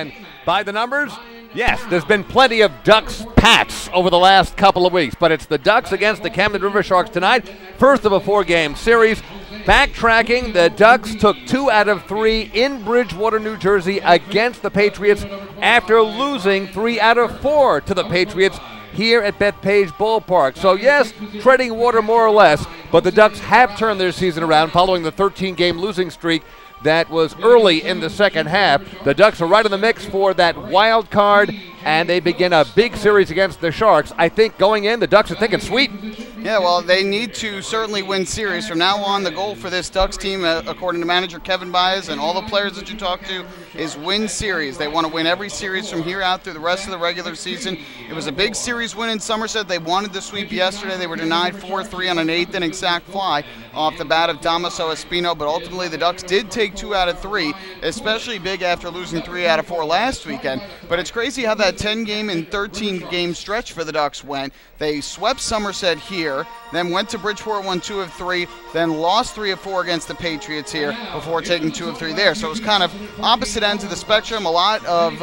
And by the numbers, yes, there's been plenty of Ducks-Pats over the last couple of weeks, but it's the Ducks against the Camden Riversharks tonight, first of a four-game series. Backtracking, the Ducks took 2 out of 3 in Bridgewater, New Jersey against the Patriots after losing 3 out of 4 to the Patriots here at Bethpage Ballpark. So yes, treading water more or less, but the Ducks have turned their season around following the 13-game losing streak that was early in the second half. The Ducks are right in the mix for that wild card, and they begin a big series against the Sharks. I think going in, the Ducks are thinking sweep. Yeah, well, they need to certainly win series. From now on, the goal for this Ducks team, according to manager Kevin Baez and all the players that you talk to, is win series. They want to win every series from here out through the rest of the regular season. It was a big series win in Somerset. They wanted the sweep yesterday. They were denied 4-3 on an 8th-inning sac fly off the bat of Damaso Espino, but ultimately the Ducks did take 2 out of 3, especially big after losing 3 out of 4 last weekend. But it's crazy how that 10-game and 13-game stretch for the Ducks went. They swept Somerset here, then went to Bridgeport, won 2 of 3, then lost 3 of 4 against the Patriots here before taking 2 of 3 there. So it was kind of opposite ends of the spectrum, a lot of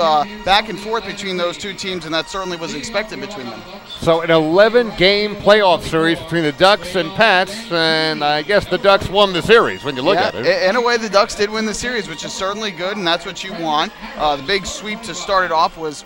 back and forth between those two teams, and that certainly was expected between them. So an 11-game playoff series between the Ducks and Pats, and I guess the Ducks won the series when you look at it. In a way, the Ducks did win the series, which is certainly good, and that's what you want. The big sweep to start it off was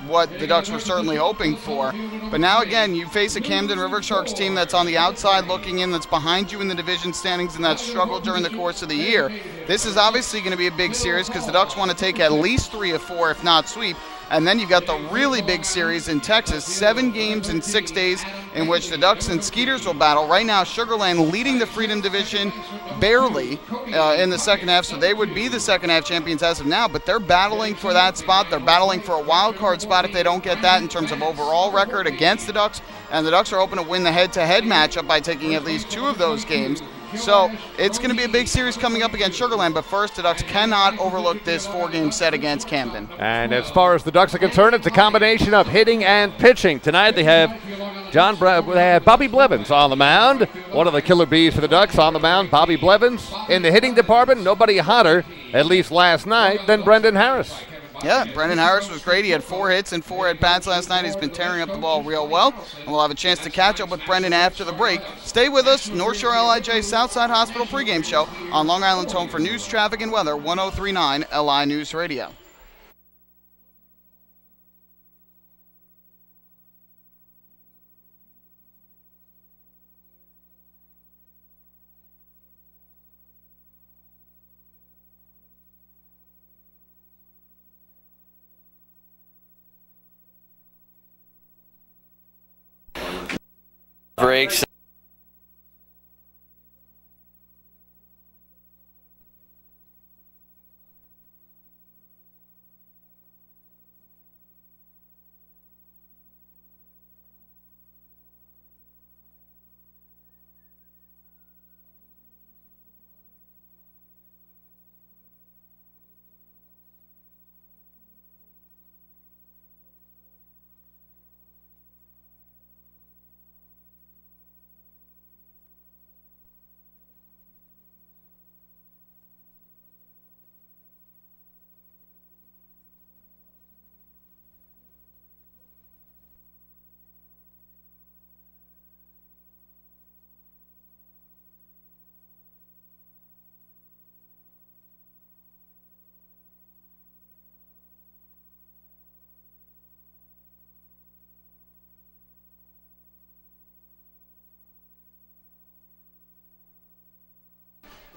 what the Ducks were certainly hoping for. But now, again, you face a Camden Riversharks team that's on the outside looking in, that's behind you in the division standings, and that's struggled during the course of the year. This is obviously going to be a big series because the Ducks want to take at least 3 of 4, if not sweep. And then you've got the really big series in Texas, 7 games in 6 days in which the Ducks and Skeeters will battle. Right now, Sugar Land leading the Freedom Division barely in the second half, so they would be the second half champions as of now, but they're battling for that spot. They're battling for a wild card spot if they don't get that in terms of overall record against the Ducks, and the Ducks are hoping to win the head-to-head matchup by taking at least 2 of those games. So it's going to be a big series coming up against Sugar Land, but first the Ducks cannot overlook this 4-game set against Camden. And as far as the Ducks are concerned, it's a combination of hitting and pitching. Tonight they have Bobby Blevins on the mound, one of the killer bees for the Ducks on the mound. Bobby Blevins in the hitting department, nobody hotter, at least last night, than Brendan Harris. Yeah, Brendan Harris was great. He had 4 hits and 4 at-bats last night. He's been tearing up the ball real well. And we'll have a chance to catch up with Brendan after the break. Stay with us, North Shore LIJ Southside Hospital pregame show on Long Island's home for news, traffic, and weather, 103.9 LI News Radio. Breaks.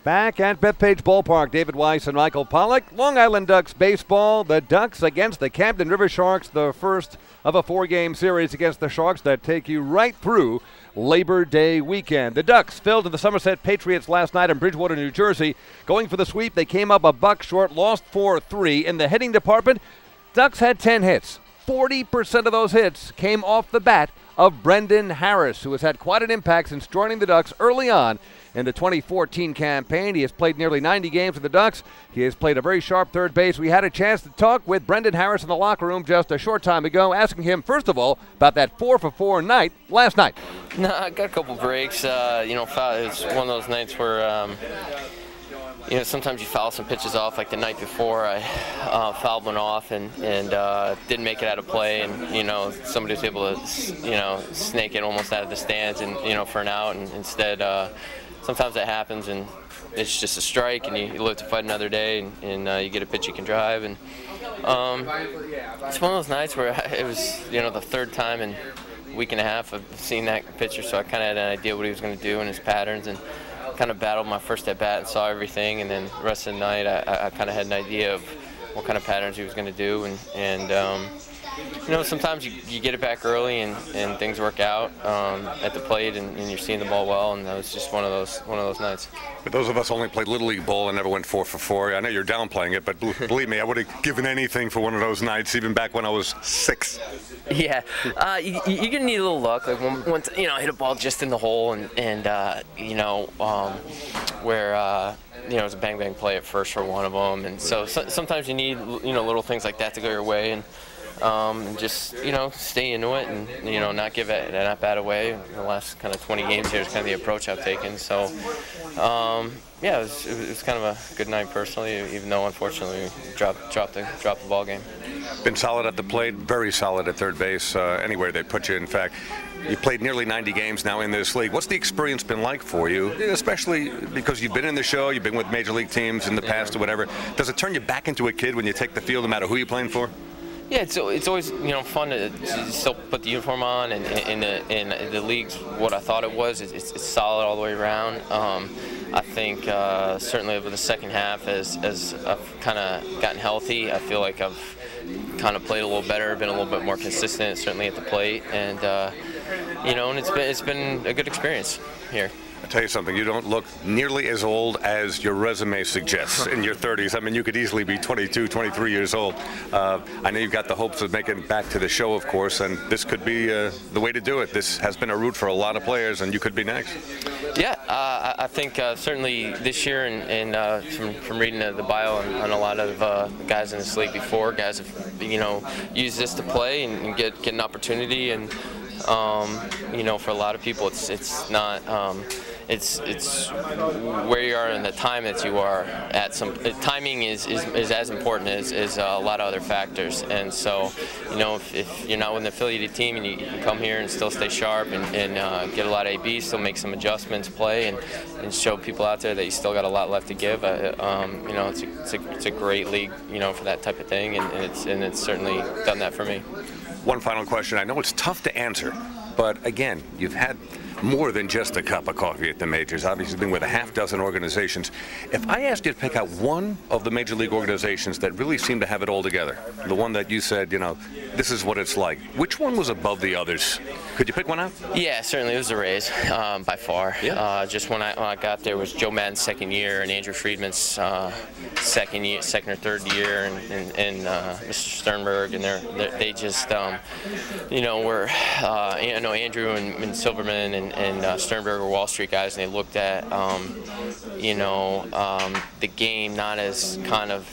Back at Bethpage Ballpark, David Weiss and Michael Pollack. Long Island Ducks baseball. The Ducks against the Camden Riversharks, the first of a 4-game series against the Sharks that take you right through Labor Day weekend. The Ducks fell to the Somerset Patriots last night in Bridgewater, New Jersey. Going for the sweep, they came up a buck short, lost 4-3. In the hitting department, Ducks had 10 hits. 40% of those hits came off the bat of Brendan Harris, who has had quite an impact since joining the Ducks early on in the 2014 campaign. He has played nearly 90 games with the Ducks. He has played a very sharp third base. We had a chance to talk with Brendan Harris in the locker room just a short time ago, asking him, first of all, about that 4-for-4 night last night. No, I got a couple breaks. It was one of those nights where you know, sometimes you foul some pitches off. Like the night before, I fouled one off and didn't make it out of play, and you know, somebody was able to, you know, snake it almost out of the stands, and you know, for an out. And instead, sometimes that happens, and it's just a strike, and you live to fight another day, and you get a pitch you can drive. And it's one of those nights where it was, you know, the third time in a week and a half of seeing that pitcher, so I kind of had an idea what he was going to do and his patterns, and kind of battled my first at bat and saw everything. And then the rest of the night, I kind of had an idea of what kind of patterns he was going to do, and you know, sometimes you get it back early and things work out at the plate, and you're seeing the ball well, and that was just one of those nights. For those of us who only played Little League ball and never went 4 for 4, I know you're downplaying it, but believe me, I would have given anything for one of those nights, even back when I was 6. Yeah, you're gonna need a little luck. Like once you know, hit a ball just in the hole, and you know, where you know, it was a bang play at first for one of them, and so sometimes you need, you know, little things like that to go your way, and just, you know, stay into it, and you know, not give it not bat away. In the last kind of 20 games here is kind of the approach I've taken. So yeah, it was kind of a good night personally, even though unfortunately we dropped the ball game. Been solid at the plate, very solid at third base, anywhere they put you. In fact, you played nearly 90 games now in this league. What's the experience been like for you, especially because you've been in the show, you've been with major league teams in the past or whatever? Does it turn you back into a kid when you take the field, no matter who you're playing for? Yeah, it's always, you know, fun to still put the uniform on, and in the league's what I thought it was. It's solid all the way around. I think certainly over the second half, as I've kind of gotten healthy, I feel like I've kind of played a little better, been a little bit more consistent, certainly at the plate, and you know, and it's been a good experience here. I'll tell you something, you don't look nearly as old as your resume suggests in your 30s. I mean, you could easily be 22, 23 years old. I know you've got the hopes of making it back to the show, of course, and this could be the way to do it. This has been a route for a lot of players, and you could be next. Yeah, I think certainly this year, and from reading the bio on a lot of guys in this league before, guys have, you know, used this to play and get an opportunity, and you know, for a lot of people, it's not. It's where you are and the time that you are at. Timing is as important as a lot of other factors, and so, you know, if you're not with an affiliated team and you can come here and still stay sharp and get a lot of ABs, still make some adjustments, play, and show people out there that you still got a lot left to give. You know, it's a great league, you know, for that type of thing, and it's certainly done that for me. One final question. I know it's tough to answer, but again, you've had more than just a cup of coffee at the majors. Obviously, been with a half dozen organizations. If I asked you to pick out one of the major league organizations that really seemed to have it all together, the one that you said, you know, this is what it's like, which one was above the others? Could you pick one out? Yeah, certainly it was the Rays, by far. Yeah. Just when I got there was Joe Maddon's second year and Andrew Friedman's second or third year, and Mr. Sternberg, and they just, you know, were, I know Andrew and Silverman and Sternberg were Wall Street guys, and they looked at, you know, the game not as kind of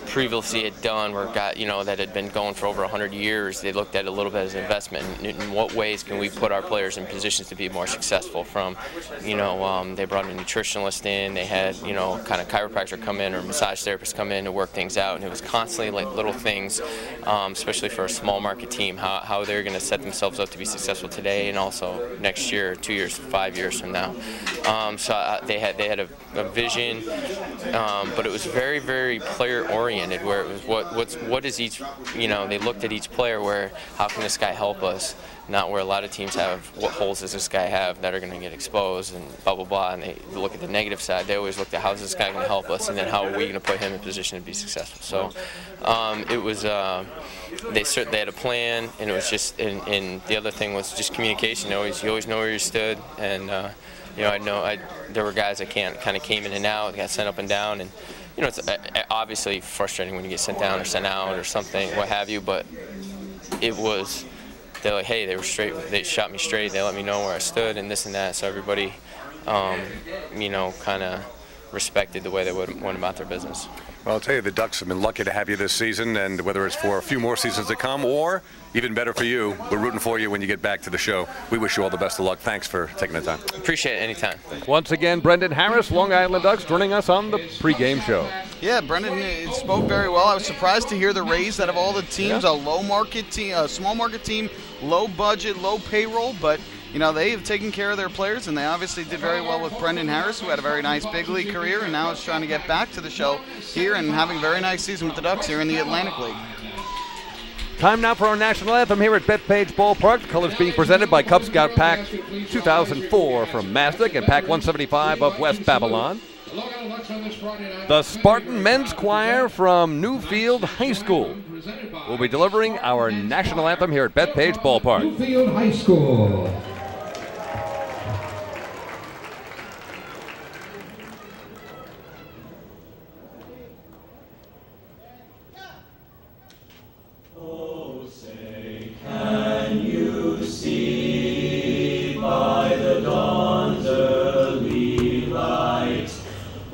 previously had done, where you know, that had been going for over 100 years. They looked at it a little bit as an investment. In what ways can we put our players in positions to be more successful? From, you know, they brought a nutritionalist in. They had, you know, kind of chiropractor come in or massage therapist come in to work things out, and it was constantly like little things, especially for a small market team, how they're going to set themselves up to be successful today and also next year, 2 years, 5 years from now. So they had a vision, but it was very, very player oriented, where it was what is each, you know, they looked at each player where, how can this guy help us, not where a lot of teams have, what holes does this guy have that are going to get exposed and blah blah blah, and they look at the negative side. They always looked at, how's this guy going to help us, and then how are we going to put him in position to be successful. So it was they had a plan, and it was just, and the other thing was just communication. You always know where you stood, and you know, there were guys that kind of came in and out, got sent up and down, and you know, it's obviously frustrating when you get sent down or sent out or something, what have you, but it was, they're like, hey, they were straight, they shot me straight, they let me know where I stood and this and that, so everybody, you know, kind of respected the way they went about their business. Well, I'll tell you, the Ducks have been lucky to have you this season, and whether it's for a few more seasons to come or even better for you, we're rooting for you when you get back to the show. We wish you all the best of luck. Thanks for taking the time. Appreciate it anytime. Once again, Brendan Harris, Long Island Ducks, joining us on the pregame show. Yeah, Brendan spoke very well. I was surprised to hear the Rays out of all the teams, a low market team, a small market team, low budget, low payroll, but you know, they have taken care of their players, and they obviously did very well with Brendan Harris, who had a very nice big league career, and now is trying to get back to the show here and having a very nice season with the Ducks here in the Atlantic League. Time now for our national anthem here at Bethpage Ballpark. The colors being presented by Cub Scout Pack 2004 from Mastic and Pack 175 of West Babylon. The Spartan Men's Choir from Newfield High School will be delivering our national anthem here at Bethpage Ballpark. Newfield High School.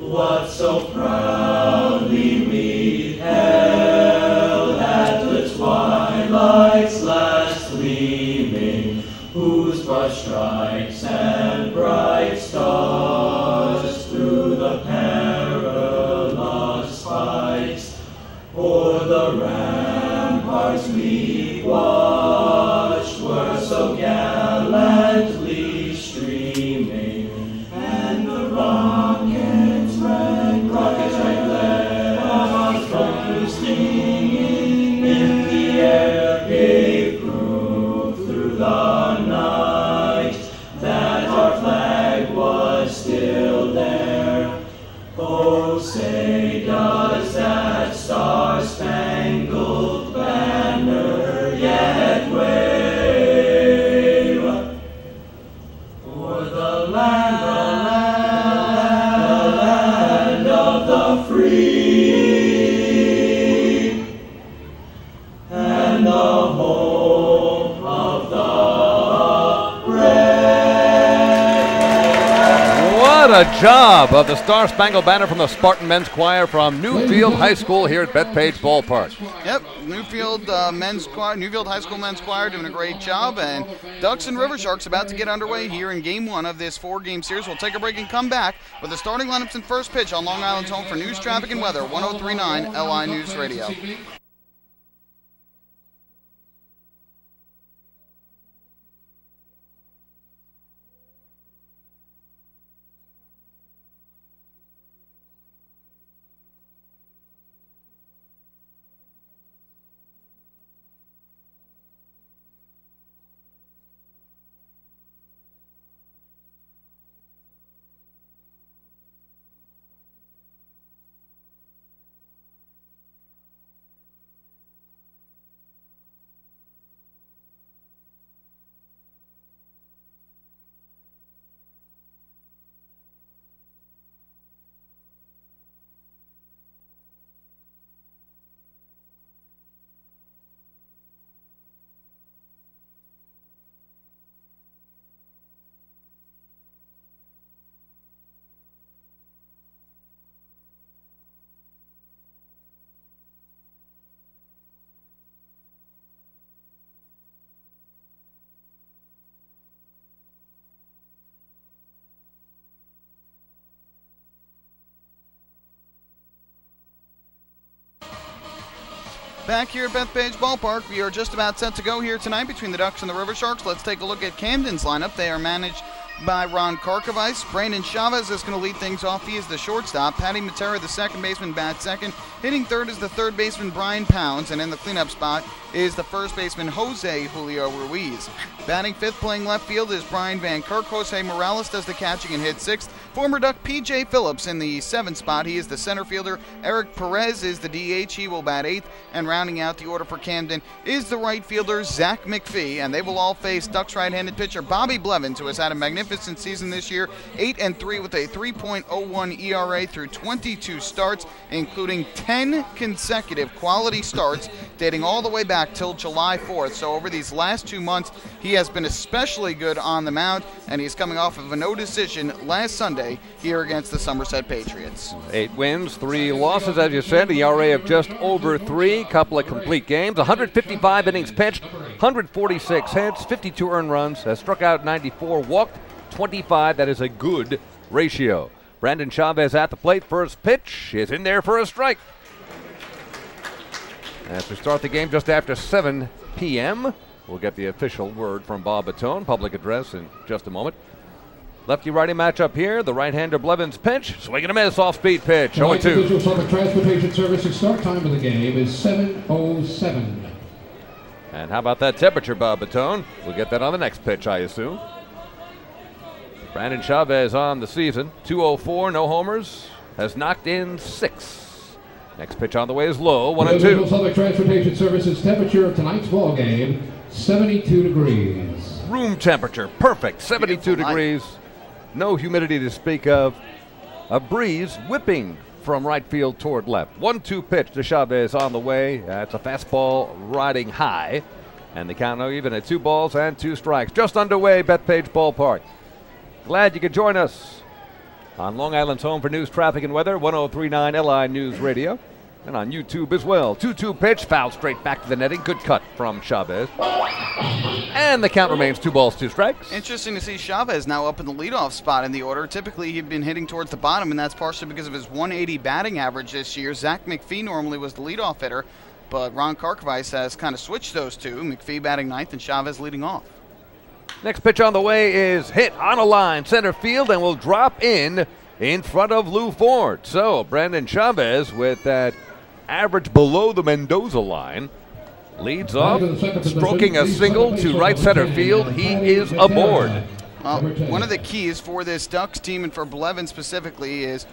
What so proudly we held at the twilight's last gleaming, whose broad stripes and bright stars through the perilous fights o'er the ramparts we watched were so gallantly streaming, and the rockets red glare stinging in the air gave proof through the night that our flag was still there. Oh, say does that star-spangled banner yet wave for the land of the free, and the home of the brave. What a job of the Star Spangled Banner from the Spartan Men's Choir from Newfield High School here at Bethpage Ballpark. Yep, Newfield Men's Choir, Newfield High School Men's Choir doing a great job, and Ducks and Riversharks about to get underway here in Game 1 of this 4-game series. We'll take a break and come back with the starting lineups and first pitch on Long Island's home for news, traffic, and weather, 103.9 LI News Radio. Back here at Bethpage Ballpark, we are just about set to go here tonight between the Ducks and the Riversharks. Let's take a look at Camden's lineup. They are managed by Ron Karkovice. Brandon Chavez is going to lead things off. He is the shortstop. Patty Matera, the second baseman, bats second. Hitting third is the third baseman, Brian Pounds. And in the cleanup spot is the first baseman, Jose Julio Ruiz. Batting fifth, playing left field, is Brian Van Kirk. Jose Morales does the catching and hits sixth. Former Duck P.J. Phillips in the seventh spot. He is the center fielder. Eric Perez is the DH. He will bat eighth. And rounding out the order for Camden is the right fielder, Zach McPhee. And they will all face Ducks right-handed pitcher Bobby Blevins, who has had a magnificent magnificent season this year. 8-3 with a 3.01 ERA through 22 starts, including 10 consecutive quality starts dating all the way back till July 4th. So over these last 2 months, he has been especially good on the mound, and he's coming off of a no decision last Sunday here against the Somerset Patriots. 8 wins, 3 losses, as you said, the ERA of just over 3, couple of complete games, 155 innings pitched, 146 hits, 52 earned runs, has struck out 94, walked 25. That is a good ratio. Brandon Chavez at the plate. First pitch is in there for a strike. As we start the game just after 7 p.m., we'll get the official word from Bob Batone, public address in just a moment. Lefty-righty matchup here. The right-hander Blevins pitch. Swing and a miss, off-speed pitch. 0-2. Public Transportation Services start time of the game is 7:07. And how about that temperature, Bob Batone? We'll get that on the next pitch, I assume. Brandon Chavez on the season. 204, no homers. Has knocked in 6. Next pitch on the way is low. 1-2. Public Transportation Services temperature of tonight's ball game, 72 degrees. Room temperature, perfect. 72 degrees. No humidity to speak of. A breeze whipping from right field toward left. 1-2 pitch to Chavez on the way. That's a fastball riding high. And the count now even at 2 balls and 2 strikes. Just underway, Bethpage Ballpark. Glad you could join us on Long Island's home for news, traffic, and weather, 1039 LI News Radio. And on YouTube as well. 2-2 pitch, foul straight back to the netting. Good cut from Chavez. And the count remains 2 balls, 2 strikes. Interesting to see Chavez now up in the leadoff spot in the order. Typically, he'd been hitting towards the bottom, and that's partially because of his 180 batting average this year. Zach McPhee normally was the leadoff hitter, but Ron Karkovice has kind of switched those two. McPhee batting ninth and Chavez leading off. Next pitch on the way is hit on a line, center field, and will drop in front of Lou Ford. So Brandon Chavez with that average below the Mendoza line leads off, stroking a single to right center field. He is aboard. One of the keys for this Ducks team and for Blevins specifically is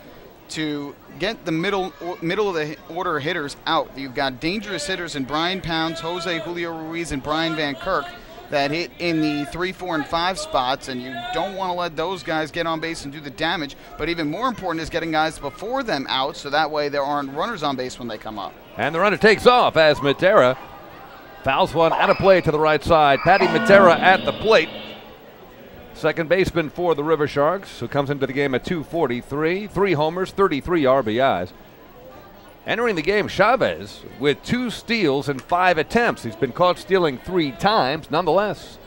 to get the middle of the order hitters out. You've got dangerous hitters in Brian Pounds, Jose Julio Ruiz, and Brian Van Kirk that hit in the 3, 4, and 5 spots, and you don't want to let those guys get on base and do the damage. But even more important is getting guys before them out, so that way there aren't runners on base when they come up. And the runner takes off as Matera fouls one out of play to the right side. Patty Matera at the plate. Second baseman for the Riversharks, who comes into the game at 243, 3 homers, 33 RBIs. Entering the game, Chavez with 2 steals and 5 attempts. He's been caught stealing 3 times. Nonetheless,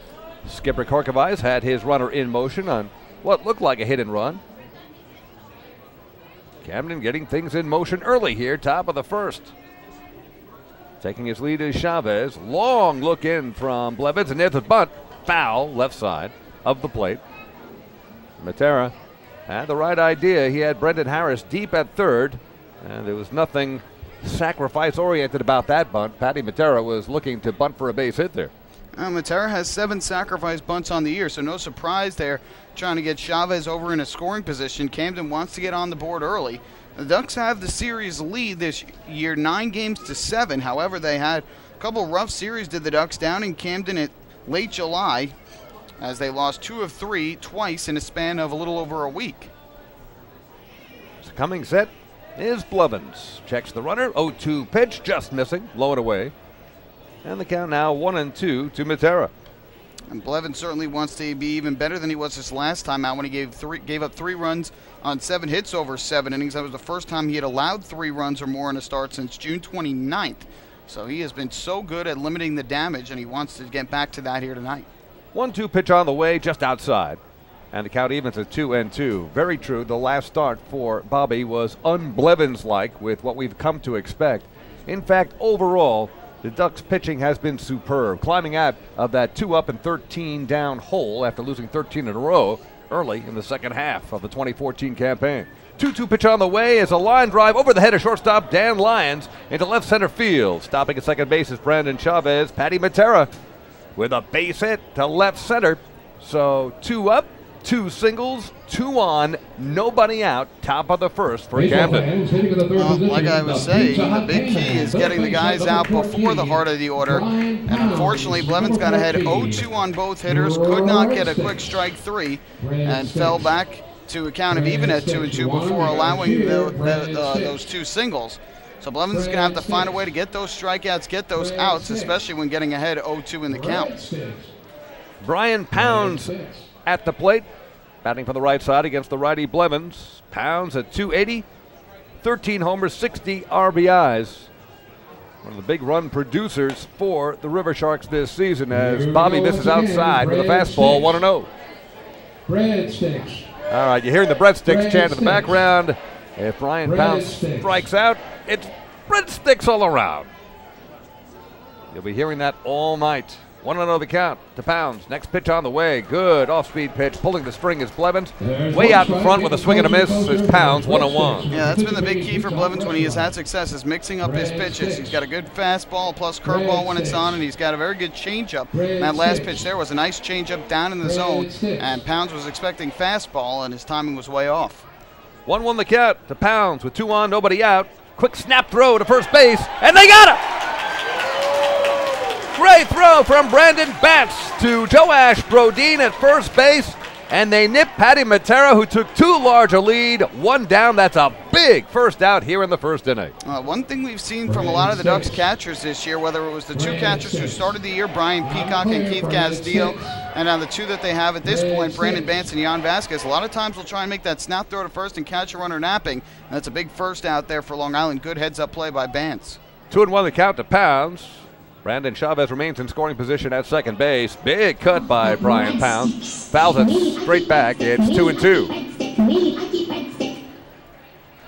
skipper Karkovice had his runner in motion on what looked like a hit and run. Camden getting things in motion early here, top of the first. Taking his lead is Chavez. Long look in from Blevins, and there's a bunt. Foul, left side of the plate. Matera had the right idea. He had Brendan Harris deep at third. And there was nothing sacrifice-oriented about that bunt. Patty Matera was looking to bunt for a base hit there. Matera has 7 sacrifice bunts on the year, so no surprise there trying to get Chavez over in a scoring position. Camden wants to get on the board early. The Ducks have the series lead this year, 9-7. However, they had a couple rough series, did the Ducks, down in Camden in late July, as they lost 2 of 3 twice in a span of a little over a week. So coming set is Blevins. Checks the runner. 0-2 pitch, just missing, low and away. And the count now 1-2 to Matera. And Blevins certainly wants to be even better than he was this last time out when he gave up 3 runs on 7 hits over 7 innings. That was the first time he had allowed 3 runs or more in a start since June 29th. So he has been so good at limiting the damage, and he wants to get back to that here tonight. 1-2 pitch on the way, just outside. And the count evens at 2-2. Very true. The last start for Bobby was un-Blevins-like with what we've come to expect. In fact, overall, the Ducks' pitching has been superb, climbing out of that 2-up and 13-down hole after losing 13 in a row early in the second half of the 2014 campaign. 2-2 pitch on the way is a line drive over the head of shortstop Dan Lyons into left center field. Stopping at second base is Brandon Chavez. Patty Matera with a base hit to left center. So 2 up, 2 singles, 2 on, nobody out, top of the first for Camden. Like I was saying, the big key is getting the guys out before the heart of the order. And unfortunately, Blevins got ahead 0-2 on both hitters, could not get a quick strike 3, and fell back to a count of even at 2-2 before allowing those 2 singles. So Blevins is going to have to find a way to get those strikeouts, get those outs, especially when getting ahead 0-2 in the count. Brian Pounds at the plate, batting from the right side against the righty Blevins. Pounds at 280, 13 homers, 60 RBIs. One of the big run producers for the Riversharks this season as Bobby misses outside with a fastball, 1-0. Breadsticks. All right, you're hearing the breadsticks chant in the background. If Brian Pounds strikes out, it's breadsticks all around. You'll be hearing that all night. 1-0 the count to Pounds. Next pitch on the way. Good off-speed pitch. Pulling the string is Blevins. Way out in front with a swing and a miss is Pounds, 1-1. Yeah, that's been the big key for Blevins when he has had success, is mixing up his pitches. He's got a good fastball plus curveball when it's on, and he's got a very good changeup. And that last pitch there was a nice changeup down in the zone, and Pounds was expecting fastball, and his timing was way off. 1-1 the count to Pounds with 2 on, nobody out. Quick snap throw to first base, and they got it! Great throw from Brandon Batts to Joash Brodeen at first base, and they nip Patty Matera, who took too large a lead. 1 down. That's a big first out here in the first inning. One thing we've seen from a lot of the Ducks catchers this year, whether it was the 2 catchers who started the year, Brian Peacock and Keith Castillo, and now the 2 that they have at this point, Brandon Bance and Jan Vasquez, a lot of times will try and make that snap throw to first and catch a runner napping. And that's a big first out there for Long Island. Good heads-up play by Bance. 2-1 the count to Pounds. Brandon Chavez remains in scoring position at second base. Big cut by Brian Pounds. Fouls it straight back. It's 2-2.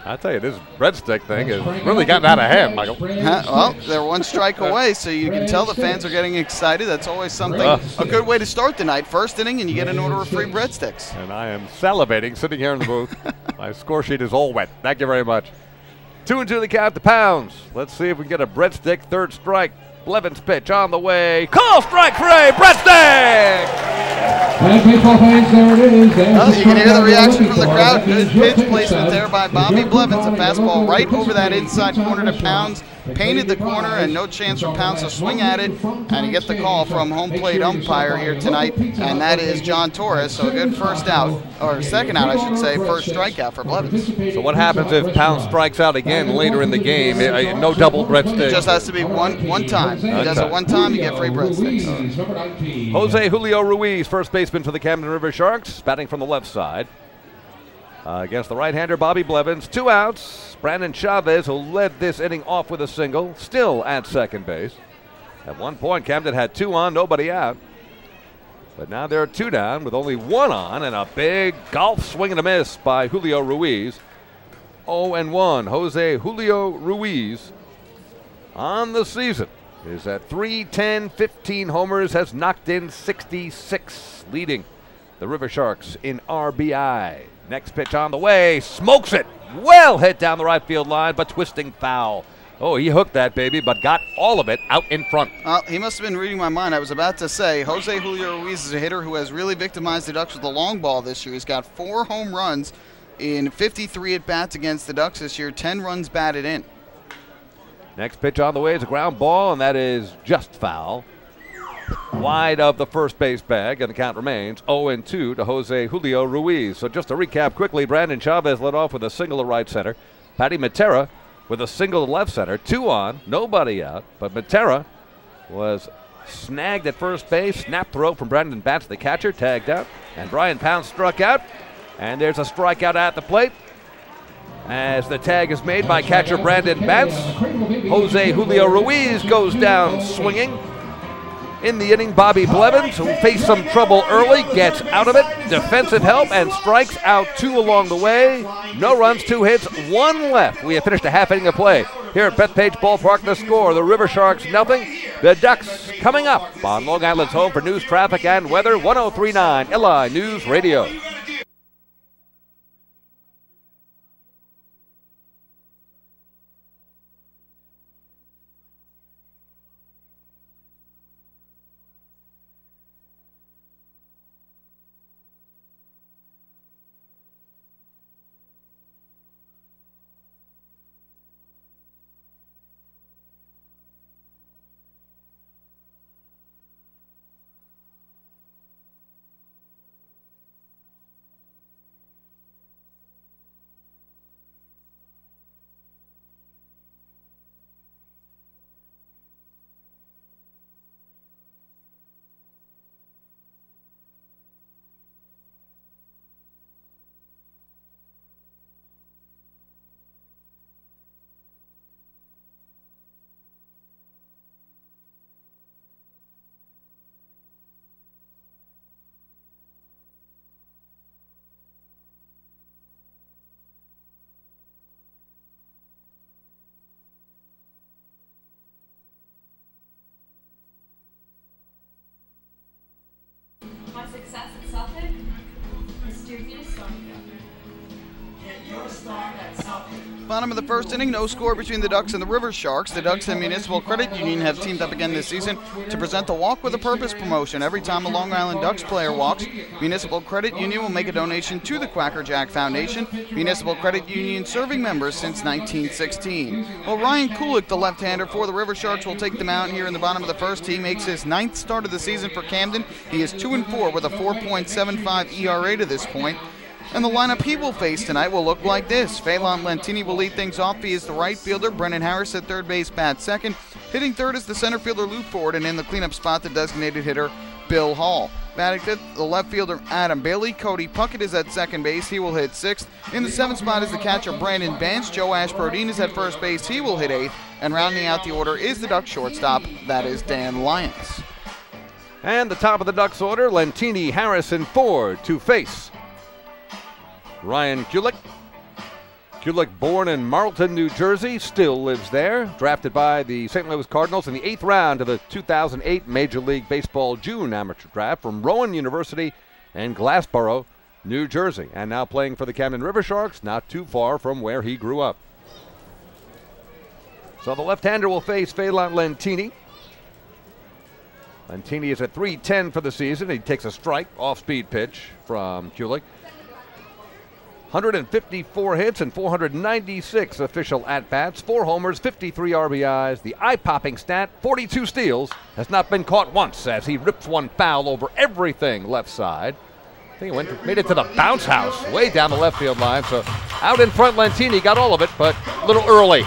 I tell you, this breadstick thing has really gotten out of hand, Michael. Well, they're 1 strike away, so you can tell the fans are getting excited. That's always something, a good way to start the night. First inning, and you get an order of free breadsticks. And I am salivating sitting here in the booth. My score sheet is all wet. Thank you very much. 2-2 the count to Pounds. Let's see if we can get a breadstick, 3rd strike. Blevins pitch on the way. Call strike 3, breadstick! And baseball fans, there it is. Well, you can hear the reaction from the crowd. Good pitch placement there by Bobby Blevins. A fastball right over that inside corner to Pounds. Painted the corner, and no chance for Pounds to swing at it. And you get the call from home plate umpire here tonight, and that is John Torres. So a good first out, or second out, I should say, first strikeout for Blevins. So what happens if Pounds strikes out again later in the game? No double breadstick. It just has to be one time. He does it 1 time, you get free breadsticks. Jose Julio Ruiz, first baseman for the Camden Riversharks, batting from the left side. Against the right-hander Bobby Blevins. 2 outs. Brandon Chavez, who led this inning off with a single, still at second base. At one point, Camden had 2 on, nobody out. But now they're 2 down with only 1 on, and a big golf swing and a miss by Julio Ruiz. 0-1. Jose Julio Ruiz on the season is at 310, 15 homers, has knocked in 66, leading the Riversharks in RBI. Next pitch on the way, smokes it. Well hit down the right field line, but twisting foul. Oh, he hooked that baby, but got all of it out in front. He must have been reading my mind. I was about to say, Jose Julio Ruiz is a hitter who has really victimized the Ducks with the long ball this year. He's got 4 home runs in 53 at-bats against the Ducks this year, 10 runs batted in. Next pitch on the way is a ground ball, and that is just foul. Wide of the first base bag, and the count remains 0-2 to Jose Julio Ruiz. So just to recap quickly, Brandon Chavez led off with a single to right center. Patty Matera with a single to left center. 2 on, nobody out, but Matera was snagged at first base. Snap throw from Brandon Batts, the catcher, tagged out, and Brian Pounds struck out. And there's a strikeout at the plate as the tag is made by catcher Brandon Batts. Jose Julio Ruiz goes down swinging. In the inning, Bobby Blevins, who faced some trouble early, gets out of it. Defensive help and strikes out 2 along the way. No runs, 2 hits, 1 left. We have finished a half inning of play here at Bethpage Ballpark. The score, the Riversharks 0. The Ducks coming up on Long Island's home for news, traffic, and weather, 103.9 LI News Radio. Bottom of the first inning, no score between the Ducks and the Riversharks. The Ducks and Municipal Credit Union have teamed up again this season to present the Walk with a Purpose promotion. Every time a Long Island Ducks player walks, Municipal Credit Union will make a donation to the Quacker Jack Foundation. Municipal Credit Union serving members since 1916. Well, Ryan Kulik, the left-hander for the Riversharks, will take the mound here in the bottom of the first. He makes his 9th start of the season for Camden. He is 2-4 with a 4.75 ERA to this point. And the lineup he will face tonight will look like this. Phelan Lentini will lead things off. He is the right fielder. Brennan Harris at third base, bats second. Hitting third is the center fielder, Lou Ford, and in the cleanup spot, the designated hitter, Bill Hall. Batting fifth, the left fielder, Adam Bailey. Cody Puckett is at second base. He will hit sixth. In the seventh spot is the catcher, Brandon Bench. Joe Ashbrodine is at first base. He will hit eighth. And rounding out the order is the Ducks shortstop. That is Dan Lyons. And the top of the Ducks order, Lentini, Harris, and Ford to face Ryan Kulik. Kulik, born in Marlton, New Jersey, still lives there. Drafted by the St. Louis Cardinals in the 8th round of the 2008 Major League Baseball June Amateur Draft from Rowan University in Glassboro, New Jersey. And now playing for the Camden Riversharks, not too far from where he grew up. So the left-hander will face Phelan Lentini. Lentini is at .310 for the season. He takes a strike, off-speed pitch from Kulik. 154 hits and 496 official at-bats, 4 homers, 53 RBIs. The eye-popping stat, 42 steals, has not been caught once as he rips one foul over everything left side. I think he made it to the bounce house way down the left field line. So out in front, Lentini got all of it, but a little early.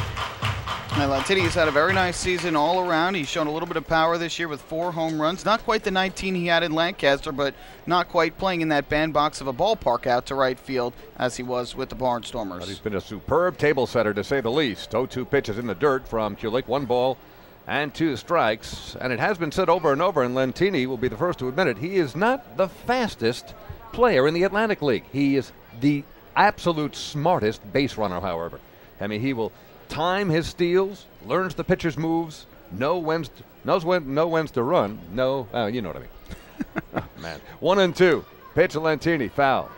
Now, Lentini has had a very nice season all around. He's shown a little bit of power this year with 4 home runs. Not quite the 19 he had in Lancaster, but not quite playing in that bandbox of a ballpark out to right field as he was with the Barnstormers. But he's been a superb table setter, to say the least. 0-2 pitches in the dirt from Kulik, 1 ball and 2 strikes. And it has been said over and over, and Lentini will be the first to admit it, he is not the fastest player in the Atlantic League. He is the absolute smartest base runner, however. I mean, he will time his steals, learns the pitcher's moves, knows when to run. You know what I mean. Oh, man. 1-2. Pitch to Lentini, foul.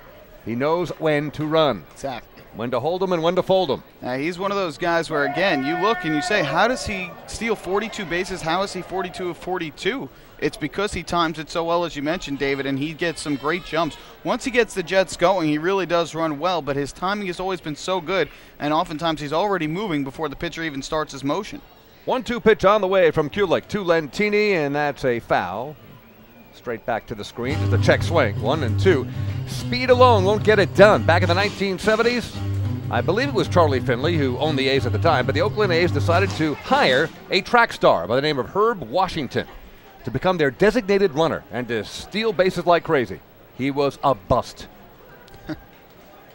He knows when to run. Exactly. When to hold him and when to fold him. He's one of those guys where, again, you look and you say, how does he steal 42 bases? How is he 42 of 42? It's because he times it so well, as you mentioned, David, and he gets some great jumps. Once he gets the Jets going, he really does run well, but his timing has always been so good, and oftentimes he's already moving before the pitcher even starts his motion. 1-2 pitch on the way from Kulik to Lentini, and that's a foul. Straight back to the screen, just a check swing, 1-2. Speed alone won't get it done. Back in the 1970s, I believe it was Charlie Finley who owned the A's at the time, but the Oakland A's decided to hire a track star by the name of Herb Washington to become their designated runner and to steal bases like crazy. He was a bust.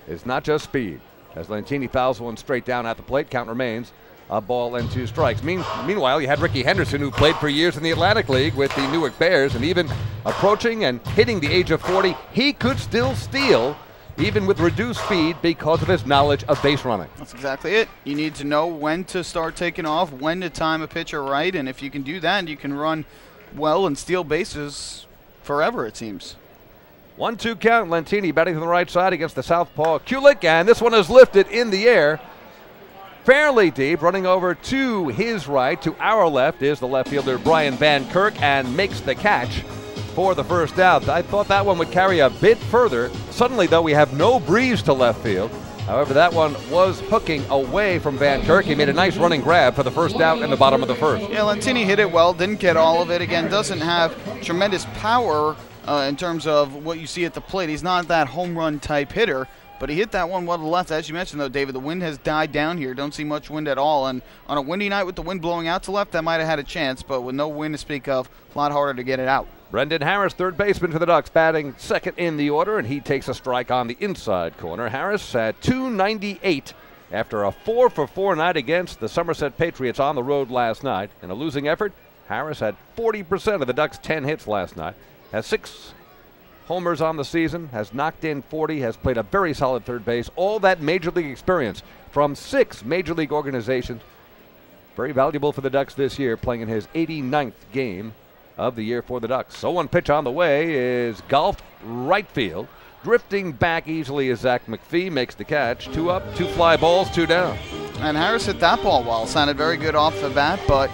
It's not just speed. As Lentini fouls one straight down at the plate, count remains a ball and 2 strikes. Meanwhile, you had Ricky Henderson, who played for years in the Atlantic League with the Newark Bears, and even approaching and hitting the age of 40, he could still steal even with reduced speed because of his knowledge of base running. That's exactly it. You need to know when to start taking off, when to time a pitcher right, and if you can do that, you can run well and steal bases forever, it seems. 1-2 count. Lentini batting from the right side against the southpaw Kulik, and this one is lifted in the air fairly deep. Running over to his right, to our left, is the left fielder Brian Van Kirk, and makes the catch for the first out. I thought that one would carry a bit further. Suddenly, though, we have no breeze to left field. However, that one was hooking away from Van Kirk. He made a nice running grab for the first out in the bottom of the first. Yeah, Lentini hit it well, didn't get all of it. Again, doesn't have tremendous power in terms of what you see at the plate. He's not that home run type hitter, but he hit that one well to the left. As you mentioned, though, David, the wind has died down here. Don't see much wind at all. And on a windy night with the wind blowing out to left, that might have had a chance, but with no wind to speak of, a lot harder to get it out. Brendan Harris, third baseman for the Ducks, batting second in the order, and he takes a strike on the inside corner. Harris at .298 after a 4-for-4 night against the Somerset Patriots on the road last night. In a losing effort, Harris had 40% of the Ducks' 10 hits last night, has 6 homers on the season, has knocked in 40, has played a very solid third base. All that Major League experience from 6 Major League organizations. Very valuable for the Ducks this year, playing in his 89th game of the year for the Ducks. So one pitch on the way is golfed right field. Drifting back easily as Zach McPhee makes the catch. 2 up, 2 fly balls, 2 down. And Harris hit that ball well. Sounded very good off the bat, but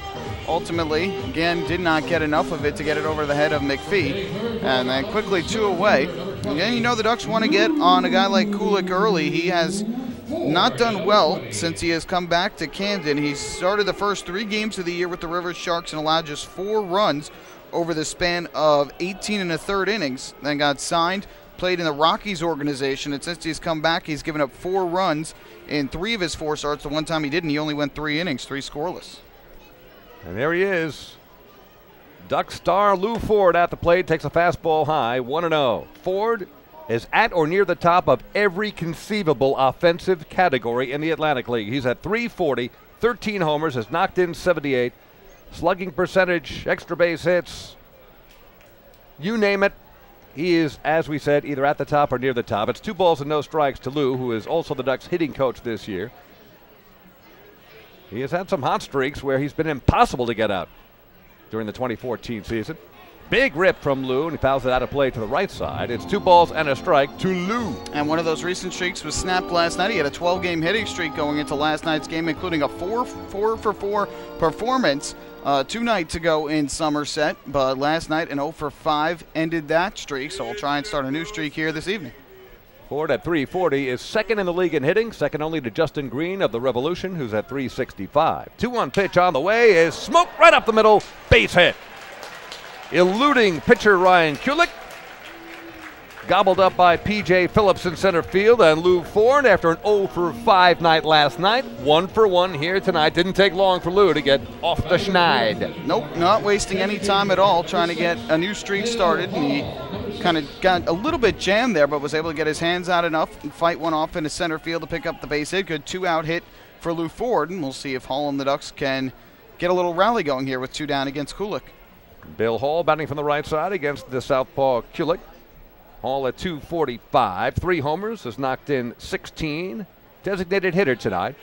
ultimately, again, did not get enough of it to get it over the head of McPhee. And then quickly 2 away. Again, you know the Ducks want to get on a guy like Kulik early. He has not done well since he has come back to Camden. He started the first 3 games of the year with the Riversharks and allowed just 4 runs over the span of 18 1/3 innings. Then got signed, played in the Rockies organization, and since he's come back, he's given up 4 runs in 3 of his 4 starts. The one time he didn't, he only went 3 innings, 3 scoreless. And there he is. Duck star Lou Ford at the plate, takes a fastball high, 1-0. Ford is at or near the top of every conceivable offensive category in the Atlantic League. He's at .340, 13 homers, has knocked in 78, slugging percentage, extra base hits, you name it. He is, as we said, either at the top or near the top. It's 2 balls and no strikes to Lou, who is also the Ducks hitting coach this year. He has had some hot streaks where he's been impossible to get out during the 2014 season. Big rip from Lou, and he fouls it out of play to the right side. It's 2 balls and a strike to Lou. And one of those recent streaks was snapped last night. He had a 12-game hitting streak going into last night's game, including a 4-for-4 performance 2 nights ago in Somerset. But last night, an 0-for-5 ended that streak, so we'll try and start a new streak here this evening. Ford at .340 is second in the league in hitting, second only to Justin Green of the Revolution, who's at .365. 2-1 pitch on the way is smoked right up the middle, base hit. Eluding pitcher Ryan Kulik. Gobbled up by P.J. Phillips in center field, and Lou Ford, after an 0-for-5 night last night, 1-for-1 here tonight. Didn't take long for Lou to get off the schneid. Nope, not wasting any time at all, trying to get a new streak started. And he kind of got a little bit jammed there, but was able to get his hands out enough and fight one off into center field to pick up the base hit. Good 2-out hit for Lou Ford, and we'll see if Hall and the Ducks can get a little rally going here with 2 down against Kulik. Bill Hall batting from the right side against the southpaw Kulik. Hall at .245, 3 homers, has knocked in 16. Designated hitter tonight.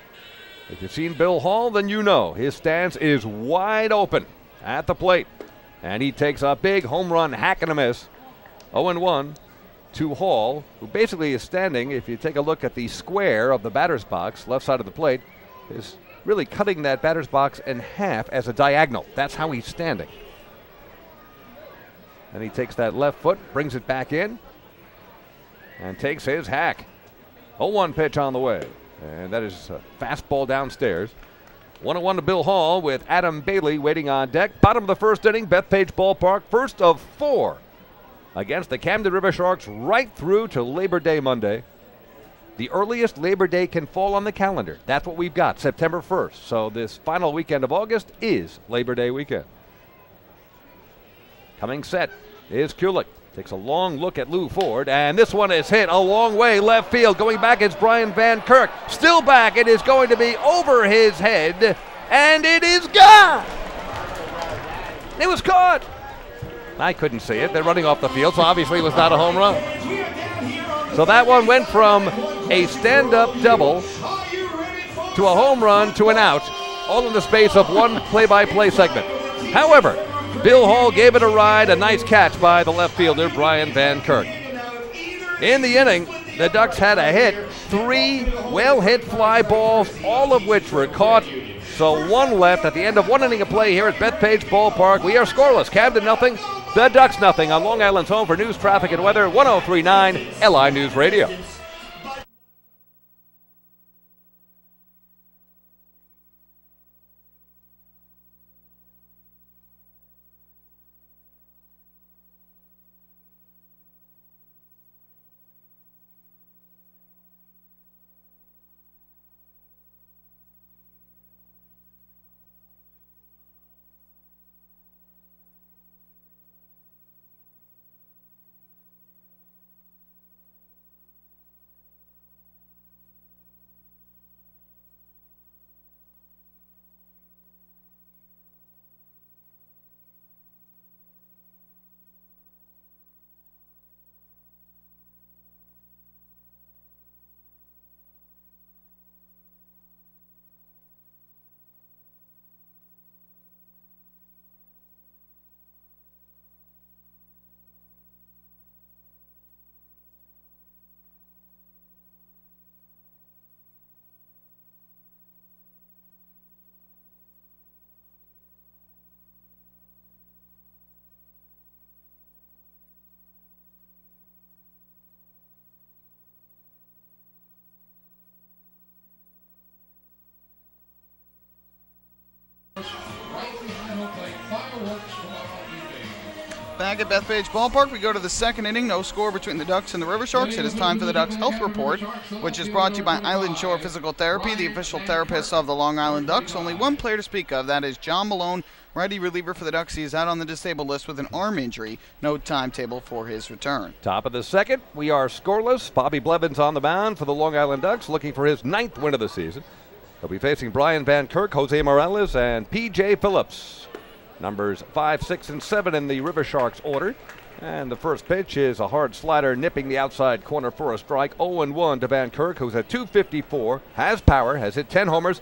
If you've seen Bill Hall, then you know his stance is wide open at the plate. And he takes a big home run, hack and a miss. 0-1 to Hall, who basically is standing, if you take a look at the square of the batter's box, left side of the plate, is really cutting that batter's box in half as a diagonal. That's how he's standing. And he takes that left foot, brings it back in, and takes his hack. 0-1 pitch on the way. And that is a fastball downstairs. 1-1 to Bill Hall with Adam Bailey waiting on deck. Bottom of the first inning, Bethpage Ballpark, first of 4 against the Camden Riversharks right through to Labor Day Monday. The earliest Labor Day can fall on the calendar. That's what we've got, September 1st. So this final weekend of August is Labor Day weekend. Coming set is Kulik. Takes a long look at Lou Ford, and this one is hit a long way left field. Going back is Brian Van Kirk. Still back. It is going to be over his head, and it is gone. It was caught. I couldn't see it. They're running off the field, so obviously it was not a home run. So that one went from a stand-up double to a home run to an out, all in the space of one play-by-play segment. However, Bill Hall gave it a ride, a nice catch by the left fielder, Brian Van Kirk. In the inning, the Ducks had a hit, 3 well-hit fly balls, all of which were caught. So 1 left at the end of 1 inning of play here at Bethpage Ballpark. We are scoreless. Camden nothing, the Ducks nothing on Long Island's home for news, traffic, and weather, 103.9 LI News Radio. Back at Bethpage Ballpark, we go to the second inning. No score between the Ducks and the Riversharks. It is time for the Ducks Health Report, which is brought to you by Island Shore Physical Therapy, the official therapist of the Long Island Ducks. Only one player to speak of. That is John Malone, righty reliever for the Ducks. He is out on the disabled list with an arm injury. No timetable for his return. Top of the second, we are scoreless. Bobby Blevins on the mound for the Long Island Ducks, looking for his 9th win of the season. He'll be facing Brian Van Kirk, Jose Morales, and P.J. Phillips. Numbers 5, 6, and 7 in the Riversharks order. And the first pitch is a hard slider nipping the outside corner for a strike. 0-1 to Van Kirk, who's at .254, has power, has hit 10 homers,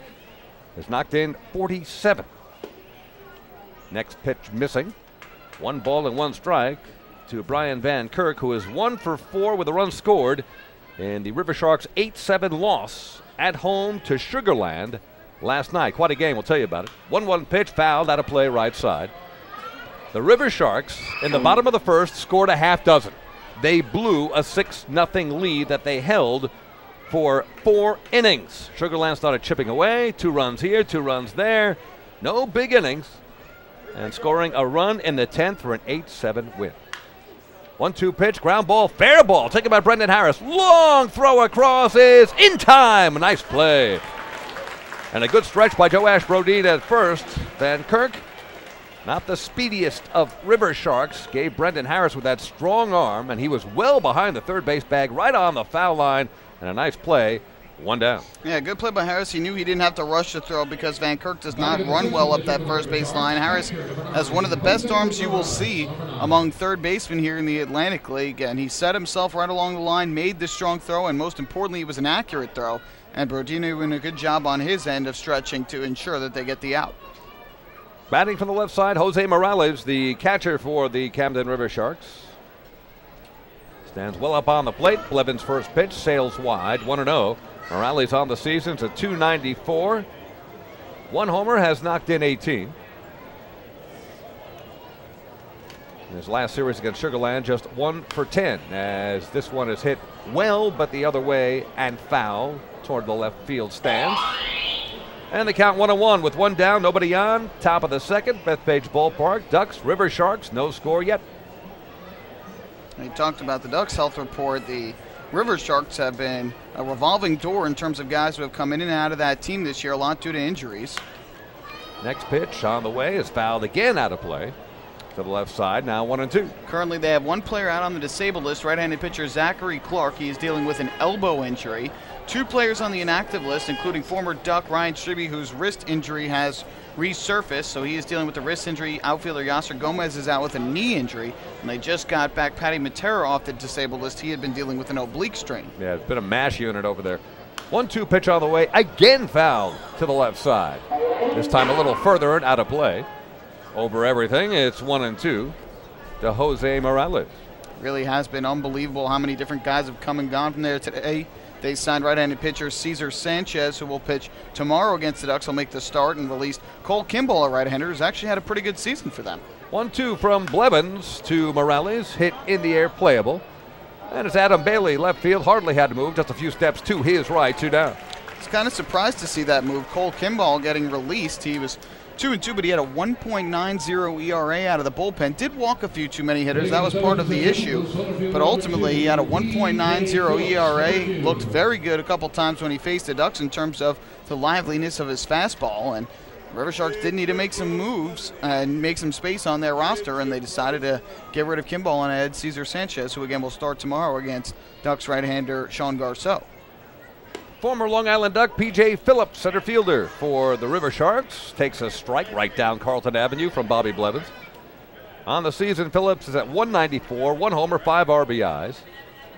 has knocked in 47. Next pitch missing. 1 ball and 1 strike to Brian Van Kirk, who is 1 for 4 with a run scored in the Riversharks' 8-7 loss at home to Sugarland last night. Quite a game, we'll tell you about it. 1-1 pitch, fouled out of play right side. The Riversharks, in the bottom of the first, scored a half dozen. They blew a 6-0 lead that they held for 4 innings. Sugarland started chipping away, 2 runs here, 2 runs there. No big innings. And scoring a run in the 10th for an 8-7 win. 1-2 pitch, ground ball, fair ball, taken by Brendan Harris. Long throw across is in time. Nice play. And a good stretch by Joash Brodeen at first. Van Kirk, not the speediest of Riversharks, gave Brendan Harris with that strong arm, and he was well behind the third base bag, right on the foul line, and a nice play, 1 down. Yeah, good play by Harris. He knew he didn't have to rush the throw because Van Kirk does not run well up that first base line. Harris has one of the best arms you will see among third basemen here in the Atlantic League, and he set himself right along the line, made the strong throw, and most importantly, it was an accurate throw. And Brodeen doing a good job on his end of stretching to ensure that they get the out. Batting from the left side, Jose Morales, the catcher for the Camden Riversharks. Stands well up on the plate. Blevins' first pitch sails wide, 1-0. Morales on the season to .294. 1 homer, has knocked in 18. In his last series against Sugarland, just 1 for 10, as this one is hit well, but the other way and foul toward the left field stands. And the count 1-1 with 1 down, nobody on. Top of the second, Bethpage Ballpark. Ducks, Riversharks, no score yet. We talked about the Ducks Health Report. The Riversharks have been a revolving door in terms of guys who have come in and out of that team this year, a lot due to injuries. Next pitch on the way is fouled again out of play to the left side, now 1-2. Currently they have 1 player out on the disabled list, right-handed pitcher Zachary Clark. He is dealing with an elbow injury. 2 players on the inactive list, including former Duck Ryan Stribbe, whose wrist injury has resurfaced, so he is dealing with the wrist injury. Outfielder Yasser Gomez is out with a knee injury, and they just got back Patty Matera off the disabled list. He had been dealing with an oblique strain. Yeah, it's been a mash unit over there. 1-2 pitch on the way, again fouled to the left side. This time a little further and out of play. Over everything, it's 1-2 to Jose Morales. Really has been unbelievable how many different guys have come and gone from there today. They signed right-handed pitcher Cesar Sanchez, who will pitch tomorrow against the Ducks. He'll make the start, and released Cole Kimball, a right-hander, who's actually had a pretty good season for them. 1-2 from Blevins to Morales, hit in the air, playable. And it's Adam Bailey, left field, hardly had to move, just a few steps to his right, 2 down. I was kind of surprised to see that move. Cole Kimball getting released. He was 2-2, but he had a 1.90 ERA out of the bullpen. Did walk a few too many hitters. That was part of the issue. But ultimately, he had a 1.90 ERA. Looked very good a couple times when he faced the Ducks in terms of the liveliness of his fastball. And Riversharks did need to make some moves and make some space on their roster, and they decided to get rid of Kimball and add Cesar Sanchez, who again will start tomorrow against Ducks right-hander Sean Garceau. Former Long Island Duck P.J. Phillips, center fielder for the Riversharks, takes a strike right down Carlton Avenue from Bobby Blevins. On the season, Phillips is at .194, 1 homer, 5 RBIs.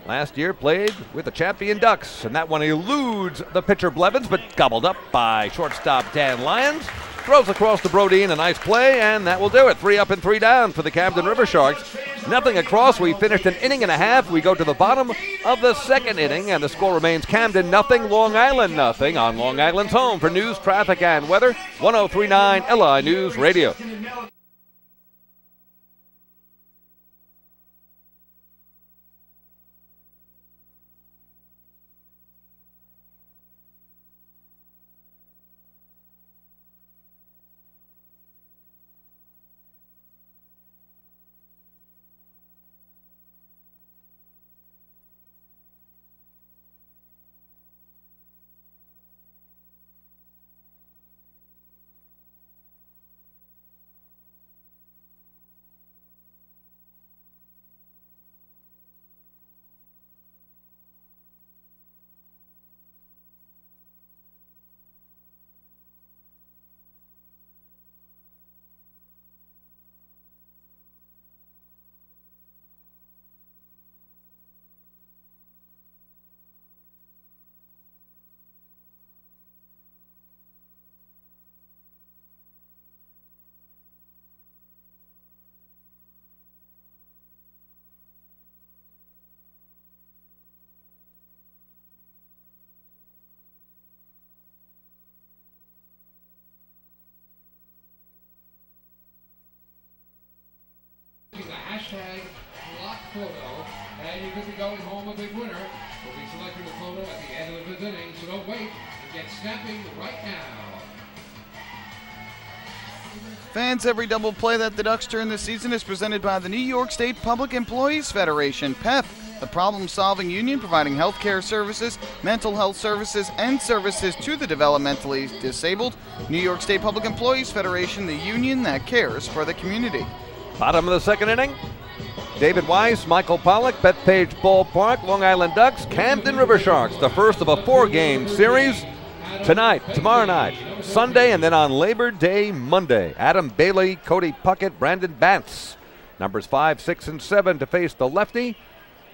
Last year played with the champion Ducks, and that one eludes the pitcher Blevins, but gobbled up by shortstop Dan Lyons. Throws across to Brodeen, a nice play, and that will do it. 3 up and 3 down for the Camden Riversharks. Nothing across. We finished an inning and a half. We go to the bottom of the second inning, and the score remains Camden nothing, Long Island nothing on Long Island's home. For news, traffic, and weather, 103.9 LI News Radio. hashtag block photo, and you could be going home a big winner. We'll be selecting the photo at the end of the inning, so don't wait and get snapping right now. Fans, every double play that the Ducks turn this season is presented by the New York State Public Employees Federation, PEF, the problem-solving union providing health care services, mental health services, and services to the developmentally disabled. New York State Public Employees Federation, the union that cares for the community. Bottom of the second inning. David Weiss, Michael Pollock, Bethpage Ballpark, Long Island Ducks, Camden Riversharks, the first of a 4-game series. Tonight, tomorrow night, Sunday, and then on Labor Day, Monday. Adam Bailey, Cody Puckett, Brandon Bantz. Numbers 5, 6, and 7 to face the lefty.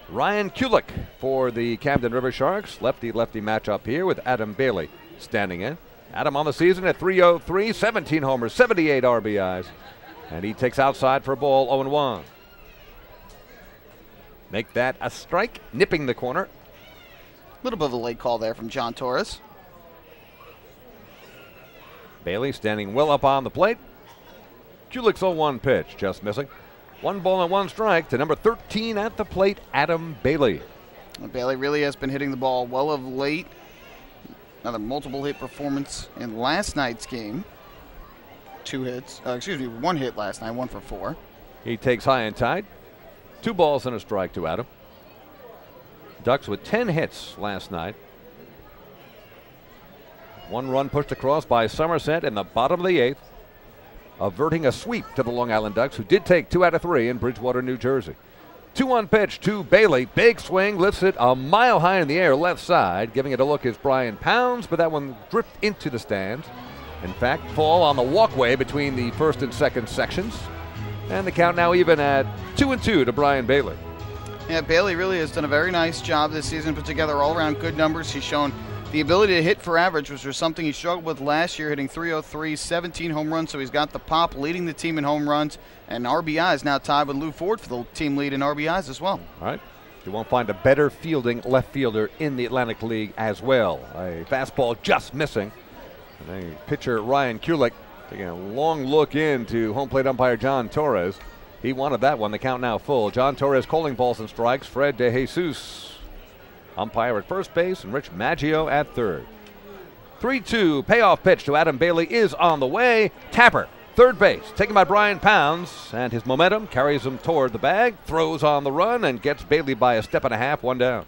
Ryan Kulik for the Camden Riversharks. Lefty-lefty matchup here with Adam Bailey standing in. Adam on the season at .303, 17 homers, 78 RBIs. And he takes outside for a ball, 0-1. Make that a strike, nipping the corner. A little bit of a late call there from John Torres. Bailey standing well up on the plate. Kulik's 0-1 pitch, just missing. 1 ball and 1 strike to number 13 at the plate, Adam Bailey. Bailey really has been hitting the ball well of late. Another multiple hit performance in last night's game. 1 hit last night, 1 for 4. He takes high and tight. 2 balls and a strike to Adam. Ducks with 10 hits last night. 1 run pushed across by Somerset in the bottom of the 8th, averting a sweep to the Long Island Ducks, who did take 2 out of 3 in Bridgewater, New Jersey. 2-1 pitch to Bailey. Big swing, lifts it a mile high in the air left side. Giving it a look is Brian Pounds, but that one drifted into the stands. In fact, fall on the walkway between the first and second sections. And the count now even at 2-2 to Brian Bailey. Yeah, Bailey really has done a very nice job this season, put together all-around good numbers. He's shown the ability to hit for average, which was something he struggled with last year, hitting .303, 17 home runs, so he's got the pop, leading the team in home runs, and RBIs now tied with Lou Ford for the team lead in RBIs as well. All right. You won't find a better fielding left fielder in the Atlantic League as well. A fastball just missing. And the pitcher, Ryan Kulik, taking a long look into home plate umpire John Torres. He wanted that one. The count now full. John Torres calling balls and strikes. Fred De Jesus, umpire at first base, and Rich Maggio at third. 3-2 payoff pitch to Adam Bailey is on the way. Tapper, third base, taken by Brian Pounds, and his momentum carries him toward the bag, throws on the run, and gets Bailey by a step and a half, 1 down.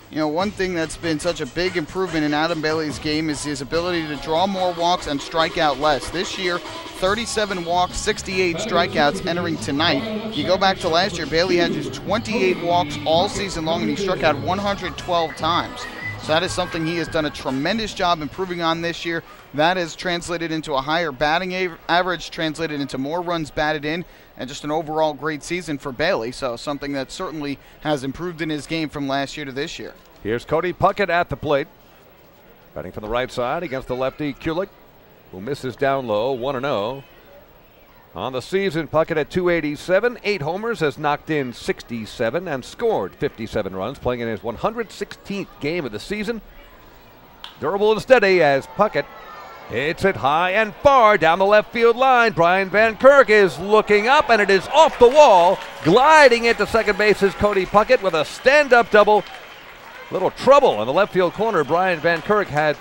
You know, one thing that's been such a big improvement in Adam Bailey's game is his ability to draw more walks and strike out less. This year, 37 walks, 68 strikeouts entering tonight. You go back to last year, Bailey had just 28 walks all season long, and he struck out 112 times. So that is something he has done a tremendous job improving on this year. That has translated into a higher batting average, translated into more runs batted in, and just an overall great season for Bailey. So something that certainly has improved in his game from last year to this year. Here's Cody Puckett at the plate. Batting from the right side against the lefty Kulik, who misses down low, 1-0. On the season, Puckett at .287, 8 homers, has knocked in 67 and scored 57 runs, playing in his 116th game of the season. Durable and steady as Puckett hits it high and far down the left field line. Brian Van Kirk is looking up, and it is off the wall. Gliding into second base is Cody Puckett with a stand-up double. Little trouble in the left field corner. Brian Van Kirk had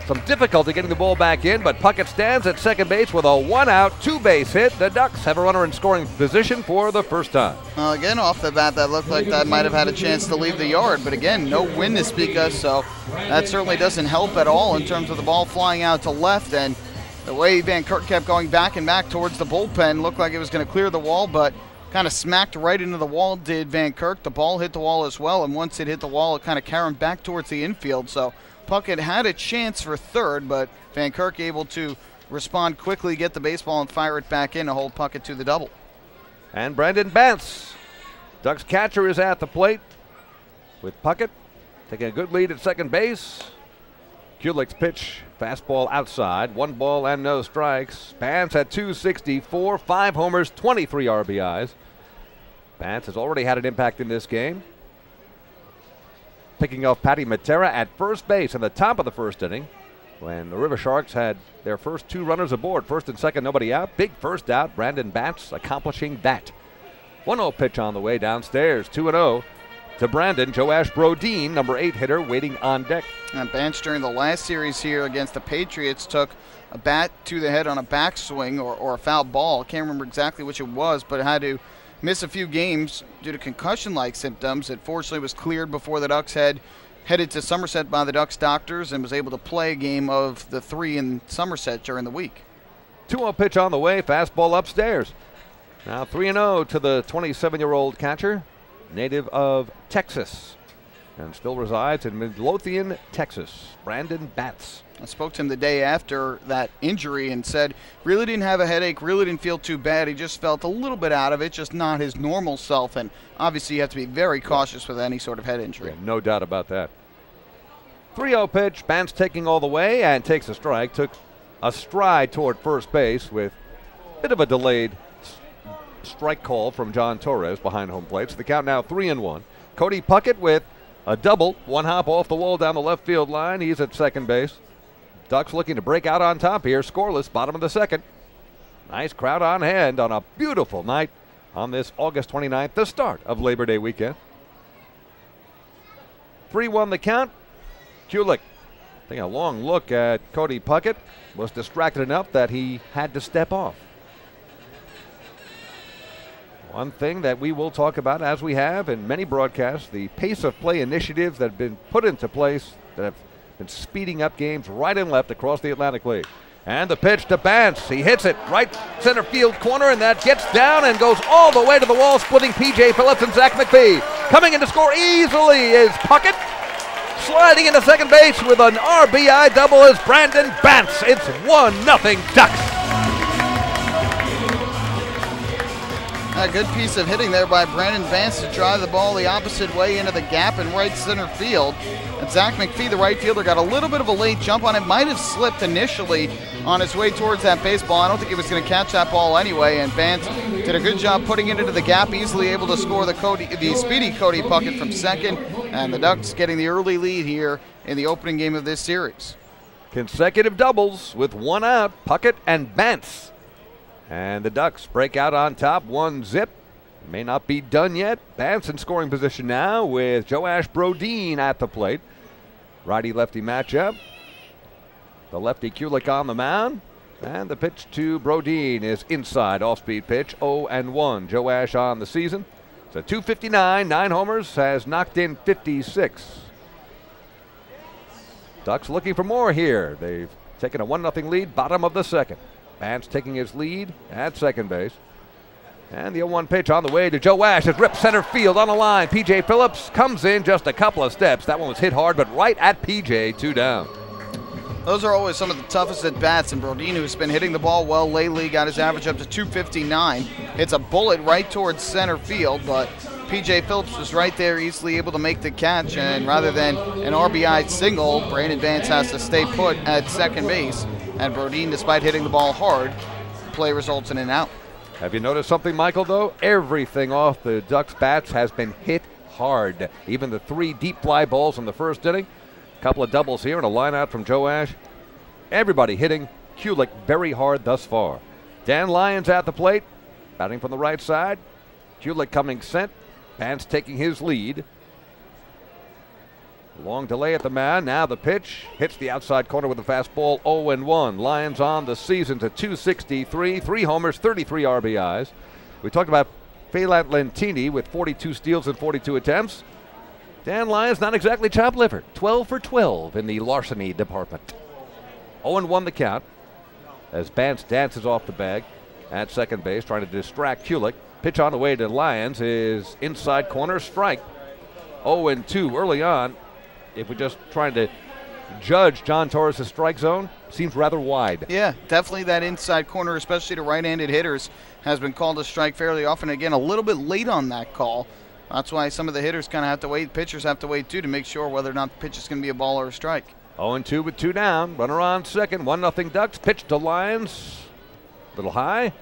some difficulty getting the ball back in, but Puckett stands at second base with a 1-out, 2-base hit. The Ducks have a runner in scoring position for the first time. Well, again, off the bat, that looked like that might have had a chance to leave the yard, but again, no wind to speak of, so that certainly doesn't help at all in terms of the ball flying out to left, and the way Van Kirk kept going back and back towards the bullpen looked like it was going to clear the wall, but kind of smacked right into the wall did Van Kirk. The ball hit the wall as well, and once it hit the wall, it kind of carried him back towards the infield, so Puckett had a chance for third, but Van Kirk able to respond quickly, get the baseball, and fire it back in to hold Puckett to the double. And Brandon Bantz, Ducks catcher, is at the plate with Puckett taking a good lead at second base. Kulik's pitch, fastball outside, 1 ball and no strikes. Bantz at .264, 5 homers, 23 RBIs. Bantz has already had an impact in this game, picking off Patty Matera at first base in the top of the first inning when the Riversharks had their first 2 runners aboard. First and second, nobody out. Big first out. Brandon Bantz accomplishing that. 1-0 pitch on the way downstairs. 2-0 to Brandon. Joash Brodeen, number 8 hitter, waiting on deck. And Bance during the last series here against the Patriots took a bat to the head on a backswing or a foul ball. Can't remember exactly which it was, but had to miss a few games due to concussion-like symptoms. It fortunately was cleared before the Ducks headed to Somerset by the Ducks doctors and was able to play a game of the 3 in Somerset during the week. 2-0 pitch on the way, fastball upstairs. Now 3-0 to the 27-year-old catcher, native of Texas, and still resides in Midlothian, Texas. Brandon Batts. I spoke to him the day after that injury and said really didn't have a headache, really didn't feel too bad. He just felt a little bit out of it, just not his normal self. And obviously you have to be very cautious with any sort of head injury. Yeah, no doubt about that. 3-0 pitch, Bance taking all the way and takes a strike. Took a stride toward first base with a bit of a delayed strike call from John Torres behind home plate. So the count now 3-1. Cody Puckett with a double, 1 hop off the wall down the left field line. He's at second base. Ducks looking to break out on top here. Scoreless, bottom of the second. Nice crowd on hand on a beautiful night on this August 29th, the start of Labor Day weekend. 3-1 the count. Kulik taking a long look at Cody Puckett. Was distracted enough that he had to step off. One thing that we will talk about, as we have in many broadcasts, the pace of play initiatives that have been put into place that have been speeding up games right and left across the Atlantic League. And the pitch to Bance. He hits it right center field corner, and that gets down and goes all the way to the wall, splitting P.J. Phillips and Zach McPhee. Coming in to score easily is Puckett. Sliding into second base with an RBI double is Brandon Bance. It's 1-0 Ducks. A good piece of hitting there by Brandon Bance to drive the ball the opposite way into the gap in right center field. And Zach McPhee, the right fielder, got a little bit of a late jump on it. Might have slipped initially on his way towards that baseball. I don't think he was going to catch that ball anyway. And Bance did a good job putting it into the gap, easily able to score the speedy Cody Puckett from second. And the Ducks getting the early lead here in the opening game of this series. Consecutive doubles with 1 out, Puckett and Bance. And the Ducks break out on top, 1-0. May not be done yet. Bance in scoring position now with Joash Brodeen at the plate. Righty-lefty matchup. The lefty Kulik on the mound. And the pitch to Brodeen is inside, off-speed pitch, 0-1. Joash on the season. It's a .259, 9 homers, has knocked in 56. Ducks looking for more here. They've taken a 1-0 lead, bottom of the second. Bance taking his lead at second base. And the 0-1 pitch on the way to Joash. It's ripped center field on the line. P.J. Phillips comes in just a couple of steps. That one was hit hard, but right at P.J., 2 down. Those are always some of the toughest at-bats, and Brodeen, who's been hitting the ball well lately, got his average up to .259. Hits a bullet right towards center field, but P.J. Phillips was right there, easily able to make the catch, and rather than an RBI single, Brandon Bance has to stay put at second base. And Brodeen, despite hitting the ball hard, play results in an out. Have you noticed something, Michael, though? Everything off the Ducks' bats has been hit hard. Even the 3 deep fly balls in the first inning. A couple of doubles here and a line out from Joash. Everybody hitting Kulik very hard thus far. Dan Lyons at the plate, batting from the right side. Kulik coming sent. Bance taking his lead. Long delay at the mound. Now the pitch hits the outside corner with a fastball, 0-1. Lions on the season to .263, 3 homers, 33 RBIs. We talked about Phelan Lentini with 42 steals and 42 attempts. Dan Lyons not exactly chop liver, 12 for 12 in the larceny department. 0-1 the count as Bance dances off the bag at second base, trying to distract Kulik. Pitch on the way to Lyons is inside corner, strike. 0-2 early on. If we're just trying to judge John Torres' strike zone, seems rather wide. Yeah, definitely that inside corner, especially to right-handed hitters, has been called a strike fairly often. Again, a little bit late on that call. That's why some of the hitters kind of have to wait. Pitchers have to wait, too, to make sure whether or not the pitch is going to be a ball or a strike. 0-2 with 2 down. Runner on second. 1-0 Ducks. Pitch to Lyons. Little high.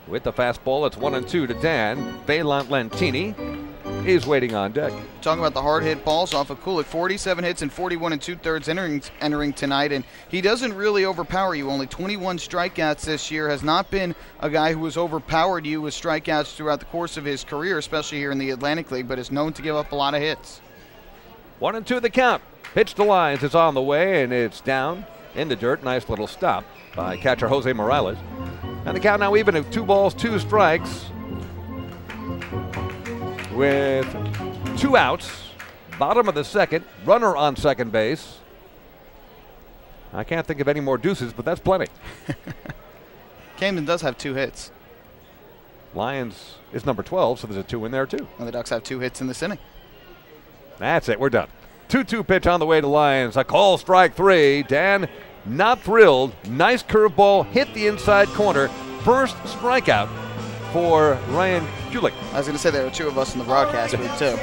With the fastball, it's 1-2 to Dan. Phelan Lentini is waiting on deck. Talking about the hard hit balls off of Kulik, 47 hits and 41 2/3 entering tonight, and he doesn't really overpower you. Only 21 strikeouts this year. Has not been a guy who has overpowered you with strikeouts throughout the course of his career, especially here in the Atlantic League, but is known to give up a lot of hits. 1-2 the count. Pitch to Lyons is on the way, and it's down in the dirt. Nice little stop by catcher Jose Morales. And the count now even at 2 balls, 2 strikes. With 2 outs, bottom of the second, runner on second base. I can't think of any more deuces, but that's plenty. Camden does have 2 hits. Lyons is number 12, so there's a 2 in there too. And the Ducks have 2 hits in this inning. That's it, we're done. 2-2 pitch on the way to Lyons. A call, strike 3. Dan not thrilled. Nice curveball, hit the inside corner. First strikeout for Ryan Kulik. I was going to say there are 2 of us in the broadcast booth too.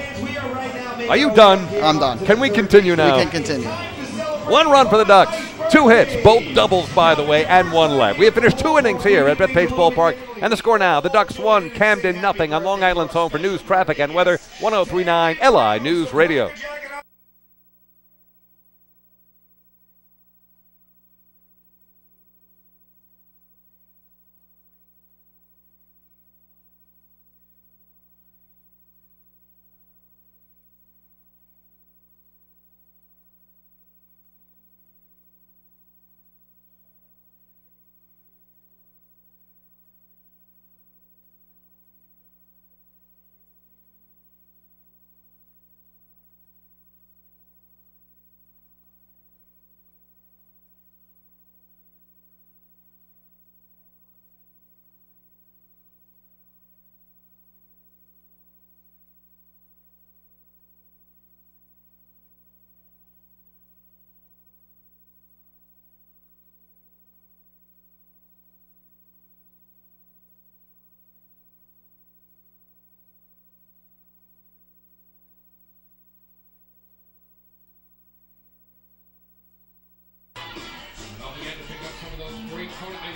Are you done? I'm done. Can we continue now? We can continue. 1 run for the Ducks. 2 hits, both doubles, by the way, and 1 left. We have finished 2 innings here at Bethpage Ballpark. And the score now, the Ducks 1, Camden nothing on Long Island's home for news, traffic, and weather, 103.9 LI News Radio.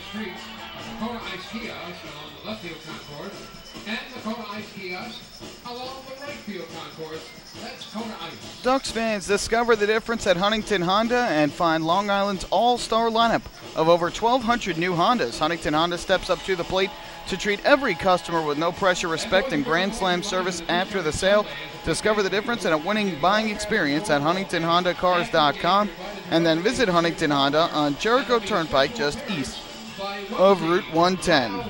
Streets, the Kona Ice Kiosk along the left field concourse, and the Kona Ice Kiosk along the right field concourse. That's Kona Ice. Ducks fans, discover the difference at Huntington Honda and find Long Island's all-star lineup of over 1,200 new Hondas. Huntington Honda steps up to the plate to treat every customer with no pressure, respect, and Grand Slam service after the sale. Discover the difference in a winning buying experience at HuntingtonHondaCars.com, and then visit Huntington Honda on Jericho Turnpike just east of Route 110.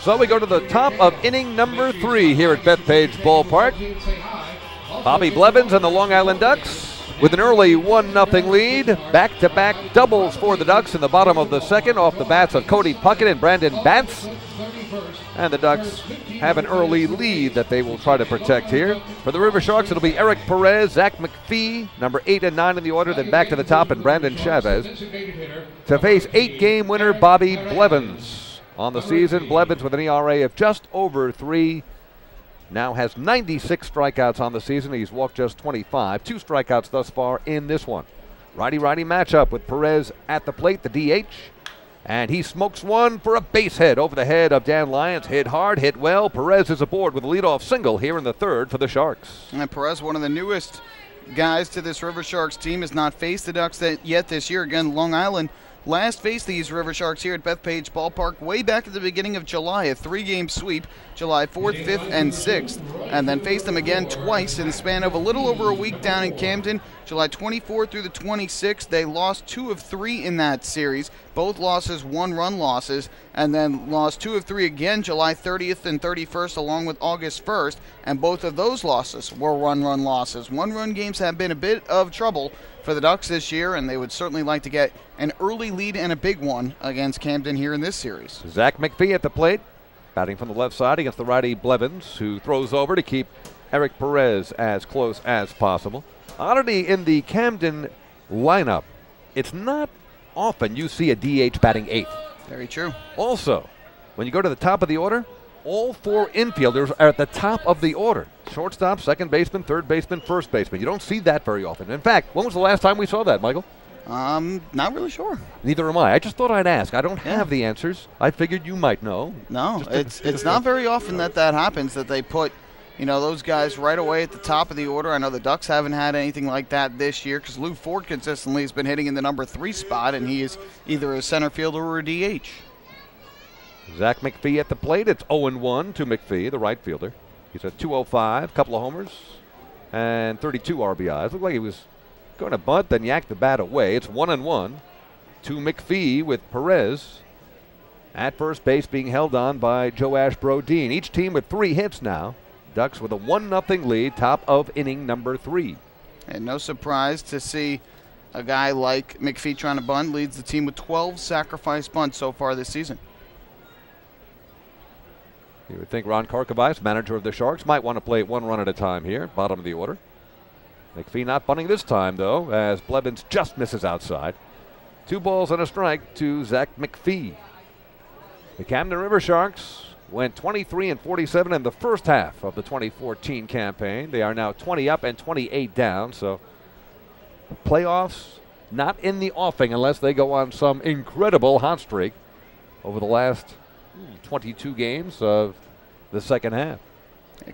So we go to the top of inning number 3 here at Bethpage Ballpark. Bobby Blevins and the Long Island Ducks with an early 1-0 lead. Back-to-back doubles for the Ducks in the bottom of the second off the bats of Cody Puckett and Brandon Batts. And the Ducks have an early lead that they will try to protect here. For the Riversharks, it'll be Eric Perez, Zach McPhee, number 8 and 9 in the order, then back to the top, and Brandon Chavez to face 8-game winner Bobby Blevins. On the season, Blevins with an ERA of just over 3. Now has 96 strikeouts on the season. He's walked just 25. 2 strikeouts thus far in this one. Righty-righty matchup with Perez at the plate, the DH. And he smokes one for a base hit over the head of Dan Lyons. Hit hard, hit well. Perez is aboard with a leadoff single here in the third for the Sharks. And Perez, one of the newest guys to this Riversharks team, has not faced the Ducks yet this year. Again, Long Island last faced these Riversharks here at Bethpage Ballpark way back at the beginning of July, a 3-game sweep, July 4th, 5th, and 6th, and then faced them again twice in the span of a little over a week down in Camden, July 24th through the 26th. They lost 2 of 3 in that series, both losses 1-run losses, and then lost 2 of 3 again July 30th and 31st along with August 1st, and both of those losses were 1-run losses. 1-run games have been a bit of trouble for the Ducks this year, and they would certainly like to get an early lead and a big one against Camden here in this series. Zach McPhee at the plate, batting from the left side against the righty Blevins, who throws over to keep Eric Perez as close as possible. Oddity in the Camden lineup, it's not often you see a DH batting 8th. Very true. Also, when you go to the top of the order, all 4 infielders are at the top of the order. Shortstop, second baseman, third baseman, first baseman. You don't see that very often. In fact, when was the last time we saw that, Michael? Not really sure. Neither am I. I just thought I'd ask. I don't have the answers. I figured you might know. No, it's not very often that happens, that they put you know, those guys right away at the top of the order. I know the Ducks haven't had anything like that this year because Lou Ford consistently has been hitting in the number 3 spot, and he is either a center fielder or a DH. Zach McPhee at the plate. It's 0-1 to McPhee, the right fielder. He's at 205, couple of homers, and 32 RBIs. Looked like he was going to bunt, then yanked the bat away. It's 1-1 to McPhee with Perez at first base being held on by Joash Brodeen. Each team with 3 hits now. Ducks with a 1-0 lead, top of inning number 3. And no surprise to see a guy like McPhee trying to bunt. Leads the team with 12 sacrifice bunts so far this season. You would think Ron Karkovice, manager of the Sharks, might want to play 1 run at a time here, bottom of the order. McPhee not bunting this time, though, as Blevins just misses outside. 2 balls and a strike to Zach McPhee. The Camden Riversharks went 23-47 in the first half of the 2014 campaign. They are now 20 up and 28 down, so playoffs not in the offing unless they go on some incredible hot streak over the last 22 games of the second half.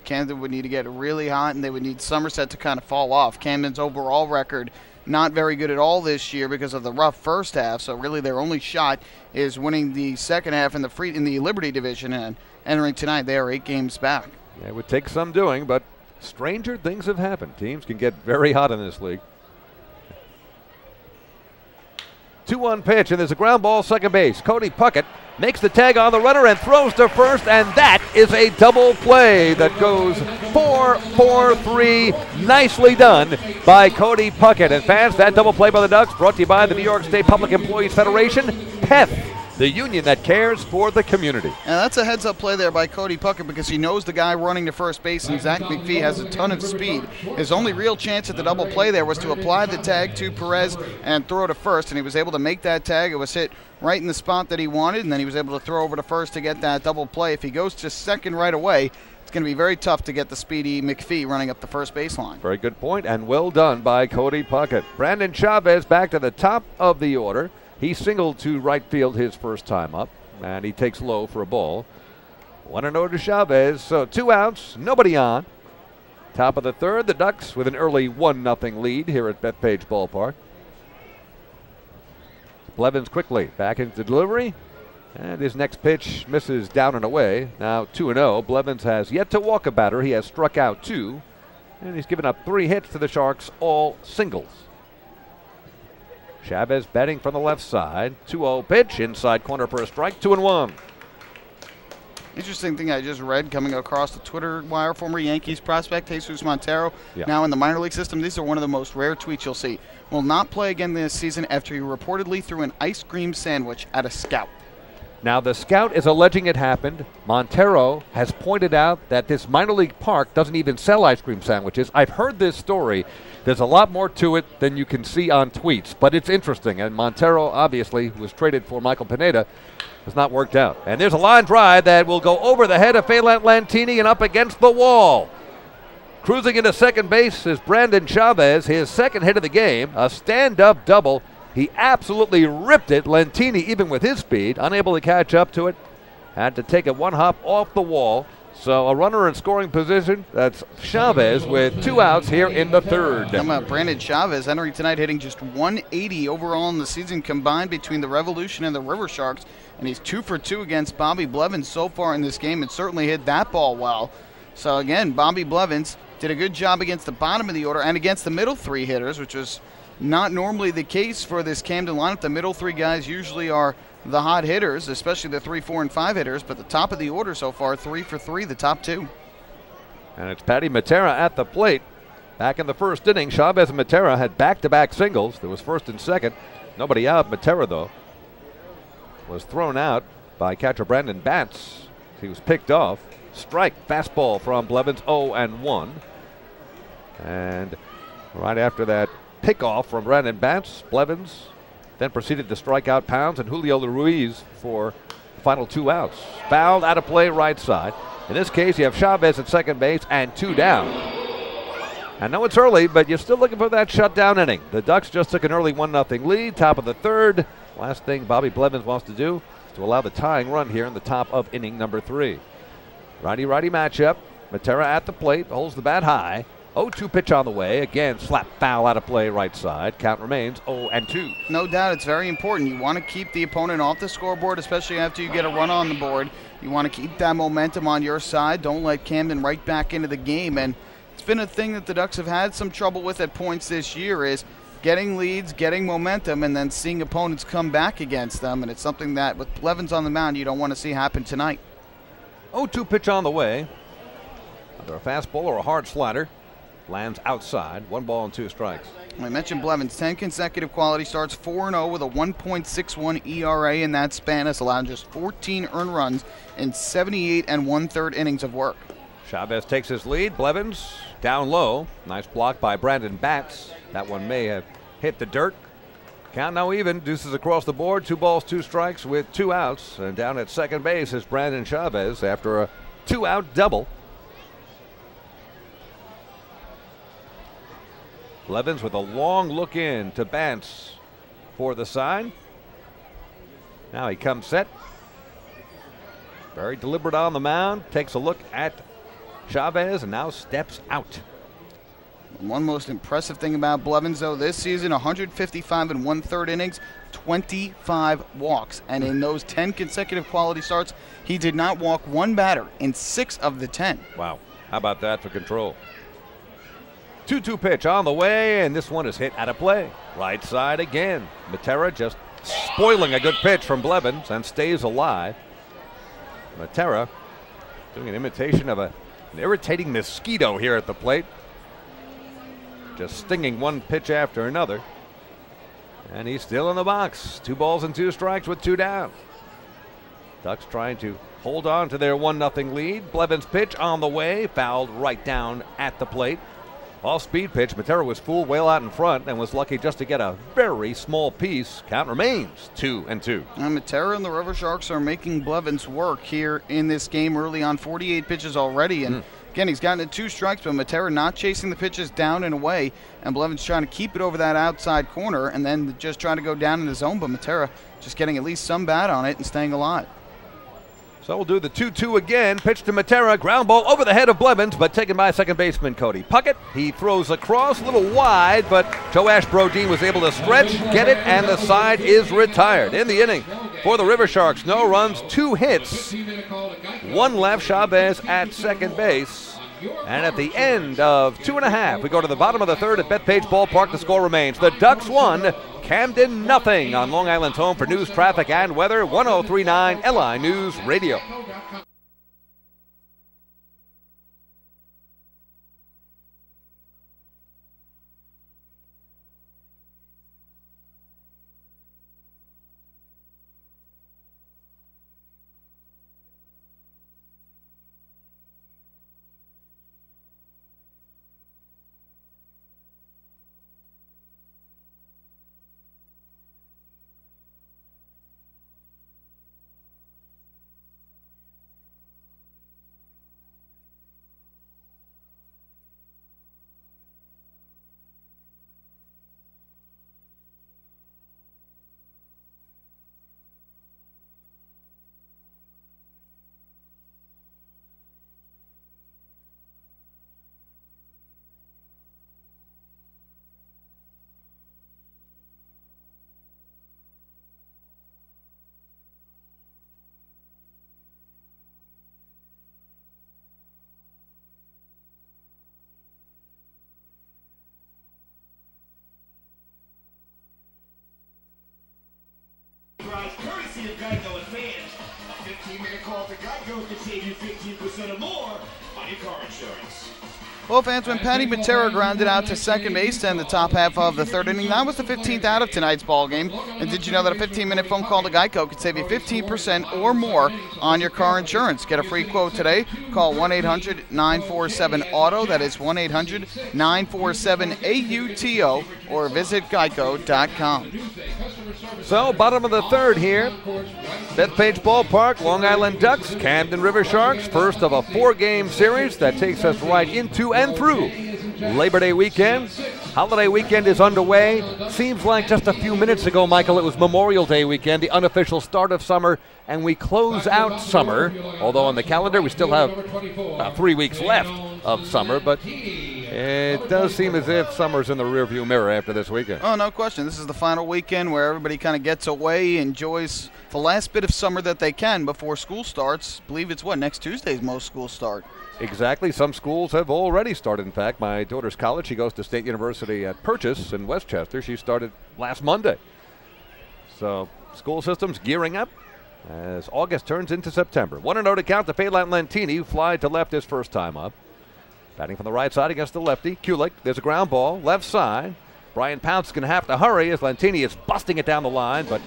Camden would need to get really hot, and they would need Somerset to kind of fall off. Camden's overall record not very good at all this year because of the rough first half, so really their only shot is winning the second half in the Liberty division, and entering tonight they are 8 games back. Yeah, it would take some doing, but stranger things have happened. Teams can get very hot in this league. 2-1 pitch, and there's a ground ball second base. Cody Puckett makes the tag on the runner and throws to first, and that is a double play that goes 4-4-3. Nicely done by Cody Puckett. And fans, that double play by the Ducks brought to you by the New York State Public Employees Federation, PEF, the union that cares for the community. And that's a heads-up play there by Cody Puckett because he knows the guy running to first base, and Zach McPhee has a ton of speed. His only real chance at the double play there was to apply the tag to Perez and throw to first, and he was able to make that tag. It was hit right in the spot that he wanted, and then he was able to throw over to first to get that double play. If he goes to second right away, it's going to be very tough to get the speedy McPhee running up the first baseline. Very good point, and well done by Cody Puckett. Brandon Chavez back to the top of the order. He singled to right field his first time up, and he takes low for a ball. 1-0 to Chavez, so 2 outs, nobody on. Top of the third, the Ducks with an early 1-0 lead here at Bethpage Ballpark. Blevins quickly back into delivery, and his next pitch misses down and away. Now 2-0. Blevins has yet to walk a batter. He has struck out 2, and he's given up 3 hits to the Sharks, all singles. Chavez batting from the left side. 2-0 pitch, inside corner for a strike, 2-1. Interesting thing I just read coming across the Twitter wire, former Yankees prospect Jesus Montero, now in the minor league system. These are one of the most rare tweets you'll see. Will not play again this season after he reportedly threw an ice cream sandwich at a scout. Now the scout is alleging it happened. Montero has pointed out that this minor league park doesn't even sell ice cream sandwiches. I've heard this story. There's a lot more to it than you can see on tweets, but it's interesting. And Montero, obviously, who was traded for Michael Pineda, has not worked out. And there's a line drive that will go over the head of Phelan Lantini and up against the wall. Cruising into second base is Brandon Chavez, his second hit of the game, a stand-up double. He absolutely ripped it. Lantini, even with his speed, unable to catch up to it, had to take it 1 hop off the wall. So a runner in scoring position. That's Chavez with 2 outs here in the third. How about Brandon Chavez entering tonight, hitting just 180 overall in the season combined between the Revolution and the Riversharks, and he's 2 for 2 against Bobby Blevins so far in this game, and certainly hit that ball well. So again, Bobby Blevins did a good job against the bottom of the order and against the middle 3 hitters, which was not normally the case for this Camden lineup. The middle 3 guys usually are the hot hitters, especially the 3, 4, and 5 hitters, but the top of the order so far, 3 for 3, the top 2. And it's Patty Matera at the plate. Back in the first inning, Chavez and Matera had back-to-back singles. There was first and second. Nobody out. Matera, though, was thrown out by catcher Brandon Batts. He was picked off. Strike, fastball from Blevins, 0-1. And right after that pickoff from Brandon Batts, Blevins then proceeded to strike out Pounds and Julio Ruiz for the final 2 outs. Fouled out of play right side. In this case, you have Chavez at second base and 2 down. I know it's early, but you're still looking for that shutdown inning. The Ducks just took an early 1-0 lead, top of the third. Last thing Bobby Blevins wants to do is to allow the tying run here in the top of inning number 3. Righty-righty matchup. Matera at the plate, holds the bat high. 0-2 pitch on the way. Again, slap foul out of play right side. Count remains 0-2. No doubt, it's very important. You want to keep the opponent off the scoreboard, especially after you get a run on the board. You want to keep that momentum on your side. Don't let Camden right back into the game. And it's been a thing that the Ducks have had some trouble with at points this year, is getting leads, getting momentum, and then seeing opponents come back against them. And it's something that, with Blevins on the mound, you don't want to see happen tonight. 0-2 pitch on the way. Either a fastball or a hard slider. Lands outside. 1 ball and 2 strikes. I mentioned Blevins, 10 consecutive quality starts, 4-0 with a 1.61 ERA in that span. Has allowed just 14 earned runs in 78 1/3 innings of work. Chavez takes his lead. Blevins down low. Nice block by Brandon Batts. That one may have hit the dirt. Count now even. Deuces across the board. 2 balls, 2 strikes with 2 outs. And down at second base is Brandon Chavez after a 2-out double. Blevins with a long look in to Bance for the sign. Now he comes set. Very deliberate on the mound. Takes a look at Chavez and now steps out. One most impressive thing about Blevins, though, this season, 155 1/3 innings, 25 walks. And in those 10 consecutive quality starts, he did not walk one batter in 6 of the 10. Wow. How about that for control? 2-2 pitch on the way, and this one is hit out of play. Right side again. Matera just spoiling a good pitch from Blevins and stays alive. Matera doing an imitation of an irritating mosquito here at the plate. Just stinging one pitch after another. And he's still in the box. 2 balls and 2 strikes with 2 down. Ducks trying to hold on to their 1-0 lead. Blevins pitch on the way, fouled right down at the plate. Off-speed pitch. Matera was fooled well out in front and was lucky just to get a very small piece. Count remains 2-2. Matera and the Riversharks are making Blevins work here in this game early on. 48 pitches already. And again, he's gotten to 2 strikes, but Matera not chasing the pitches down and away. And Blevins trying to keep it over that outside corner and then just trying to go down in the zone. But Matera just getting at least some bat on it and staying alive. So we'll do the 2-2 again. Pitch to Matera. Ground ball over the head of Blevins, but taken by second baseman Cody Puckett. He throws across, a little wide, but Joe Ashbrodeen was able to stretch, get it, and the side is retired. In the inning for the Riversharks, no runs, 2 hits, 1 left. Chavez at second base. And at the end of 2.5, we go to the bottom of the 3rd at Bethpage Ballpark. The score remains the Ducks 1, Camden 0 on Long Island's home for news, traffic, and weather. 103.9 LI News Radio. Courtesy of Geico Advance, a 15-minute call to Geico can save you 15% or more on your car insurance. Well, fans, when Patty Matera grounded out to second base to end the top half of the 3rd inning, that was the 15th out of tonight's ball game. And did you know that a 15-minute phone call to Geico could save you 15% or more on your car insurance? Get a free quote today. Call 1-800-947-AUTO. That is 1-800-947-AUTO, or visit geico.com. So, bottom of the 3rd here. Bethpage Ballpark, Long Island Ducks, Camden Riversharks, first of a 4-game series that takes us right into and through Labor Day weekend. Holiday weekend is underway. Seems like just a few minutes ago, Michael, it was Memorial Day weekend, the unofficial start of summer, and we close out summer. Although on the calendar, we still have about 3 weeks left of summer, but it does seem as if summer's in the rearview mirror after this weekend. Oh, no question. This is the final weekend where everybody kind of gets away, enjoys the last bit of summer that they can before school starts. I believe it's, next Tuesday's most schools start. Exactly. Some schools have already started. In fact, my daughter's college, she goes to State University at Purchase in Westchester. She started last Monday. So school systems gearing up as August turns into September. 1-0 to count to Phelan Lentini, who flied to left his first time up. Batting from the right side against the lefty, Kulik. There's a ground ball, left side. Brian Pounce is going to have to hurry as Lentini is busting it down the line, but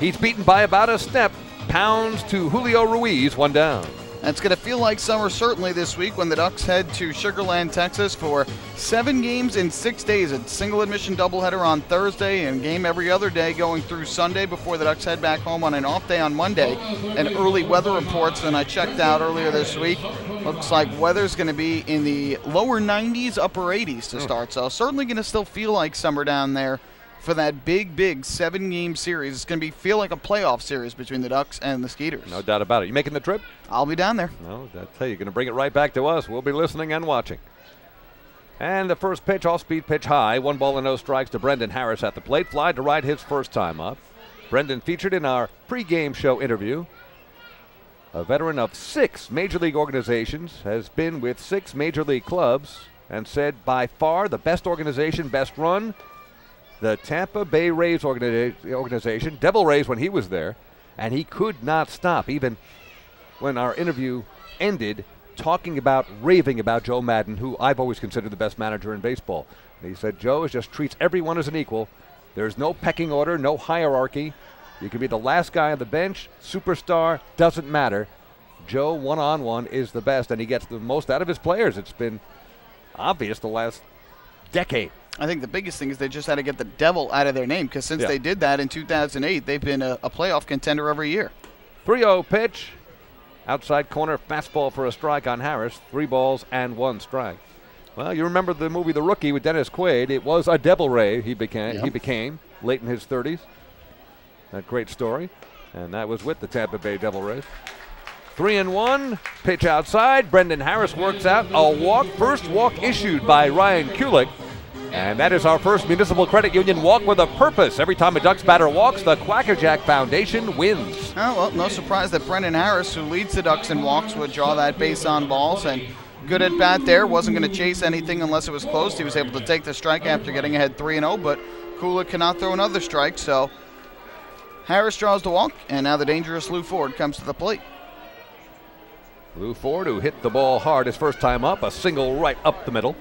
he's beaten by about a step. Pounds to Julio Ruiz, 1 down. And it's going to feel like summer certainly this week when the Ducks head to Sugar Land, Texas for 7 games in 6 days. A single admission doubleheader on Thursday and game every other day going through Sunday before the Ducks head back home on an off day on Monday. And early weather reports, and I checked out earlier this week, looks like weather's going to be in the lower 90s, upper 80s to start. So certainly going to still feel like summer down there for that big 7-game series. It's going to feel like a playoff series between the Ducks and the Skeeters. No doubt about it. You making the trip? I'll be down there. No, I tell you, you're going to bring it right back to us. We'll be listening and watching. And the first pitch, off-speed pitch high. 1 ball and no strikes to Brendan Harris at the plate. Fly to right his first time up. Brendan featured in our pregame show interview. A veteran of 6 major league organizations, has been with 6 major league clubs, and said by far the best organization, best run, the Tampa Bay Rays organization, Devil Rays when he was there, and he could not stop, even when our interview ended, raving about Joe Madden, who I've always considered the best manager in baseball. And he said, Joe just treats everyone as an equal. There's no pecking order, no hierarchy. You can be the last guy on the bench, superstar, doesn't matter. Joe, one-on-one, is the best, and he gets the most out of his players. It's been obvious the last decade. I think the biggest thing is they just had to get the devil out of their name, because since they did that in 2008, they've been a playoff contender every year. 3-0 pitch. Outside corner fastball for a strike on Harris. 3 balls and 1 strike. Well, you remember the movie The Rookie with Dennis Quaid. It was a Devil Ray he became late in his 30s. That great story. And that was with the Tampa Bay Devil Rays. 3-1. Pitch outside. Brendan Harris works out a walk. First walk issued by Ryan Kulik. And that is our first Municipal Credit Union walk with a purpose. Every time a Ducks batter walks, the Quackerjack Foundation wins. Oh, well, no surprise that Brendan Harris, who leads the Ducks in walks, would draw that base on balls. And good at bat there. Wasn't going to chase anything unless it was close. He was able to take the strike after getting ahead 3-0, but Kulik cannot throw another strike. So Harris draws the walk, and now the dangerous Lou Ford comes to the plate. Lou Ford, who hit the ball hard his first time up, a single right up the middle.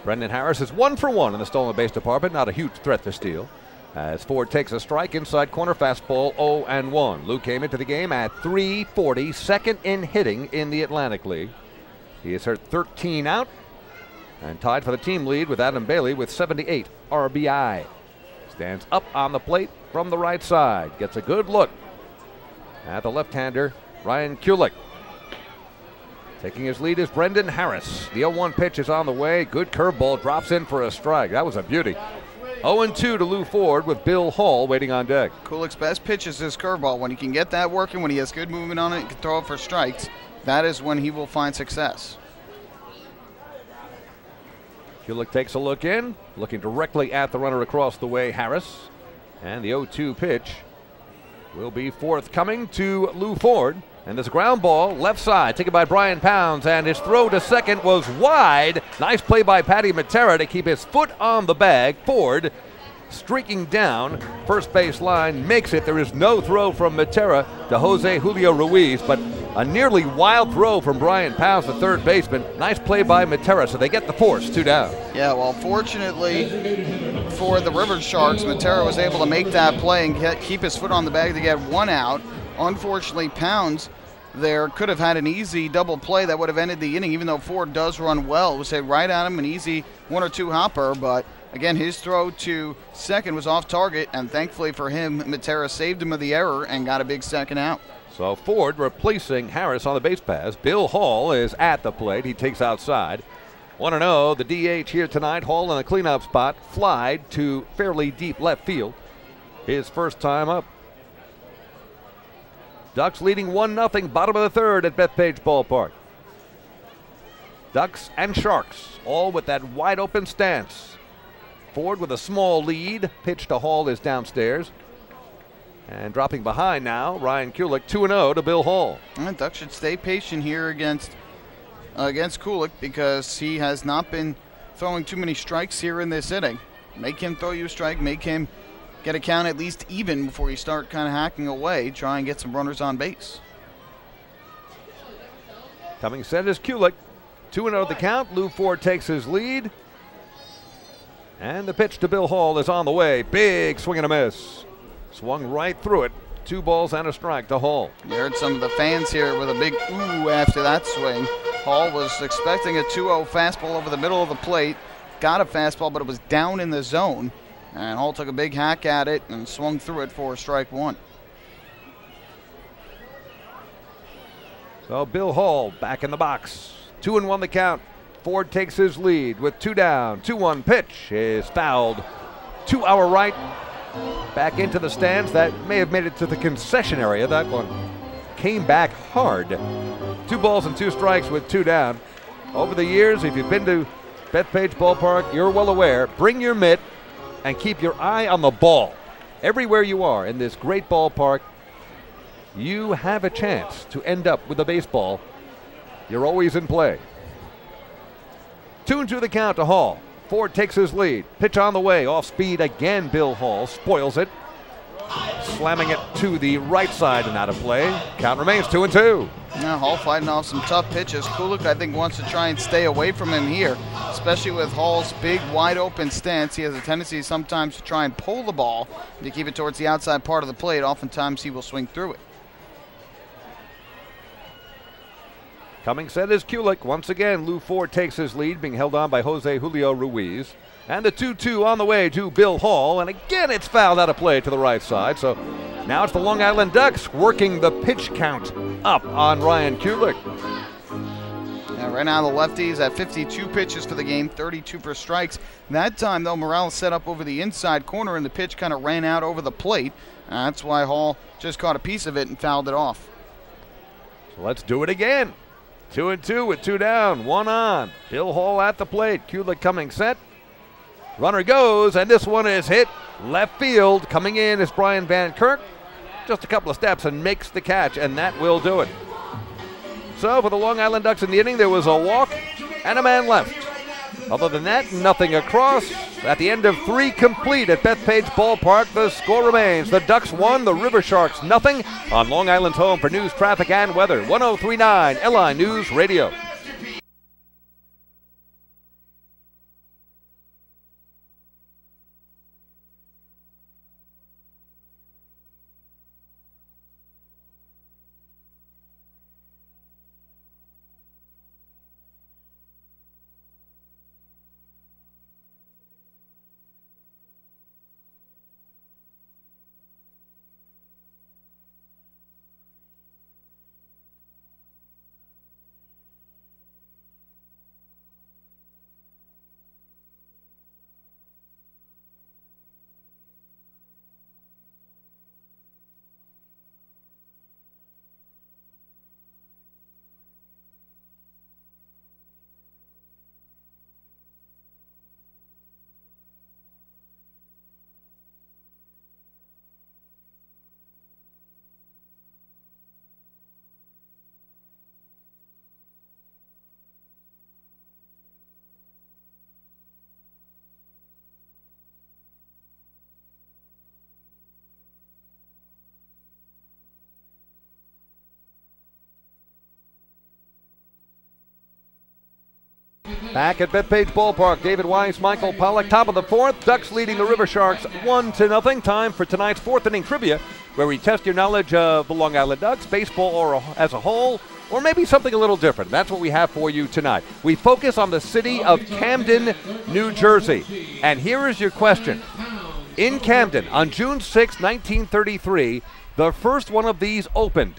Brendan Harris is 1 for 1 in the stolen base department, not a huge threat to steal. As Ford takes a strike, inside corner fastball, 0-1. Lou came into the game at .340, second in hitting in the Atlantic League. He has hit 13 out and tied for the team lead with Adam Bailey with 78 RBI. Stands up on the plate from the right side, gets a good look at the left-hander Ryan Kulik. Taking his lead is Brendan Harris. The 0-1 pitch is on the way. Good curveball, drops in for a strike. That was a beauty. 0-2 to Lou Ford with Bill Hall waiting on deck. Kulik's best pitch is his curveball. When he can get that working, when he has good movement on it, he can throw it for strikes. That is when he will find success. Kulik takes a look in, looking directly at the runner across the way, Harris. And the 0-2 pitch will be forthcoming to Lou Ford. And this ground ball, left side, taken by Brian Pounds, and his throw to second was wide. Nice play by Patty Matera to keep his foot on the bag. Ford streaking down first base line, makes it. There is no throw from Matera to Jose Julio Ruiz, but a nearly wild throw from Brian Pounds, the third baseman. Nice play by Matera, so they get the force, 2 down. Yeah, well, fortunately for the Riversharks, Matera was able to make that play and keep his foot on the bag to get 1 out. Unfortunately, Pounds there could have had an easy double play that would have ended the inning, even though Ford does run well. It was right at him, an easy 1 or 2 hopper, but again, his throw to second was off target, and thankfully for him, Matera saved him of the error and got a big second out. So Ford replacing Harris on the base pass. Bill Hall is at the plate. He takes outside. 1-0, the DH here tonight. Hall in the cleanup spot, flied to fairly deep left field. His first time up. Ducks leading 1-0, bottom of the third at Bethpage Ballpark. Ducks and Sharks, all with that wide open stance. Ford with a small lead. Pitch to Hall is downstairs. And dropping behind now, Ryan Kulik, 2-0 to Bill Hall. And Ducks should stay patient here against Kulik because he has not been throwing too many strikes here in this inning. Make him throw you a strike, make him get a count at least even before you start kind of hacking away, try and get some runners on base. Coming set is Kulik. 2-0 the count. Lou Ford takes his lead. And the pitch to Bill Hall is on the way. Big swing and a miss. Swung right through it. 2 balls and a strike to Hall. You heard some of the fans here with a big ooh after that swing. Hall was expecting a 2-0 fastball over the middle of the plate. Got a fastball, but it was down in the zone. And Hall took a big hack at it and swung through it for strike 1. So Bill Hall back in the box. 2-1 the count. Ford takes his lead with 2 down. 2-1 pitch is fouled to our right. Back into the stands. That may have made it to the concession area. That one came back hard. 2 balls and 2 strikes with 2 down. Over the years, if you've been to Bethpage Ballpark, you're well aware. Bring your mitt and keep your eye on the ball. Everywhere you are in this great ballpark, you have a chance to end up with a baseball. You're always in play. 2-2 the count to Hall. Ford takes his lead. Pitch on the way. Off speed again. Bill Hall spoils it. Slamming it to the right side and out of play. Count remains 2-2. Now Hall fighting off some tough pitches. Kulik, I think, wants to try and stay away from him here, especially with Hall's big, wide open stance. He has a tendency sometimes to try and pull the ball to keep it towards the outside part of the plate. Oftentimes he will swing through it. Coming set is Kulik. Once again, Lou Ford takes his lead, being held on by Jose Julio Ruiz. And the 2-2 on the way to Bill Hall. And again, it's fouled out of play to the right side. So now it's the Long Island Ducks working the pitch count up on Ryan Kulik. Yeah, right now the lefties at 52 pitches for the game, 32 for strikes. That time, though, Morales set up over the inside corner and the pitch kind of ran out over the plate. That's why Hall just caught a piece of it and fouled it off. So let's do it again. 2-2 with 2 down, 1 on. Bill Hall at the plate. Kulik coming set. Runner goes, and this one is hit left field. Coming in is Brian Van Kirk. Just a couple of steps and makes the catch, and that will do it. So for the Long Island Ducks in the inning, there was a walk and a man left. Other than that, nothing across. At the end of 3 complete at Bethpage Ballpark, the score remains. The Ducks 1, the Riversharks nothing on Long Island's home for news, traffic, and weather. 103.9 LI News Radio. Back at Bethpage Ballpark, David Weiss, Michael Pollock, top of the 4th. Ducks leading the Riversharks 1-0. Time for tonight's 4th inning trivia, where we test your knowledge of the Long Island Ducks, baseball or as a whole, or maybe something a little different. That's what we have for you tonight. We focus on the city of Camden, New Jersey. And here is your question. In Camden, on June 6, 1933, the first one of these opened.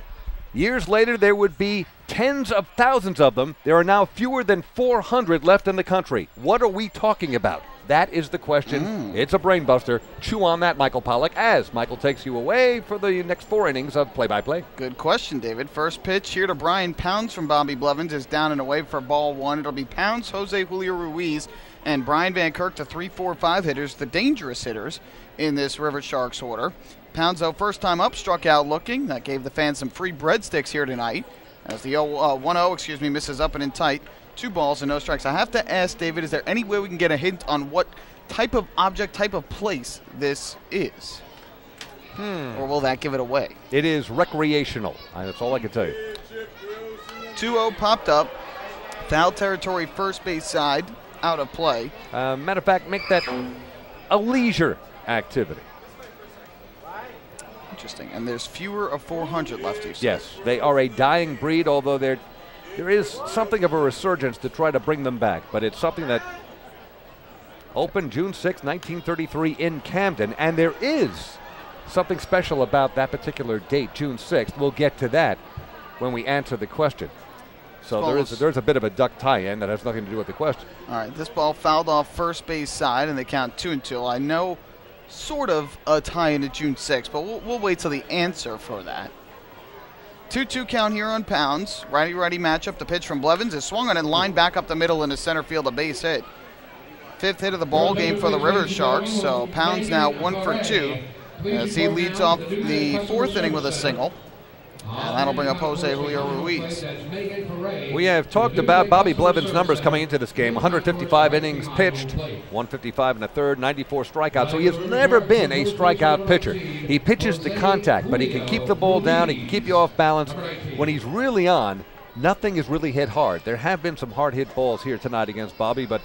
Years later, there would be tens of thousands of them. There are now fewer than 400 left in the country. What are we talking about? That is the question. It's a brain buster. Chew on that, Michael Pollock, as Michael takes you away for the next 4 innings of play-by-play. Good question, David. First pitch here to Brian Pounds from Bobby Blevins is down and away for ball 1. It'll be Pounds, Jose Julio Ruiz, and Brian Van Kirk, the 3, 4, 5 hitters, the dangerous hitters in this River Sharks order. Pounds, though, first time up, struck out looking. That gave the fans some free breadsticks here tonight as the 1-0, misses up and in tight. 2 balls and no strikes. I have to ask, David, is there any way we can get a hint on what type of object, type of place this is? Or will that give it away? It is recreational. That's all I can tell you. 2-0 popped up. Foul territory, first base side, out of play. Matter of fact, make that a leisure activity. Interesting. And there's fewer of 400 left, you say? Yes, they are a dying breed, although there is something of a resurgence to try to bring them back. But it's something that opened June 6, 1933 in Camden, and there is something special about that particular date, June 6th. We'll get to that when we answer the question. So there's a bit of a duck tie-in that has nothing to do with the question. All right, this ball fouled off first base side, and they count 2-2. I know sort of a tie-in to June 6th, but we'll wait till the answer for that. 2-2 count here on Pounds. Righty-righty matchup. The pitch from Blevins is swung on and lined back up the middle into center field, a base hit. 5th hit of the ball game for the River Sharks, so Pounds now 1 for 2 as he leads off the 4th inning with a single. And that'll bring up Jose Julio Ruiz. We have talked about Bobby Blevins' numbers coming into this game. 155 innings pitched, 155 1/3, 94 strikeouts. So he has never been a strikeout pitcher. He pitches to contact, but he can keep the ball down. He can keep you off balance. When he's really on, nothing is really hit hard. There have been some hard hit balls here tonight against Bobby, but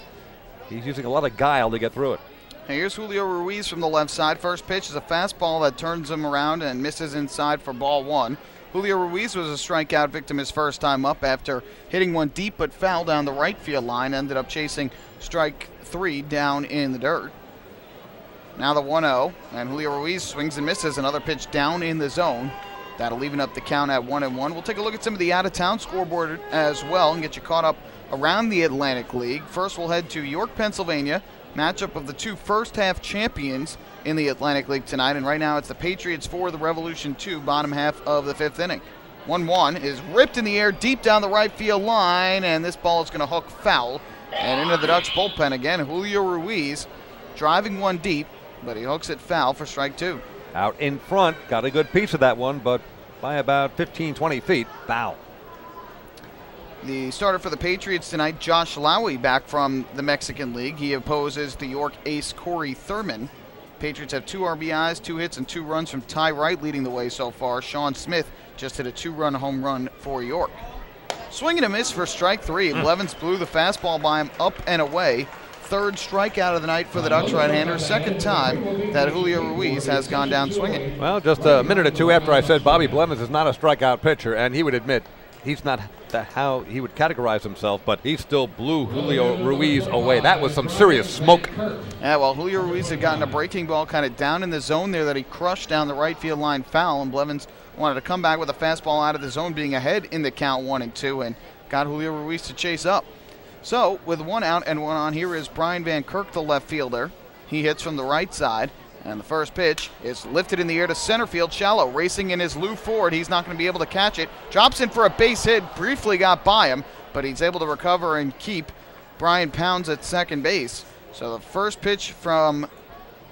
he's using a lot of guile to get through it. Here's Julio Ruiz from the left side. First pitch is a fastball that turns him around and misses inside for ball 1. Julio Ruiz was a strikeout victim his first time up after hitting one deep but foul down the right field line. Ended up chasing strike 3 down in the dirt. Now the 1-0, and Julio Ruiz swings and misses. Another pitch down in the zone. That'll even up the count at 1-1. We'll take a look at some of the out-of-town scoreboard as well and get you caught up around the Atlantic League. First, we'll head to York, Pennsylvania. Matchup of the 2 first-half champions in the Atlantic League tonight, and right now it's the Patriots 4, the Revolution 2, bottom half of the 5th inning. 1-1 is ripped in the air deep down the right field line, and this ball is going to hook foul and into the Ducks bullpen again. Julio Ruiz driving one deep, but he hooks it foul for strike 2. Out in front, got a good piece of that one, but by about 15, 20 feet, foul. The starter for the Patriots tonight, Josh Lowy, back from the Mexican League. He opposes the York ace Corey Thurman. Patriots have 2 RBIs, 2 hits, and 2 runs from Ty Wright leading the way so far. Sean Smith just hit a 2-run home run for York. Swing and a miss for strike 3. Blevins blew the fastball by him up and away. 3rd strikeout of the night for the Ducks right-hander. 2nd time that Julio Ruiz has gone down swinging. Well, just a minute or two after I said Bobby Blevins is not a strikeout pitcher, and he would admit he's not how he would categorize himself, but he still blew Julio Ruiz away. That was some serious smoke. Yeah, well, Julio Ruiz had gotten a breaking ball kind of down in the zone there that he crushed down the right field line foul, and Blevins wanted to come back with a fastball out of the zone, being ahead in the count 1-2, and got Julio Ruiz to chase up. So, with 1 out and 1 on, here is Brian Van Kirk, the left fielder. He hits from the right side. And the first pitch is lifted in the air to center field. Shallow racing in his Lou Ford. He's not going to be able to catch it. Drops in for a base hit. Briefly got by him, but he's able to recover and keep Brian Pounds at second base. So the first pitch from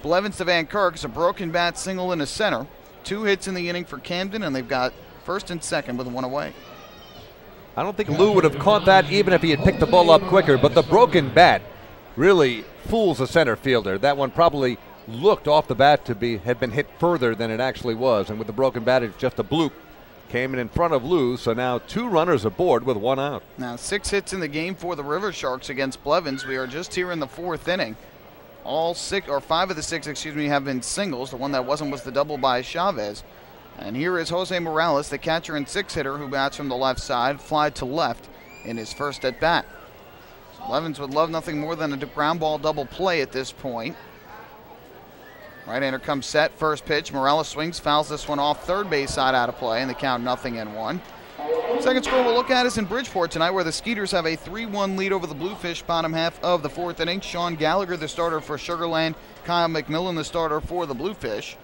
Blevins to Van Kirk is a broken bat single into center. 2 hits in the inning for Camden, and they've got first and second with 1 away. I don't think Lou would have caught that even if he had picked the ball up quicker, but the broken bat really fools a center fielder. That one probably looked off the bat to had been hit further than it actually was, and with the broken bat, it's just a bloop. Came in front of Lou, so now 2 runners aboard with 1 out. Now 6 hits in the game for the River Sharks against Blevins. We are just here in the 4th inning. All 5 of the 6, have been singles. The one that wasn't was the double by Chavez. And here is Jose Morales, the catcher and 6 hitter who bats from the left side, fly to left in his first at bat. So Blevins would love nothing more than a ground ball double play at this point. Right-hander comes set, first pitch. Morales swings, fouls this one off third base side out of play, and the count 0-1. Second score we'll look at is in Bridgeport tonight, where the Skeeters have a 3-1 lead over the Bluefish bottom half of the fourth inning. Sean Gallagher, the starter for Sugar Land. Kyle McMillan, the starter for the Bluefish.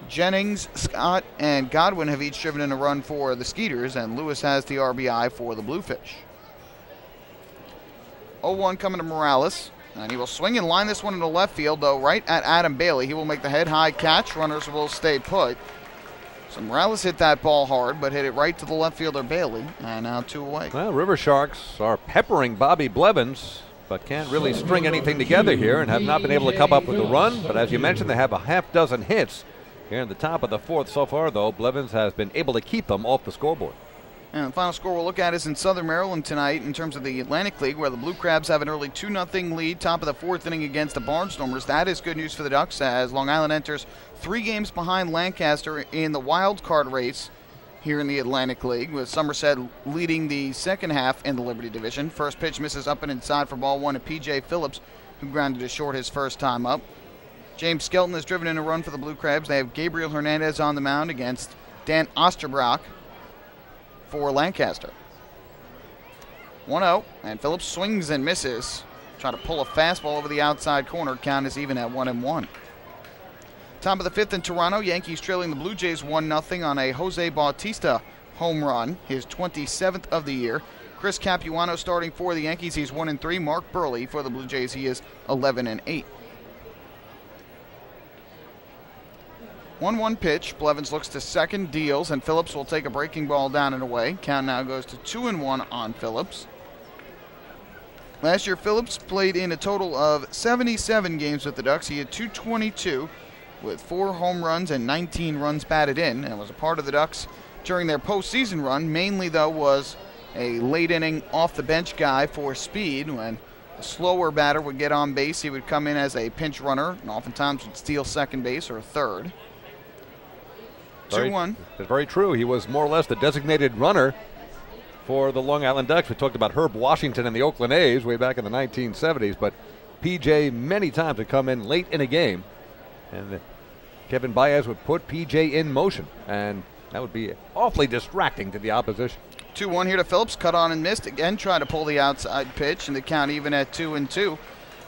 Jennings, Scott, and Godwin have each driven in a run for the Skeeters, and Lewis has the RBI for the Bluefish. 0-1 coming to Morales, and he will swing and line this one into left field, though right at Adam Bailey. He will make the head-high catch. Runners will stay put. So Morales hit that ball hard, but hit it right to the left fielder Bailey, and now 2 away. Well, Riversharks are peppering Bobby Blevins, but can't really string anything together here and have not been able to come up with a run. But as you mentioned, they have a half dozen hits here in the top of the fourth so far, though. Blevins has been able to keep them off the scoreboard. And the final score we'll look at is in Southern Maryland tonight in terms of the Atlantic League, where the Blue Crabs have an early 2-0 lead, top of the fourth inning against the Barnstormers. That is good news for the Ducks, as Long Island enters 3 games behind Lancaster in the wild card race here in the Atlantic League, with Somerset leading the second half in the Liberty Division. First pitch misses up and inside for ball 1 to P.J. Phillips, who grounded it short his first time up. James Skelton has driven in a run for the Blue Crabs. They have Gabriel Hernandez on the mound against Dan Osterbrock for Lancaster. 1-0, and Phillips swings and misses. Try to pull a fastball over the outside corner. Count is even at 1-1. Top of the fifth in Toronto, Yankees trailing the Blue Jays 1-0 on a Jose Bautista home run, his 27th of the year. Chris Capuano starting for the Yankees. He's 1-3. Mark Burley for the Blue Jays. He is 11-8. 1-1 pitch. Blevins looks to second, deals, and Phillips will take a breaking ball down and away. Count now goes to 2-1 on Phillips. Last year, Phillips played in a total of 77 games with the Ducks. He had 222 with 4 home runs and 19 runs batted in, and was a part of the Ducks during their postseason run. Mainly, though, was a late inning off-the-bench guy for speed. When a slower batter would get on base, he would come in as a pinch runner and oftentimes would steal second base or third. 2-1. It's very true. He was more or less the designated runner for the Long Island Ducks. We talked about Herb Washington and the Oakland A's way back in the 1970s, but PJ many times would come in late in a game, and Kevin Baez would put PJ in motion, and that would be awfully distracting to the opposition. 2-1 here to Phillips. Cut on and missed. Again, try to pull the outside pitch, and the count even at 2-2.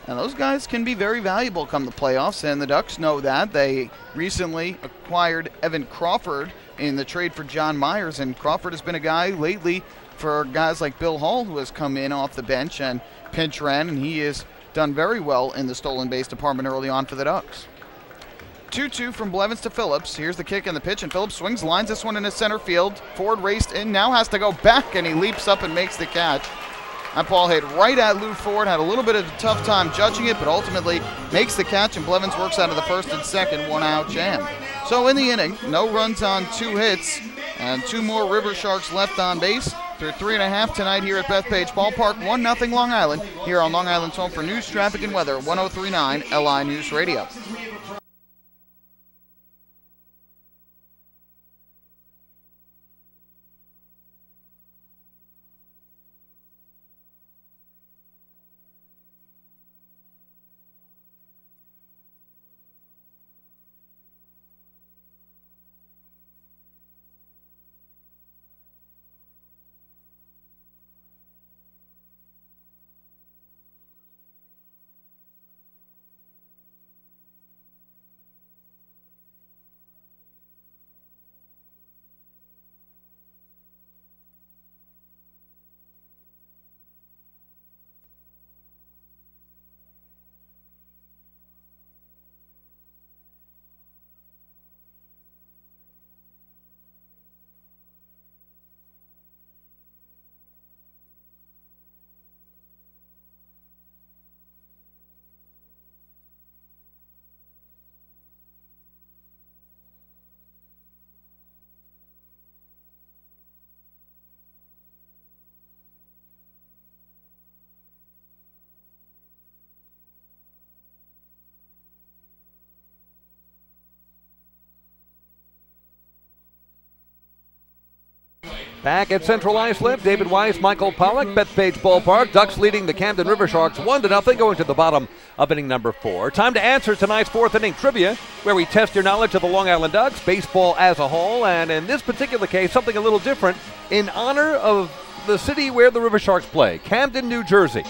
And those guys can be very valuable come the playoffs, and the Ducks know that. They recently acquired Evan Crawford in the trade for John Myers, and Crawford has been a guy lately for guys like Bill Hall, who has come in off the bench and pinch ran, and he has done very well in the stolen base department early on for the Ducks. 2-2 from Blevins to Phillips. Here's the kick and the pitch, and Phillips swings, lines this one into center field. Ford raced in, now has to go back, and he leaps up and makes the catch. That ball hit right at Lou Ford, had a little bit of a tough time judging it, but ultimately makes the catch, and Blevins works out of the first and second, 1-out jam. So in the inning, no runs on 2 hits, and 2 more Riversharks left on base. Through 3.5 tonight here at Bethpage Ballpark, 1-0 Long Island, here on Long Island's home for news, traffic, and weather, 103.9 LI News Radio. Back at Central Islip, David Weiss, Michael Pollock, Bethpage Ballpark. Ducks leading the Camden Riversharks 1-0 going to the bottom of inning number 4. Time to answer tonight's 4th inning trivia, where we test your knowledge of the Long Island Ducks, baseball as a whole, and in this particular case, something a little different in honor of the city where the Riversharks play, Camden, New Jersey.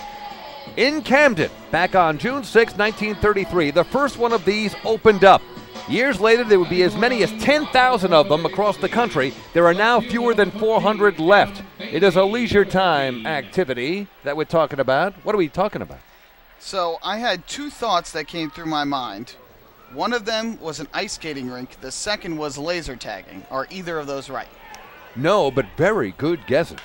In Camden, back on June 6, 1933, the first one of these opened up. Years later, there would be as many as 10,000 of them across the country. There are now fewer than 400 left. It is a leisure time activity that we're talking about. What are we talking about? So I had 2 thoughts that came through my mind. One of them was an ice skating rink. The second was laser tagging. Are either of those right? No, but very good guesses.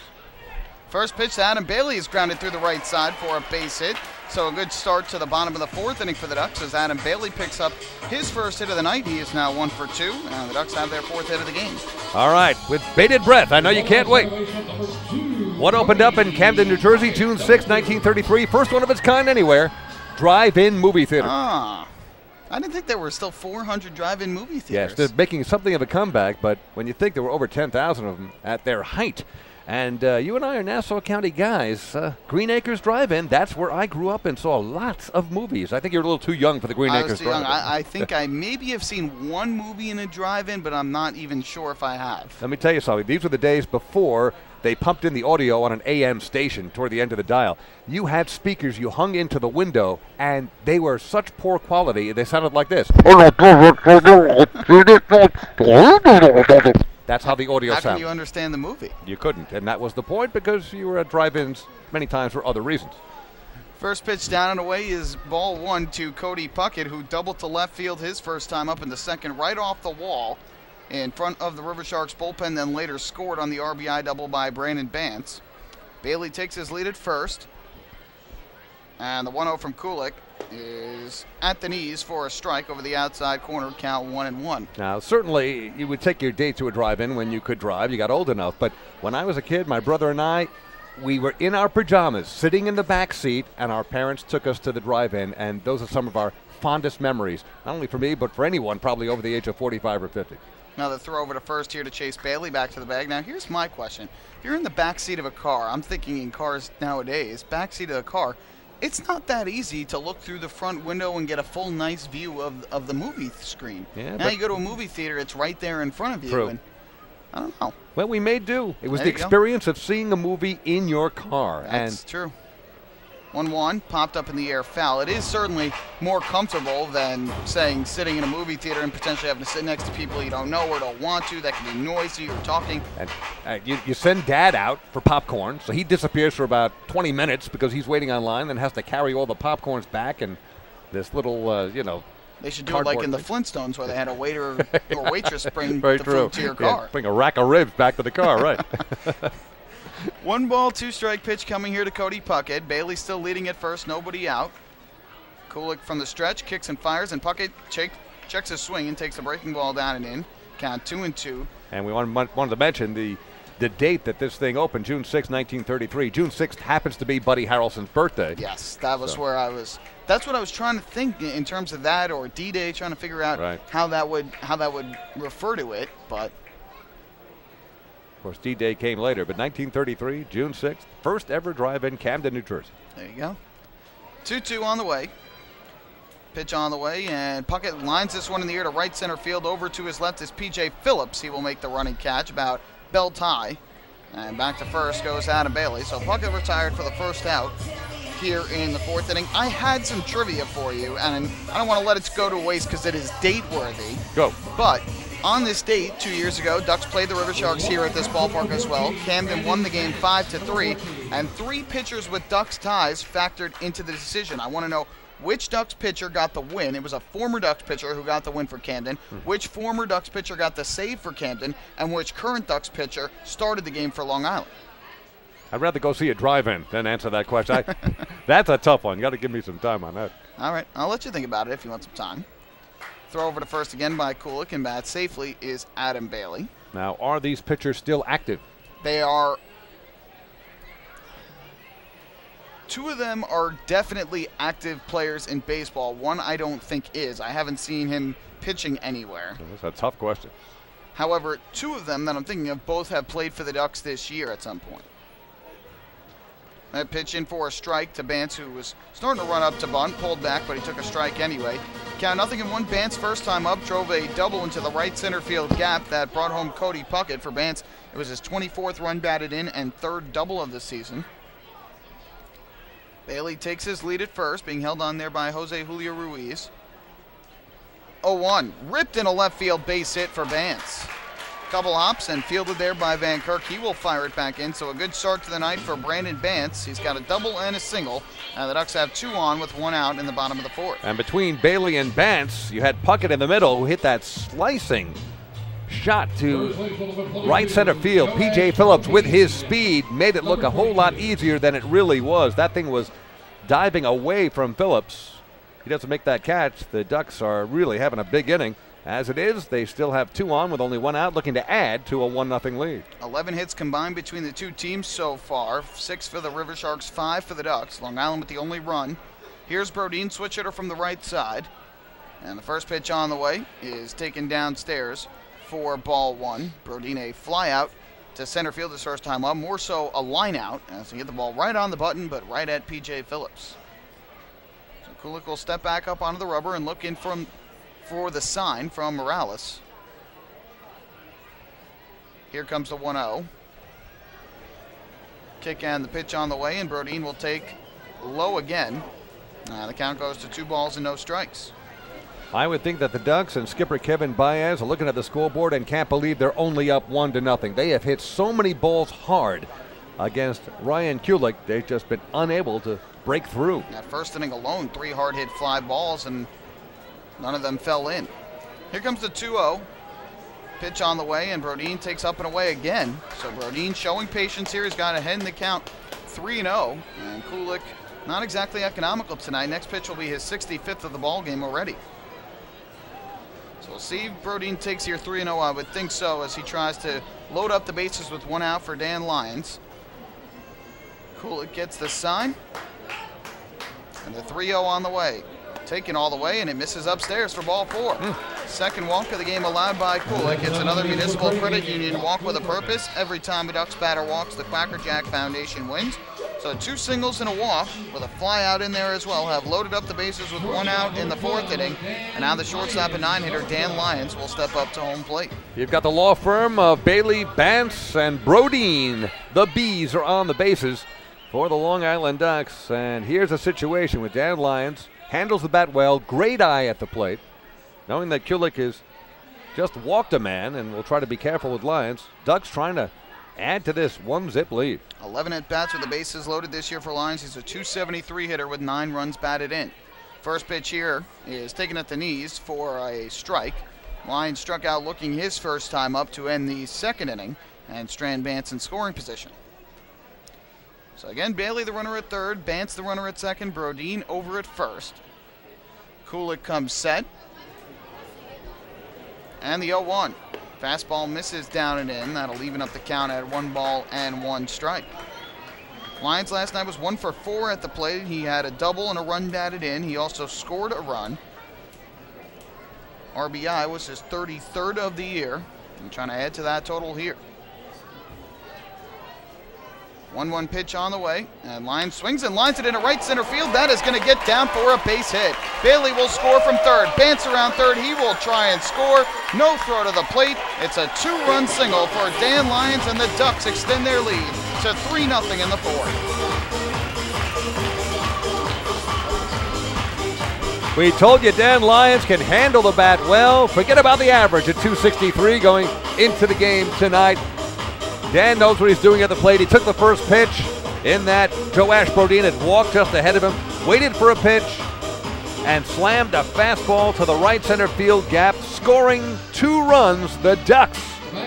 First pitch to Adam Bailey is grounded through the right side for a base hit. So a good start to the bottom of the 4th inning for the Ducks as Adam Bailey picks up his first hit of the night. He is now 1 for 2, and the Ducks have their 4th hit of the game. All right, with bated breath, I know you can't wait. What opened up in Camden, New Jersey, June 6, 1933. First one of its kind anywhere. Drive-in movie theater. I didn't think there were still 400 drive-in movie theaters. Yes, they're making something of a comeback, but when you think there were over 10,000 of them at their height. And you and I are Nassau County guys. Green Acres Drive-In, that's where I grew up and saw lots of movies. I think you're a little too young for the Green Acres Drive-In. I think I maybe have seen one movie in a drive-in, but I'm not even sure if I have. Let me tell you something. These were the days before they pumped in the audio on an AM station toward the end of the dial. You had speakers you hung into the window, and they were such poor quality, they sounded like this. That's how the audio sounded. How can you understand the movie? You couldn't, and that was the point because you were at drive-ins many times for other reasons. First pitch down and away is ball 1 to Cody Puckett, who doubled to left field his first time up in the second, right off the wall in front of the Riversharks bullpen, then later scored on the RBI double by Brandon Bantz. Bailey takes his lead at first, and the 1-0 from Kulik is at the knees for a strike over the outside corner, count 1-1. Now, certainly you would take your date to a drive-in when you could drive. You got old enough. But when I was a kid, my brother and I, we were in our pajamas, sitting in the back seat, and our parents took us to the drive-in, and those are some of our fondest memories, not only for me, but for anyone probably over the age of 45 or 50. Now the throw over to first here to Chase Bailey back to the bag. Now here's my question. If you're in the back seat of a car, I'm thinking in cars nowadays, back seat of a car, it's not that easy to look through the front window and get a full nice view of the movie screen. Yeah, now you go to a movie theater, it's right there in front of you. True. And I don't know. Well, we made do. It was There the you go. experience of seeing a movie in your car. That's true. 1-1, popped up in the air, foul. It is certainly more comfortable than, saying, sitting in a movie theater and potentially having to sit next to people you don't know or don't want to. That can be noisy or talking. And you send Dad out for popcorn, so he disappears for about 20 minutes because he's waiting online, then has to carry all the popcorns back and this little, They should do it like in the Flintstones where they had a waiter or waitress bring Very the true. food to your car. Yeah, bring a rack of ribs back to the car, right. 1 ball, 2 strike pitch coming here to Cody Puckett. Bailey still leading at first, nobody out. Kulik from the stretch, kicks and fires, and Puckett checks his swing and takes the breaking ball down and in. Count 2-2. And we wanted to mention the date that this thing opened, June 6, 1933. June 6th happens to be Buddy Harrelson's birthday. Yes, that was where I was. That's what I was trying to think in terms of that, or D-Day, trying to figure out how that would refer to it, but. Of course, D-Day came later, but 1933, June 6th, first ever drive-in, Camden, New Jersey. There you go. 2-2 on the way. Pitch on the way, and Puckett lines this one in the air to right center field. Over to his left is P.J. Phillips. He will make the running catch about belt high. And back to first goes Adam Bailey. So Puckett retired for the first out here in the 4th inning. I had some trivia for you, and I don't want to let it go to waste because it is date-worthy. Go. But on this date, 2 years ago, Ducks played the Riversharks here at this ballpark as well. Camden won the game 5-3, and 3 pitchers with Ducks ties factored into the decision. I want to know which Ducks pitcher got the win. It was a former Ducks pitcher who got the win for Camden. Which former Ducks pitcher got the save for Camden, and which current Ducks pitcher started the game for Long Island? I'd rather go see a drive-in than answer that question. That's a tough one. You got to give me some time on that. All right, I'll let you think about it if you want some time. Throw over to first again by Kulik, and bat safely is Adam Bailey. Now, are these pitchers still active? They are. 2 of them are definitely active players in baseball. One I don't think is. I haven't seen him pitching anywhere. That's a tough question. However, two of them that I'm thinking of both have played for the Ducks this year at some point. That pitch in for a strike to Bance, who was starting to run up to bunt, pulled back, but he took a strike anyway. Count 0-1. Bance first time up drove a double into the right center field gap that brought home Cody Puckett. For Bance, it was his 24th run batted in and third double of the season. Bailey takes his lead at first, being held on there by Jose Julio Ruiz. 0-1, ripped in a left field base hit for Bance. Couple hops and fielded there by Van Kirk. He will fire it back in, so a good start to the night for Brandon Bance. He's got a double and a single. Now the Ducks have 2 on with 1 out in the bottom of the 4th. And between Bailey and Bance, you had Puckett in the middle who hit that slicing shot to right center field. P.J. Phillips, with his speed, made it look a whole lot easier than it really was. That thing was diving away from Phillips. He doesn't make that catch. The Ducks are really having a big inning. As it is, they still have 2 on with only 1 out, looking to add to a 1-0 lead. 11 hits combined between the two teams so far. 6 for the Riversharks, 5 for the Ducks. Long Island with the only run. Here's Brodin, switch hitter from the right side. And the first pitch on the way is taken downstairs for ball 1. Brodin a fly out to center field his first time up. More so a line out as he hit the ball right on the button, but right at P.J. Phillips. So Kulik will step back up onto the rubber and look in for the sign from Morales. Here comes the 1-0. Kick and the pitch on the way, and Brodin will take low again. The count goes to 2 balls and no strikes. I would think that the Ducks and skipper Kevin Baez are looking at the scoreboard and can't believe they're only up 1-0. They have hit so many balls hard against Ryan Kulik. They've just been unable to break through. That first inning alone, 3 hard hit fly balls, and none of them fell in. Here comes the 2-0. Pitch on the way, and Brodin takes up and away again. So Brodin showing patience here. He's got ahead in the count 3-0. And Kulik not exactly economical tonight. Next pitch will be his 65th of the ball game already. So we'll see if Brodin takes here 3-0. I would think so, as he tries to load up the bases with 1 out for Dan Lyons. Kulik gets the sign. And the 3-0 on the way. Taken all the way, and it misses upstairs for ball 4. Second walk of the game allowed by Kulik. It's another Municipal Credit Union walk with a purpose. Every time a Ducks batter walks, the Quacker Jack Foundation wins. So 2 singles and a walk with a fly out in there as well have loaded up the bases with 1 out in the 4th inning. And now the shortstop and 9-hitter Dan Lyons will step up to home plate. You've got the law firm of Bailey, Bance, and Brodin. The Bees are on the bases for the Long Island Ducks. And here's a situation with Dan Lyons. Handles the bat well, great eye at the plate. Knowing that Kulik has just walked a man and will try to be careful with Lyons, Ducks trying to add to this 1-zip lead. 11 at-bats with the bases loaded this year for Lyons. He's a .273 hitter with 9 runs batted in. First pitch here is taken at the knees for a strike. Lyons struck out looking his first time up to end the 2nd inning and strand Bance in scoring position. So again, Bailey the runner at 3rd, Bance the runner at 2nd, Brodin over at 1st. Kulik comes set. And the 0-1. Fastball misses down and in. That'll even up the count at 1 ball and 1 strike. Lyons last night was 1 for 4 at the plate. He had a double and a run batted in. He also scored a run. RBI was his 33rd of the year. I'm trying to add to that total here. 1-1 pitch on the way, and Lyons swings and lines it into right center field. That is going to get down for a base hit. Bailey will score from 3rd. Bance around 3rd. He will try and score. No throw to the plate. It's a 2-run single for Dan Lyons, and the Ducks extend their lead to 3-0 in the 4th. We told you Dan Lyons can handle the bat well. Forget about the average at .263 going into the game tonight. Dan knows what he's doing at the plate. He took the first pitch in that Joash Brodin had walked just ahead of him, waited for a pitch, and slammed a fastball to the right center field gap, scoring 2 runs. The Ducks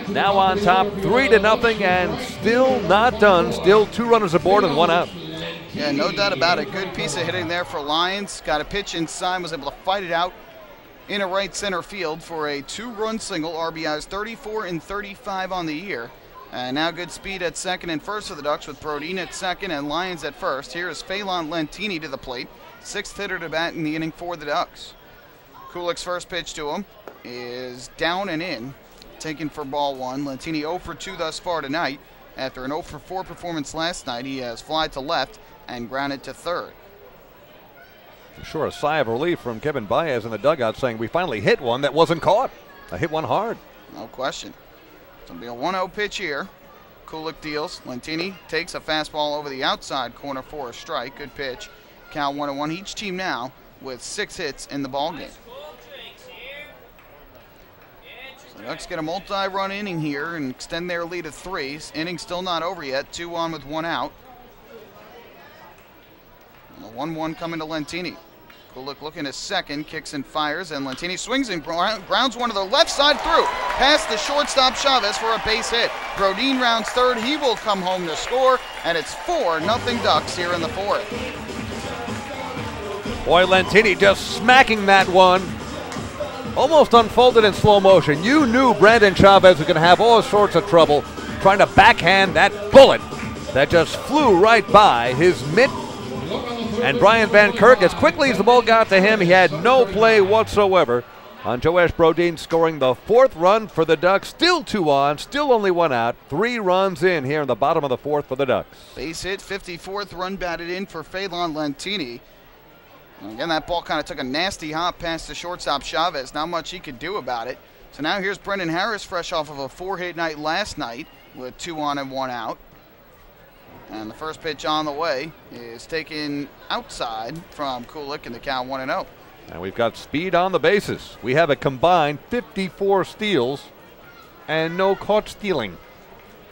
now on top 3-0 and still not done. Still 2 runners aboard and 1 out. Yeah, no doubt about it. Good piece of hitting there for Lyons. Got a pitch inside, was able to fight it out in a right center field for a 2-run single. RBIs 34 and 35 on the year. Now good speed at 2nd and 1st for the Ducks with Brodin at 2nd and Lyons at 1st. Here is Phelan Lentini to the plate. 6th hitter to bat in the inning for the Ducks. Kulik's first pitch to him is down and in. taken for ball one. Lentini 0 for 2 thus far tonight. After an 0 for 4 performance last night, he has flied to left and grounded to third. For sure, a sigh of relief from Kevin Baez in the dugout saying we finally hit one that wasn't caught. I hit one hard. No question. It's going to be a 1-0 pitch here. Kulik deals. Lentini takes a fastball over the outside corner for a strike. Good pitch. Count 1-1. Each team now with 6 hits in the ballgame. So the Ducks get a multi-run inning here and extend their lead to 3. Inning still not over yet. 2 on with 1 out. And the 1-1 coming to Lentini. Kulik looking at second, kicks and fires, and Lentini swings and grounds one to the left side through. Past the shortstop Chavez for a base hit. Brodin rounds third. He will come home to score, and it's 4-0 Ducks here in the 4th. Boy, Lentini just smacking that one. Almost unfolded in slow motion. You knew Brandon Chavez was going to have all sorts of trouble trying to backhand that bullet that just flew right by his mitt. And Brian Van Kirk, as quickly as the ball got to him, he had no play whatsoever on Joash Brodin, scoring the 4th run for the Ducks. Still 2 on, still only 1 out. 3 runs in here in the bottom of the 4th for the Ducks. Base hit, 54th run batted in for Phelan Lentini. And again, that ball kind of took a nasty hop past the shortstop Chavez. Not much he could do about it. So now here's Brendan Harris, fresh off of a 4-hit night last night with 2 on and 1 out. And the first pitch on the way is taken outside from Kulik in the count 1-0. And we've got speed on the bases. We have a combined 54 steals and no caught stealing.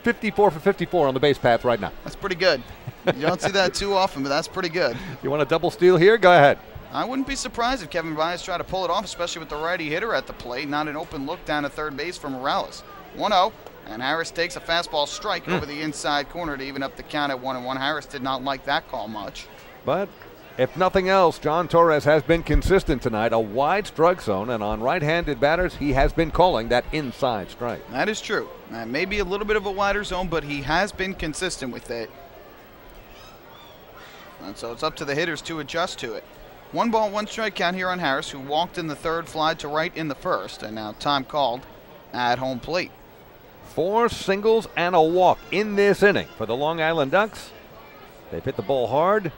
54 for 54 on the base path right now. That's pretty good. You don't see that too often, but that's pretty good. You want a double steal here? Go ahead. I wouldn't be surprised if Kevin Baez tried to pull it off, especially with the righty hitter at the plate. Not an open look down to third base for Morales. 1-0. And Harris takes a fastball strike over the inside corner to even up the count at 1-1. Harris did not like that call much. But if nothing else, John Torres has been consistent tonight. A wide strike zone, and on right-handed batters, he has been calling that inside strike. That is true. Maybe a little bit of a wider zone, but he has been consistent with it. And so it's up to the hitters to adjust to it. 1 ball, 1 strike count here on Harris, who walked in the 3rd, fly to right in the 1st, and now time called at home plate. 4 singles and a walk in this inning for the Long Island Ducks. They've hit the ball hard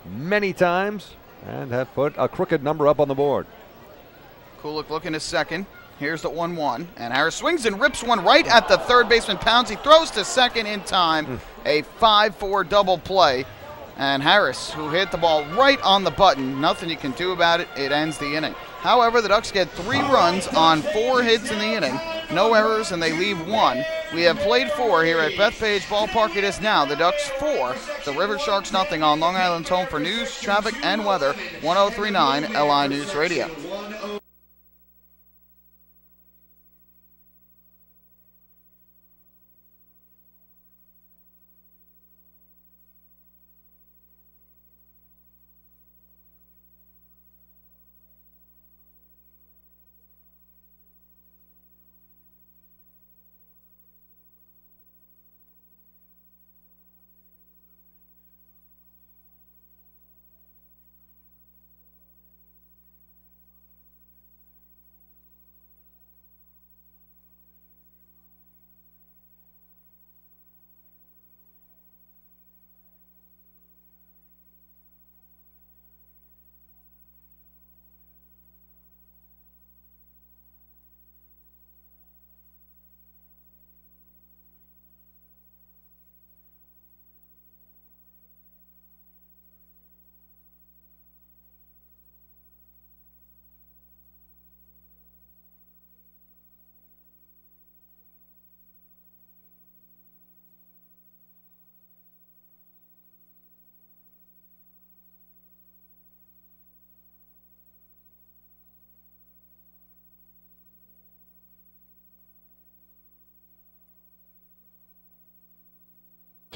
many times and have put a crooked number up on the board. Kulik looking to second. Here's the 1-1. And Harris swings and rips one right at the third baseman Pounds. He throws to second in time. A 5-4 double play. And Harris, who hit the ball right on the button, nothing you can do about it. It ends the inning. However, the Ducks get 3 runs on 4 hits in the inning. No errors, and they leave 1. We have played 4 here at Bethpage Ballpark. It is now the Ducks 4, the Riversharks nothing on Long Island's home for news, traffic, and weather. 1039 LI News Radio.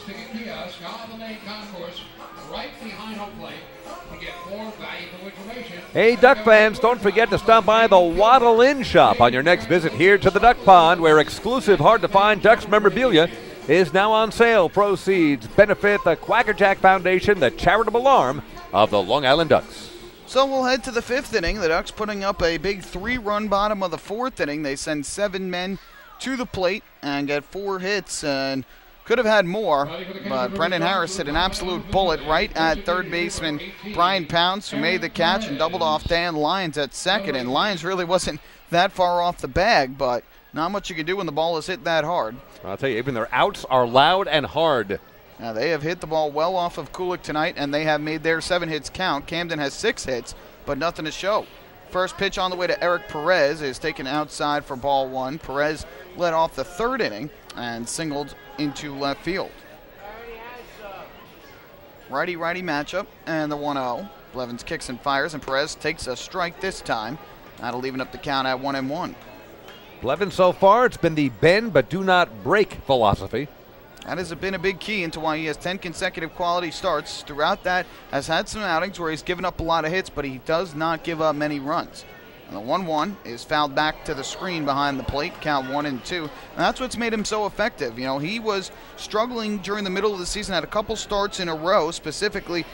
Ticket kiosk on the main concourse, right behind home plate, to get more valuable information. Hey, Duck fans, don't forget to stop by the Waddle Inn shop on your next visit here to the Duck Pond, where exclusive, hard-to-find Ducks memorabilia is now on sale. Proceeds benefit the Quackerjack Foundation, the charitable arm of the Long Island Ducks. So we'll head to the 5th inning. The Ducks putting up a big 3-run bottom of the 4th inning. They send 7 men to the plate and get 4 hits, and could have had more, but Brendan Harris hit an absolute bullet right at third baseman Brian Pounds, who made the catch and doubled off Dan Lyons at second. And Lyons really wasn't that far off the bag, but not much you can do when the ball is hit that hard. I'll tell you, even their outs are loud and hard. Now, they have hit the ball well off of Kulik tonight, and they have made their 7 hits count. Camden has 6 hits, but nothing to show. First pitch on the way to Eric Perez is taken outside for ball 1. Perez led off the 3rd inning and singled into left field. Righty-righty matchup, and the 1-0. Blevins kicks and fires, and Perez takes a strike this time. That'll even up the count at 1-1. Blevins so far, it's been the bend but do not break philosophy. That has been a big key into why he has 10 consecutive quality starts. Throughout that, has had some outings where he's given up a lot of hits, but he does not give up many runs. And the 1-1 is fouled back to the screen behind the plate, count 1-2. And that's what's made him so effective. You know, he was struggling during the middle of the season, had a couple starts in a row, specifically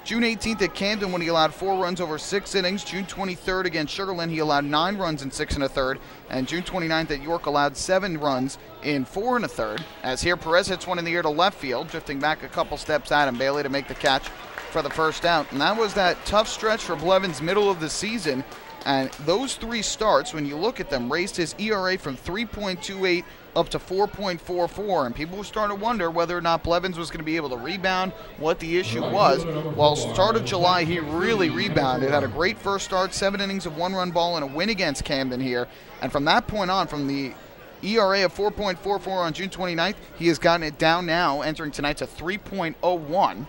June 18th at Camden when he allowed 4 runs over 6 innings. June 23rd against Sugar Land, he allowed 9 runs in 6 1/3. And June 29th at York allowed 7 runs in 4 1/3. As here, Perez hits one in the air to left field, drifting back a couple steps, Adam Bailey to make the catch for the first out. And that was that tough stretch for Blevins middle of the season. And those 3 starts, when you look at them, raised his ERA from 3.28 up to 4.44, and people were starting to wonder whether or not Blevins was going to be able to rebound, what the issue was. Well, start of July, he really rebounded, had a great first start, 7 innings of 1-run ball and a win against Camden here. And from that point on, from the ERA of 4.44 on June 29th, he has gotten it down now, entering tonight to 3.01.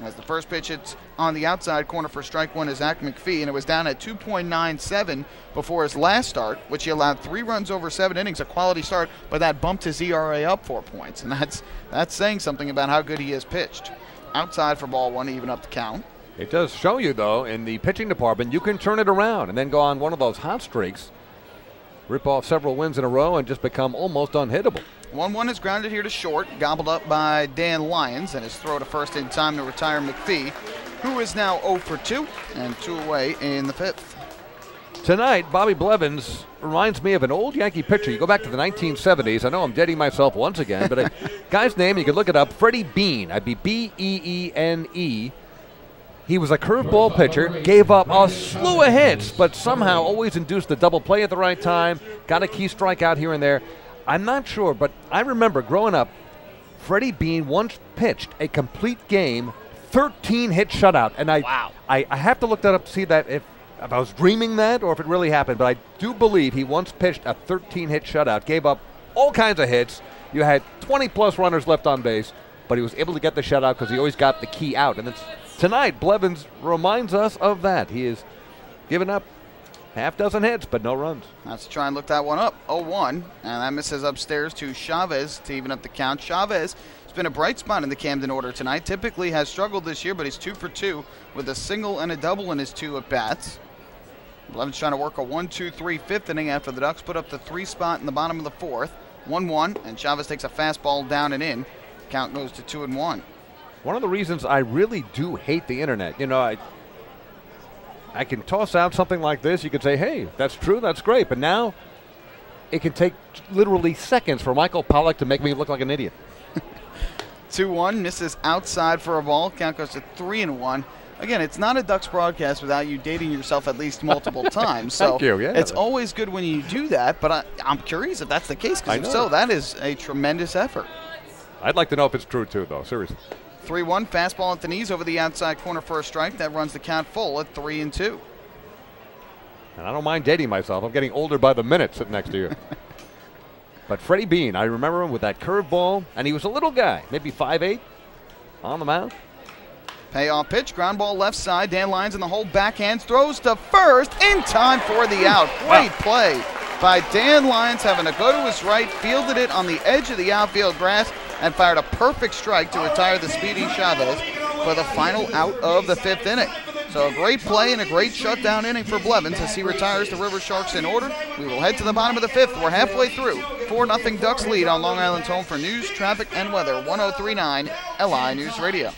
As the first pitch hits on the outside corner for strike 1 is Zach McPhee, and it was down at 2.97 before his last start, which he allowed 3 runs over 7 innings, a quality start, but that bumped his ERA up 4 points, and that's saying something about how good he has pitched. Outside for ball 1 to even up the count. It does show you, though, in the pitching department, you can turn it around and then go on one of those hot streaks, rip off several wins in a row, and just become almost unhittable. 1-1 is grounded here to short, gobbled up by Dan Lyons, and his throw to first in time to retire McPhee, who is now 0 for 2 and 2 away in the 5th. Tonight, Bobby Blevins reminds me of an old Yankee pitcher. You go back to the 1970s. I know I'm dating myself once again, but a guy's name, you can look it up, Freddie Bean. I'd be Beene. He was a curveball pitcher, gave up a slew of hits, but somehow always induced the double play at the right time, got a key strikeout here and there. I'm not sure, but I remember growing up, Freddie Bean once pitched a complete game, 13-hit shutout. And I have to look that up to see that if I was dreaming that or if it really happened. But I do believe he once pitched a 13-hit shutout, gave up all kinds of hits. You had 20-plus runners left on base, but he was able to get the shutout because he always got the key out. And tonight, Blevins reminds us of that. He has given up half dozen hits, but no runs. Let's try and look that one up. 0-1, and that misses upstairs to Chavez to even up the count. Chavez has been a bright spot in the Camden order tonight. Typically has struggled this year, but he's 2 for 2 with a single and a double in his 2 at-bats. Blevins trying to work a 1-2-3 5th inning after the Ducks put up the 3 spot in the bottom of the 4th. 1-1, and Chavez takes a fastball down and in. Count goes to 2-1. One of the reasons I really do hate the internet, you know, I can toss out something like this. You could say, hey, that's true, that's great. But now it can take literally seconds for Michael Pollock to make me look like an idiot. 2-1, misses outside for a ball. Count goes to 3-1. Again, it's not a Ducks broadcast without you dating yourself at least multiple times. So Thank you, yeah. It's always good when you do that, but I'm curious if that's the case, because if so, that is a tremendous effort. I'd like to know if it's true, too, though, seriously. 3-1, fastball at the knees over the outside corner for a strike. That runs the count full at 3-2. And I don't mind dating myself. I'm getting older by the minute sitting next to you. But Freddie Bean, I remember him with that curveball, and he was a little guy, maybe 5'8", on the mound. Payoff pitch, ground ball left side. Dan Lyons in the hole, backhands, throws to first in time for the out. Great play by Dan Lyons, having to go to his right, fielded it on the edge of the outfield grass, and fired a perfect strike to retire the speedy Chavez for the final out of the 5th inning. So a great play and a great shutdown inning for Blevins as he retires the Riversharks in order. We will head to the bottom of the 5th. We're halfway through. 4-0 Ducks lead on Long Island's home for news, traffic, and weather. 103.9 LI News Radio.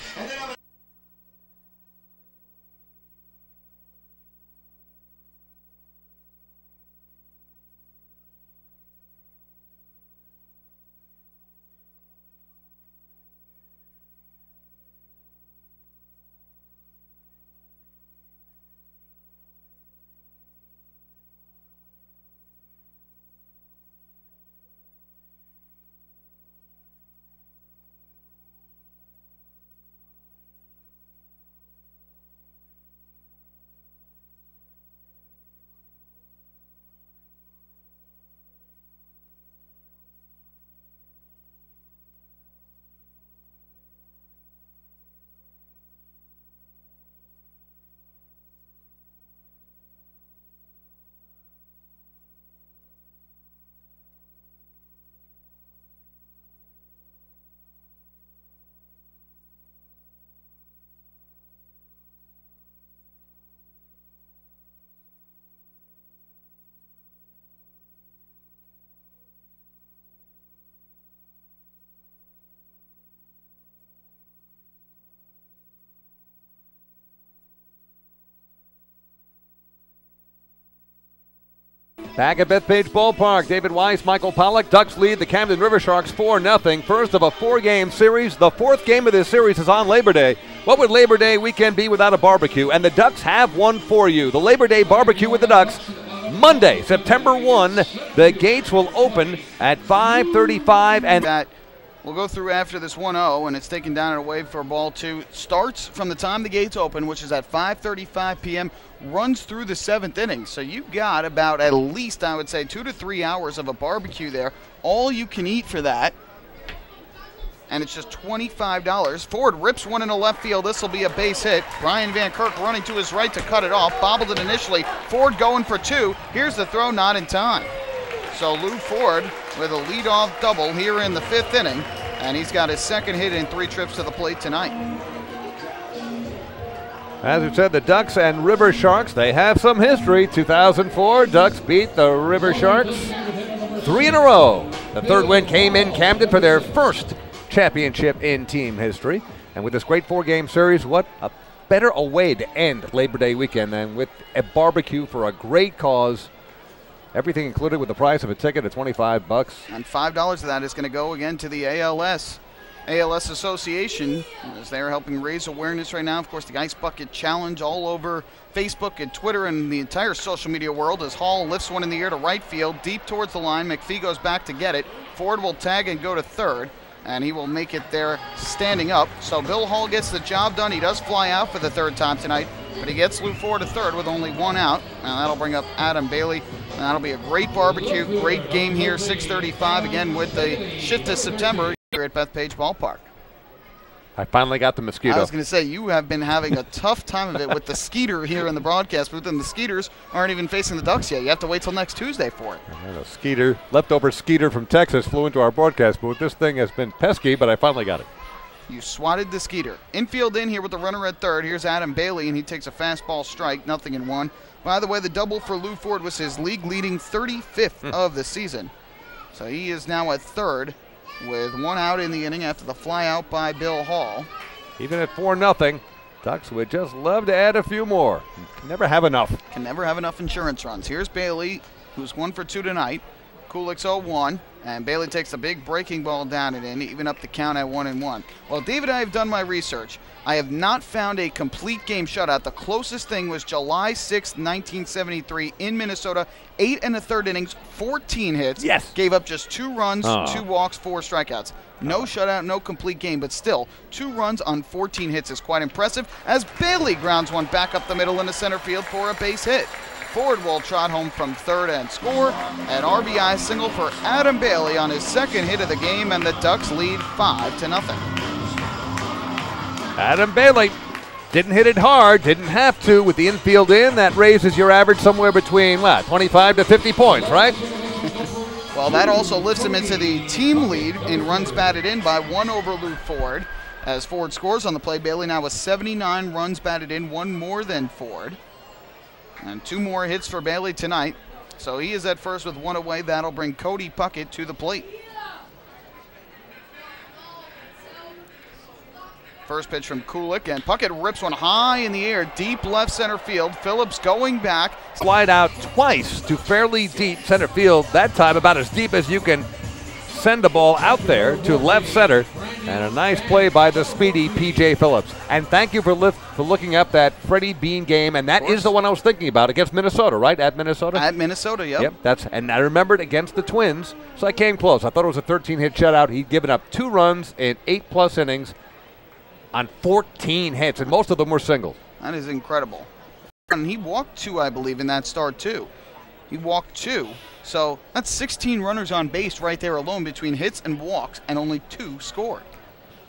Back at Bethpage Ballpark, David Weiss, Michael Pollock. Ducks lead the Camden Riversharks 4-0. First of a 4-game series. The 4th game of this series is on Labor Day. What would Labor Day weekend be without a barbecue? And the Ducks have one for you. The Labor Day barbecue with the Ducks. Monday, September 1. The gates will open at 5:35 and that we'll go through after this 1-0, and it's taken down and away for ball 2. Starts from the time the gates open, which is at 5:35 p.m., runs through the 7th inning. So you've got about at least, I would say, 2 to 3 hours of a barbecue there. All you can eat for that. And it's just $25. Ford rips one into left field. This will be a base hit. Brian Van Kirk running to his right to cut it off. Bobbled it initially. Ford going for 2. Here's the throw, not in time. So Lou Ford with a leadoff double here in the 5th inning. And he's got his 2nd hit in 3 trips to the plate tonight. as we said, the Ducks and Riversharks, they have some history. 2004, Ducks beat the Riversharks 3 in a row. The 3rd win came in Camden for their first championship in team history. And with this great 4-game series, what a better a way to end Labor Day weekend than with a barbecue for a great cause. Everything included with the price of a ticket of $25. And $5 of that is going to go again to the ALS Association, as they're helping raise awareness right now. Of course, the Ice Bucket Challenge all over Facebook and Twitter and the entire social media world, as Hall lifts one in the air to right field, deep towards the line. McPhee goes back to get it. Ford will tag and go to 3rd, and he will make it there standing up. So Bill Hall gets the job done. He does fly out for the 3rd time tonight, but he gets Lou Ford to 3rd with only 1 out. Now that'll bring up Adam Bailey. And that'll be a great barbecue, great game here, 6:35 again with the shift to September here at Bethpage Ballpark. I finally got the mosquito. I was going to say, you have been having a tough time of it with the Skeeter here in the broadcast booth, and the Skeeters aren't even facing the Ducks yet. You have to wait till next Tuesday for it. And a Skeeter, leftover Skeeter from Texas, flew into our broadcast booth. This thing has been pesky, but I finally got it. You swatted the Skeeter. Infield in here with the runner at 3rd. Here's Adam Bailey, and he takes a fastball strike, 0-1. By the way, the double for Lou Ford was his league-leading 35th of the season. So he is now at 3rd with 1 out in the inning after the fly out by Bill Hall. Even at 4-0, Ducks would just love to add a few more. Can never have enough. Can never have enough insurance runs. Here's Bailey, who's 1 for 2 tonight. Kulik's 0-1, and Bailey takes a big breaking ball down and in, even up the count at 1-1. Well, David, I have done my research. I have not found a complete game shutout. The closest thing was July 6, 1973 in Minnesota. 8 1/3 innings, 14 hits. Yes. Gave up just 2 runs, 2 walks, 4 strikeouts. No shutout, no complete game, but still, 2 runs on 14 hits is quite impressive, as Bailey grounds one back up the middle into center field for a base hit. Ford will trot home from 3rd and score. An RBI single for Adam Bailey on his 2nd hit of the game, and the Ducks lead 5-0. Adam Bailey didn't hit it hard, didn't have to with the infield in. That raises your average somewhere between, 25 to 50 points, right? Well, that also lifts him into the team lead in runs batted in by 1 over Lou Ford. As Ford scores on the play, Bailey now with 79 runs batted in, 1 more than Ford. And 2 more hits for Bailey tonight. So he is at first with 1 away. That'll bring Cody Puckett to the plate. First pitch from Kulik, and Puckett rips one high in the air, deep left center field. Phillips going back. Slide out twice to fairly deep center field. That time about as deep as you can send the ball out there to left center. And a nice play by the speedy P.J. Phillips. And thank you for looking up that Freddie Bean game. And that is the one I was thinking about against Minnesota, right? At Minnesota? At Minnesota, yep. And I remembered against the Twins, so I came close. I thought it was a 13-hit shutout. He'd given up 2 runs in 8+ innings on 14 hits, and most of them were singles. That is incredible. And he walked 2, I believe, in that start, too. He walked 2. So that's 16 runners on base right there alone between hits and walks, and only 2 scored.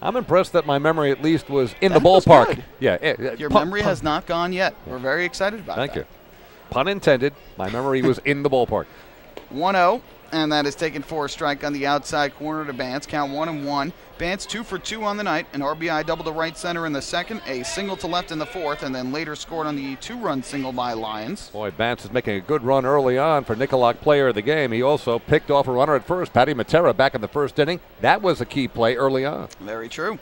I'm impressed that my memory at least was in the ballpark. Good. Yeah. Your memory has not gone yet. We're very excited about that. Thank you. Pun intended. My memory was in the ballpark. 1-0, and that is taken for a strike on the outside corner to Bance. Count 1-1. Bance 2 for 2 on the night. An RBI double to right center in the 2nd, a single to left in the 4th, and then later scored on the 2-run single by Lyons. Boy, Bance is making a good run early on for Nicolak player of the game. He also picked off a runner at first, Patty Matera, back in the 1st inning. That was a key play early on. Very true.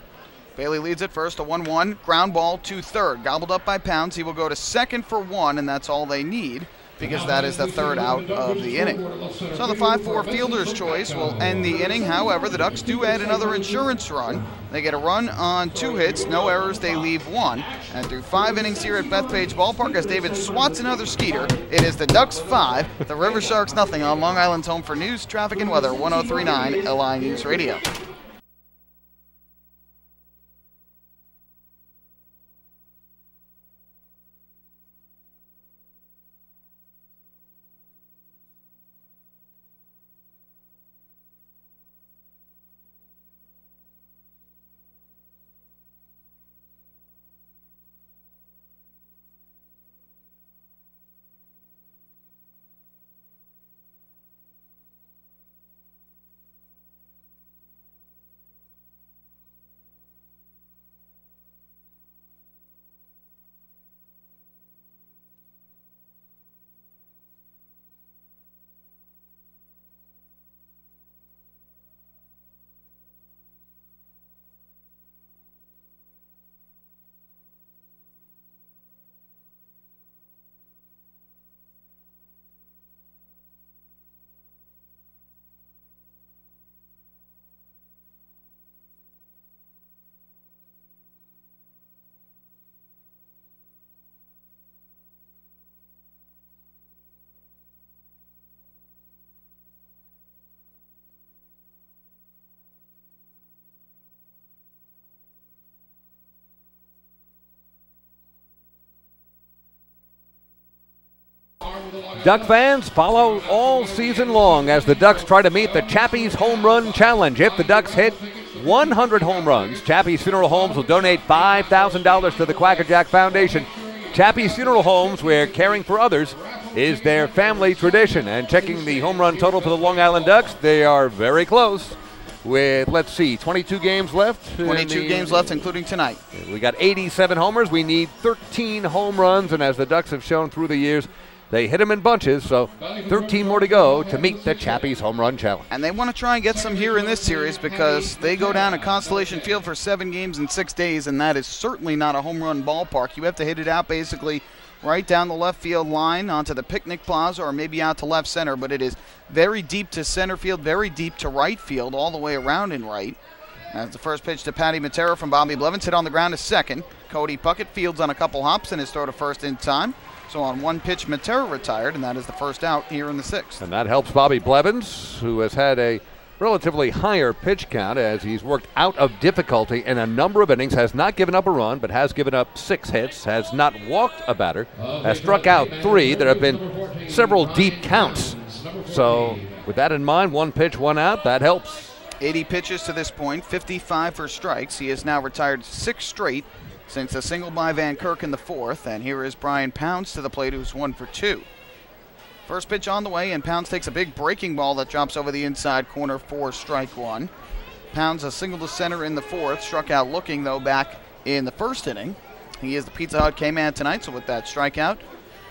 Bailey leads it first, a 1-1. Ground ball to 3rd. Gobbled up by Pounds. He will go to 2nd for 1, and that's all they need. because that is the third out of the inning. So the 5-4 fielder's choice will end the inning. However, the Ducks do add another insurance run. They get a run on 2 hits, no errors, they leave 1. And through 5 innings here at Bethpage Ballpark, as David swats another skeeter, it is the Ducks 5, the Riversharks nothing on Long Island's home for news, traffic, and weather, 103.9 LI News Radio. Duck fans, follow all season long as the Ducks try to meet the Chappie's Home Run Challenge. If the Ducks hit 100 home runs, Chappie's Funeral Homes will donate $5,000 to the Quackerjack Foundation. Chappie's Funeral Homes, where caring for others is their family tradition. And checking the home run total for the Long Island Ducks, they are very close with, let's see, 22 games left. 22 games left, including tonight. We got 87 homers. We need 13 home runs, and as the Ducks have shown through the years, they hit them in bunches, so 13 more to go to meet the Chappie's Home Run Challenge. And they want to try and get some here in this series because they go down to Constellation Field for 7 games in 6 days, and that is certainly not a home run ballpark. You have to hit it out basically right down the left field line onto the picnic plaza or maybe out to left center, but it is very deep to center field, very deep to right field, all the way around in right. As the first pitch to Patty Matera from Bobby Blevins, hit on the ground to second. Cody Puckett fields on a couple hops and his throw to first in time. So on one pitch, Matera retired, and that is the first out here in the 6th. And that helps Bobby Blevins, who has had a relatively higher pitch count as he's worked out of difficulty in a number of innings, has not given up a run, but has given up 6 hits, has not walked a batter, has struck out 3. There have been several deep counts. So with that in mind, 1 pitch, 1 out, that helps. 80 pitches to this point, 55 for strikes. He has now retired 6 straight since a single by Van Kirk in the 4th, and here is Brian Pounds to the plate, who's 1 for 2. First pitch on the way, and Pounds takes a big breaking ball that drops over the inside corner for strike 1. Pounds a single to center in the 4th, struck out looking, though, back in the 1st inning. He is the Pizza Hut K-Man tonight, so with that strikeout,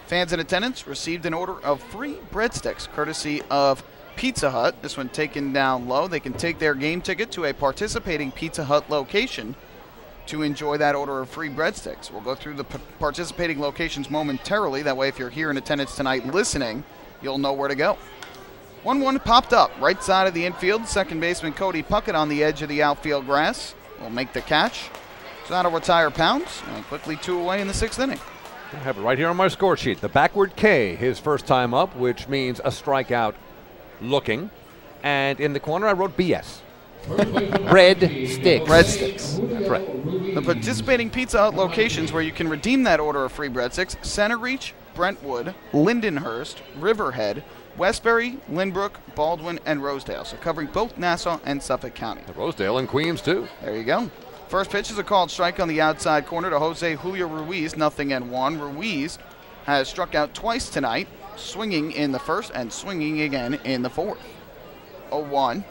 fans in attendance received an order of free breadsticks, courtesy of Pizza Hut. This one taken down low. They can take their game ticket to a participating Pizza Hut location to enjoy that order of free breadsticks. We'll go through the participating locations momentarily. That way, if you're here in attendance tonight listening, you'll know where to go. 1-1 popped up, right side of the infield. Second baseman Cody Puckett on the edge of the outfield grass will make the catch. So that'll retire Pounds, and quickly 2 away in the 6th inning. I have it right here on my score sheet. The backward K, his first time up, which means a strikeout looking. And in the corner, I wrote BS. Red sticks. Breadsticks. That's right. The participating Pizza Hut locations where you can redeem that order of free breadsticks: Center Reach, Brentwood, Lindenhurst, Riverhead, Westbury, Lynbrook, Baldwin, and Rosedale. So covering both Nassau and Suffolk County. Rosedale and Queens, too. There you go. First pitch is a called strike on the outside corner to Jose Julio Ruiz, 0-1. Ruiz has struck out twice tonight, swinging in the 1st and swinging again in the 4th. 0-1.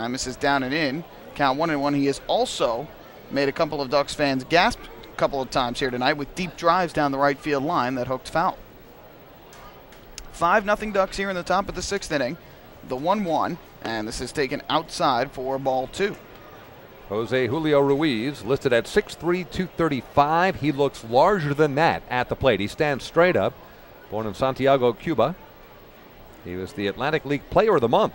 Misses down and in. Count 1-1. He has also made a couple of Ducks fans gasp a couple of times here tonight with deep drives down the right field line that hooked foul. 5-0 Ducks here in the top of the 6th inning. The 1-1, and this is taken outside for ball 2. Jose Julio Ruiz listed at 6'3", 235. He looks larger than that at the plate. He stands straight up. born in Santiago, Cuba. He was the Atlantic League Player of the Month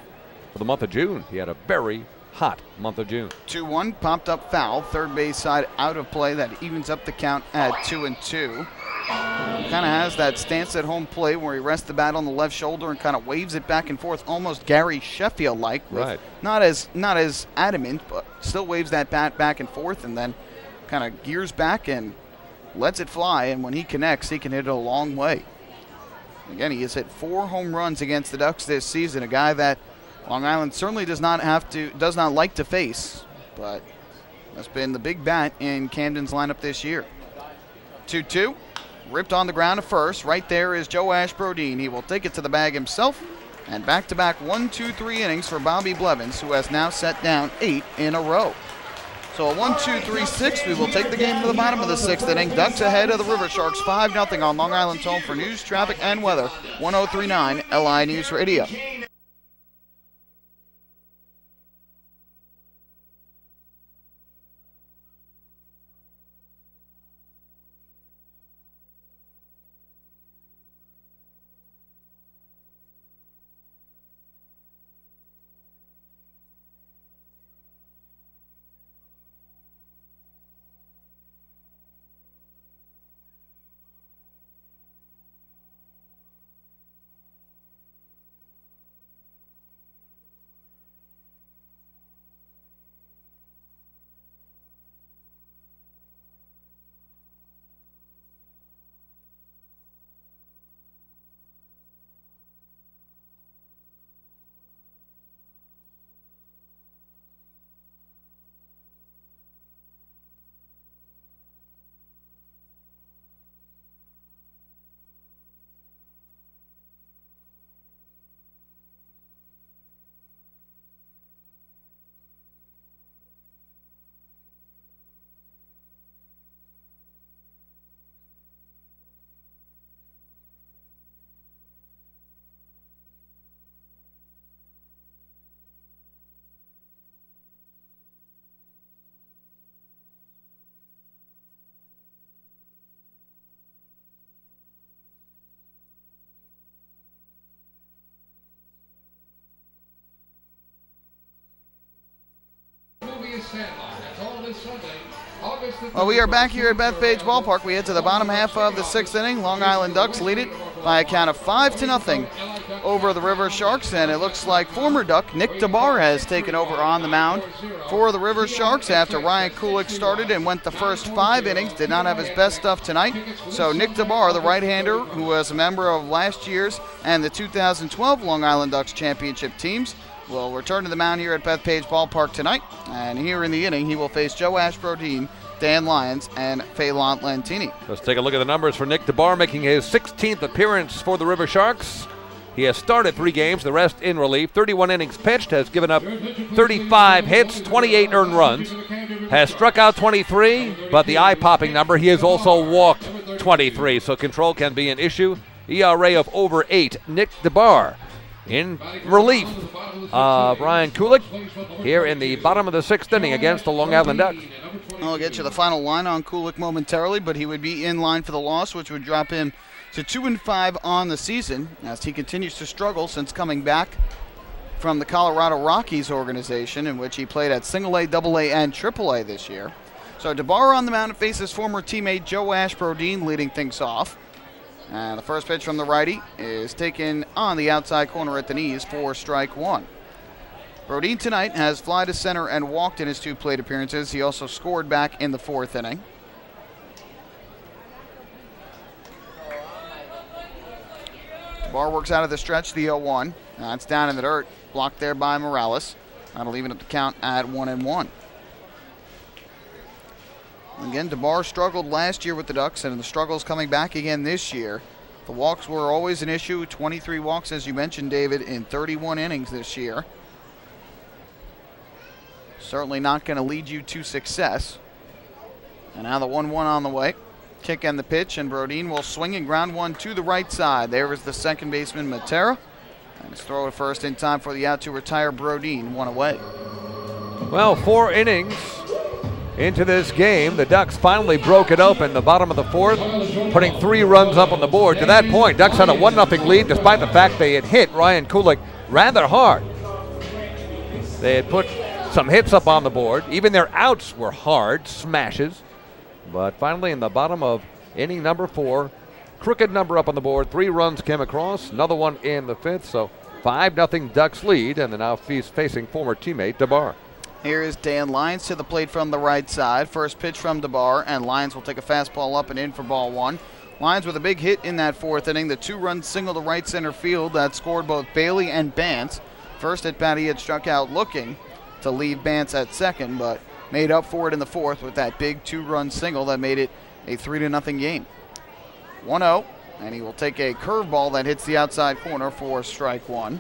for the month of June. He had a very hot month of June. 2-1, popped up foul. Third base side out of play. That evens up the count at 2-2. Kind of has that stance at home plate where he rests the bat on the left shoulder and kind of waves it back and forth, almost Gary Sheffield-like. Right. Not as adamant, but still waves that bat back and forth and then kind of gears back and lets it fly. And when he connects, he can hit it a long way. Again, he has hit 4 home runs against the Ducks this season. A guy that Long Island certainly does not like to face, but that's been the big bat in Camden's lineup this year. 2-2. Ripped on the ground to first. Right there is Joe Ashbrodeen. He will take it to the bag himself. And back-to-back 1-2-3 innings for Bobby Blevins, who has now set down 8 in a row. So a 1-2-3-6. We will take the game to the bottom of the 6th inning. Ducks ahead of the Riversharks 5-0 on Long Island's home. For news, traffic, and weather, 103.9 LI News Radio. Well, we are back here at Bethpage Ballpark. We head to the bottom half of the 6th inning. Long Island Ducks lead it by a count of 5-0 over the Riversharks, and it looks like former Duck Nick DeBar has taken over on the mound for the Riversharks after Ryan Kulik started and went the first 5 innings. Did not have his best stuff tonight. So Nick DeBar, the right-hander, who was a member of last year's and the 2012 Long Island Ducks championship teams, will return to the mound here at Bethpage Ballpark tonight. And here in the inning, he will face Joe Ashbrodeen, Dan Lyons, and Phelan Lantini. Let's take a look at the numbers for Nick DeBar, making his 16th appearance for the Riversharks. He has started 3 games, the rest in relief. 31 innings pitched, has given up 35 hits, 28 earned runs, has struck out 23, but the eye-popping number, he has also walked 23, so control can be an issue. ERA of over 8. Nick DeBar in relief of Ryan Kulik here in the bottom of the 6th inning against the Long Island Ducks. I'll get you the final line on Kulik momentarily, but he would be in line for the loss, which would drop him to 2-5 on the season as he continues to struggle since coming back from the Colorado Rockies organization, in which he played at Single-A, Double-A, and Triple-A this year. So DeBar on the mound faces former teammate Joe Ashbrodeen leading things off. And the first pitch from the righty is taken on the outside corner at the knees for strike 1. Brodeen tonight has fly to center and walked in his 2 plate appearances. He also scored back in the 4th inning. DeBar works out of the stretch, the 0-1. That's down in the dirt, blocked there by Morales. That'll even up the count at 1-1. Again, DeBar struggled last year with the Ducks, and the struggle's coming back again this year. The walks were always an issue. 23 walks, as you mentioned, David, in 31 innings this year. Certainly not going to lead you to success. And now the 1-1 on the way. Kick and the pitch, and Brodeen will swing and ground one to the right side. There is the second baseman, Matera. And his throw at first in time for the out to retire Brodeen, 1 away. Well, 4 innings into this game. The Ducks finally broke it open the bottom of the fourth, putting 3 runs up on the board. To that point, Ducks had a 1-0 lead despite the fact they had hit Ryan Kulik rather hard. They had put some hits up on the board. Even their outs were hard, smashes. But finally in the bottom of inning number 4, crooked number up on the board, 3 runs came across, another one in the 5th, so 5-0 Ducks lead, and they're now facing former teammate DeBar. Here is Dan Lyons to the plate from the right side. First pitch from DeBar, and Lyons will take a fastball up and in for ball 1. Lyons with a big hit in that 4th inning, the 2-run single to right center field that scored both Bailey and Bance. First at bat he had struck out looking to leave Bance at second, but made up for it in the 4th with that big 2-run single that made it a 3-0 game. 1-0, and he will take a curveball that hits the outside corner for strike 1.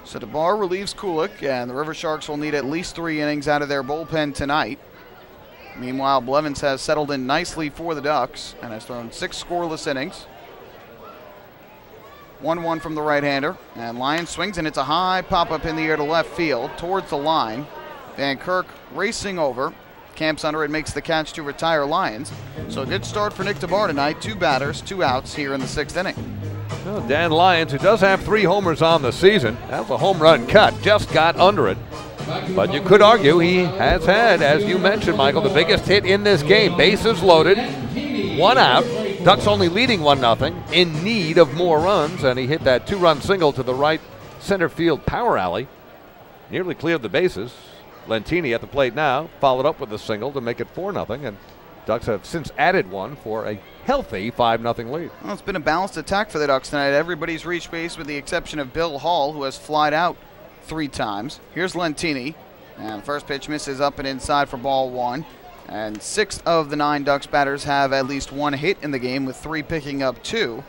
So DeBar relieves Kulik, and the Riversharks will need at least 3 innings out of their bullpen tonight. Meanwhile, Blevins has settled in nicely for the Ducks and has thrown 6 scoreless innings. 1-1 from the right-hander, and Lyons swings, and it's a high pop-up in the air to left field towards the line. Van Kirk racing over, camps under it, makes the catch to retire Lyons. So a good start for Nick DeBar tonight. 2 batters, 2 outs here in the 6th inning. Well, Dan Lyons, who does have 3 homers on the season, that was a home run cut, just got under it. But you could argue he has had, as you mentioned, Michael, the biggest hit in this game. Bases loaded, 1 out, Ducks only leading 1-0, in need of more runs, and he hit that 2-run single to the right center field power alley. Nearly cleared the bases. Lentini at the plate now, followed up with a single to make it 4-0, and Ducks have since added 1 for a healthy 5-0 lead. Well, it's been a balanced attack for the Ducks tonight. Everybody's reached base with the exception of Bill Hall, who has flied out 3 times. Here's Lentini, and the first pitch misses up and inside for ball 1. And 6 of the 9 Ducks batters have at least 1 hit in the game, with 3 picking up 2.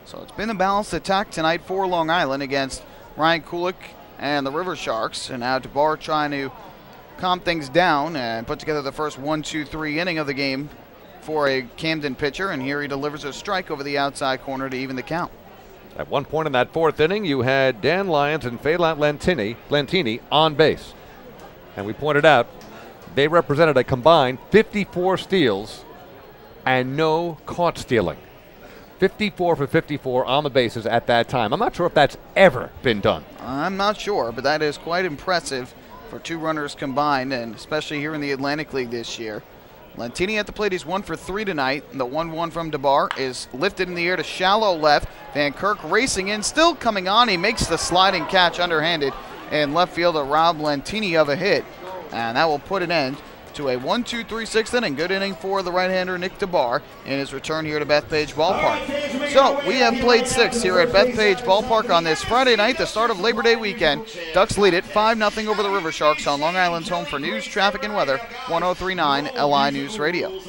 So it's been a balanced attack tonight for Long Island against Ryan Kulik and the Riversharks. And now DeBar trying to calm things down and put together the first 1-2-3 inning of the game for a Camden pitcher, and here he delivers a strike over the outside corner to even the count. At one point in that 4th inning, you had Dan Lyons and Phelan Lentini on base. And we pointed out they represented a combined 54 steals and no caught stealing. 54 for 54 on the bases at that time. I'm not sure if that's ever been done. I'm not sure, but that is quite impressive for 2 runners combined, and especially here in the Atlantic League this year. Lentini at the plate, he's 1 for 3 tonight. The 1-1 from DeBar is lifted in the air to shallow left. Van Kirk racing in, still coming on. He makes the sliding catch underhanded in left field to rob Lentini of a hit. And that will put an end to a 1-2-3 6th inning. Good inning for the right-hander Nick DeBar in his return here to Bethpage Ballpark. So we have played 6 here at Bethpage Ballpark on this Friday night, the start of Labor Day weekend. Ducks lead it 5-0 over the Riversharks on Long Island's home for news, traffic, and weather, 103.9 LI News Radio.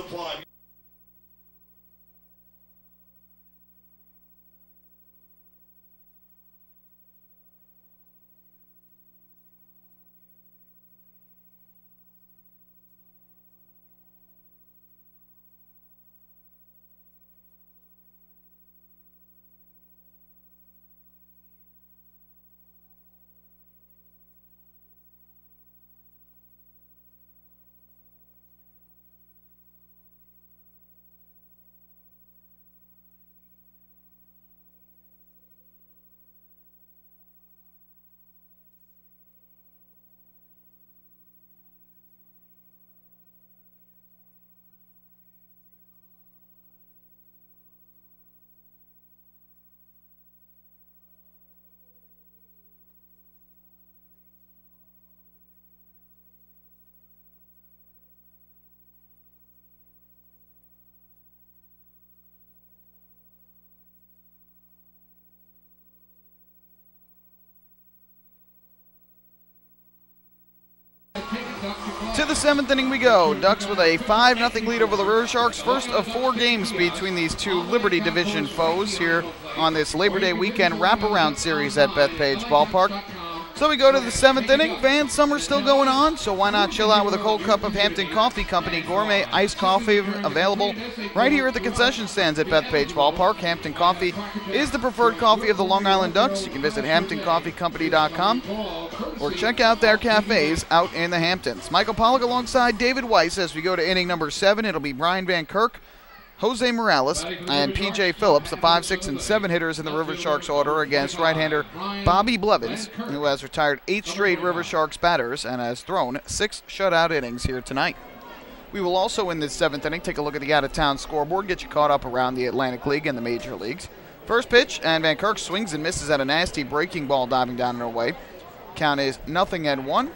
To the 7th inning we go. Ducks with a 5-0 lead over the Riversharks. First of 4 games between these 2 Liberty Division foes here on this Labor Day weekend wraparound series at Bethpage Ballpark. So we go to the 7th inning. Van summer's still going on, so why not chill out with a cold cup of Hampton Coffee Company gourmet iced coffee available right here at the concession stands at Bethpage Ballpark. Hampton Coffee is the preferred coffee of the Long Island Ducks. You can visit HamptonCoffeeCompany.com or check out their cafes out in the Hamptons. Michael Pollock alongside David Weiss as we go to inning number 7. It'll be Brian Van Kirk, Jose Morales, and P.J. Phillips, the 5, 6, and 7 hitters in the River Sharks order against right-hander Bobby Blevins, who has retired 8 straight River Sharks batters and has thrown 6 shutout innings here tonight. We will also, in this 7th inning, take a look at the out-of-town scoreboard, get you caught up around the Atlantic League and the major leagues. First pitch, and Van Kirk swings and misses at a nasty breaking ball diving down and away. Count is 0-1.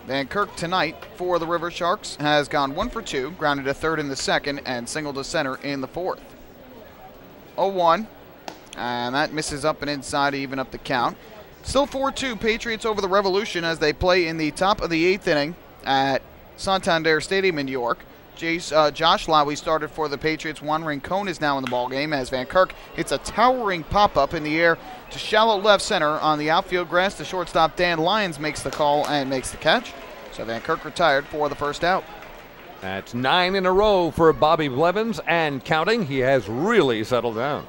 Van Kirk tonight for the River Sharks has gone 1 for 2, grounded to third in the 2nd, and singled to center in the 4th. 0-1, and that misses up and inside to even up the count. Still 4-2 Patriots over the Revolution as they play in the top of the 8th inning at Santander Stadium in New York. Josh Lowy started for the Patriots. Juan Rincon is now in the ballgame as Van Kirk hits a towering pop-up in the air to shallow left center on the outfield grass. The shortstop Dan Lyons makes the call and makes the catch. So Van Kirk retired for the first out. That's 9 in a row for Bobby Blevins and counting. He has really settled down.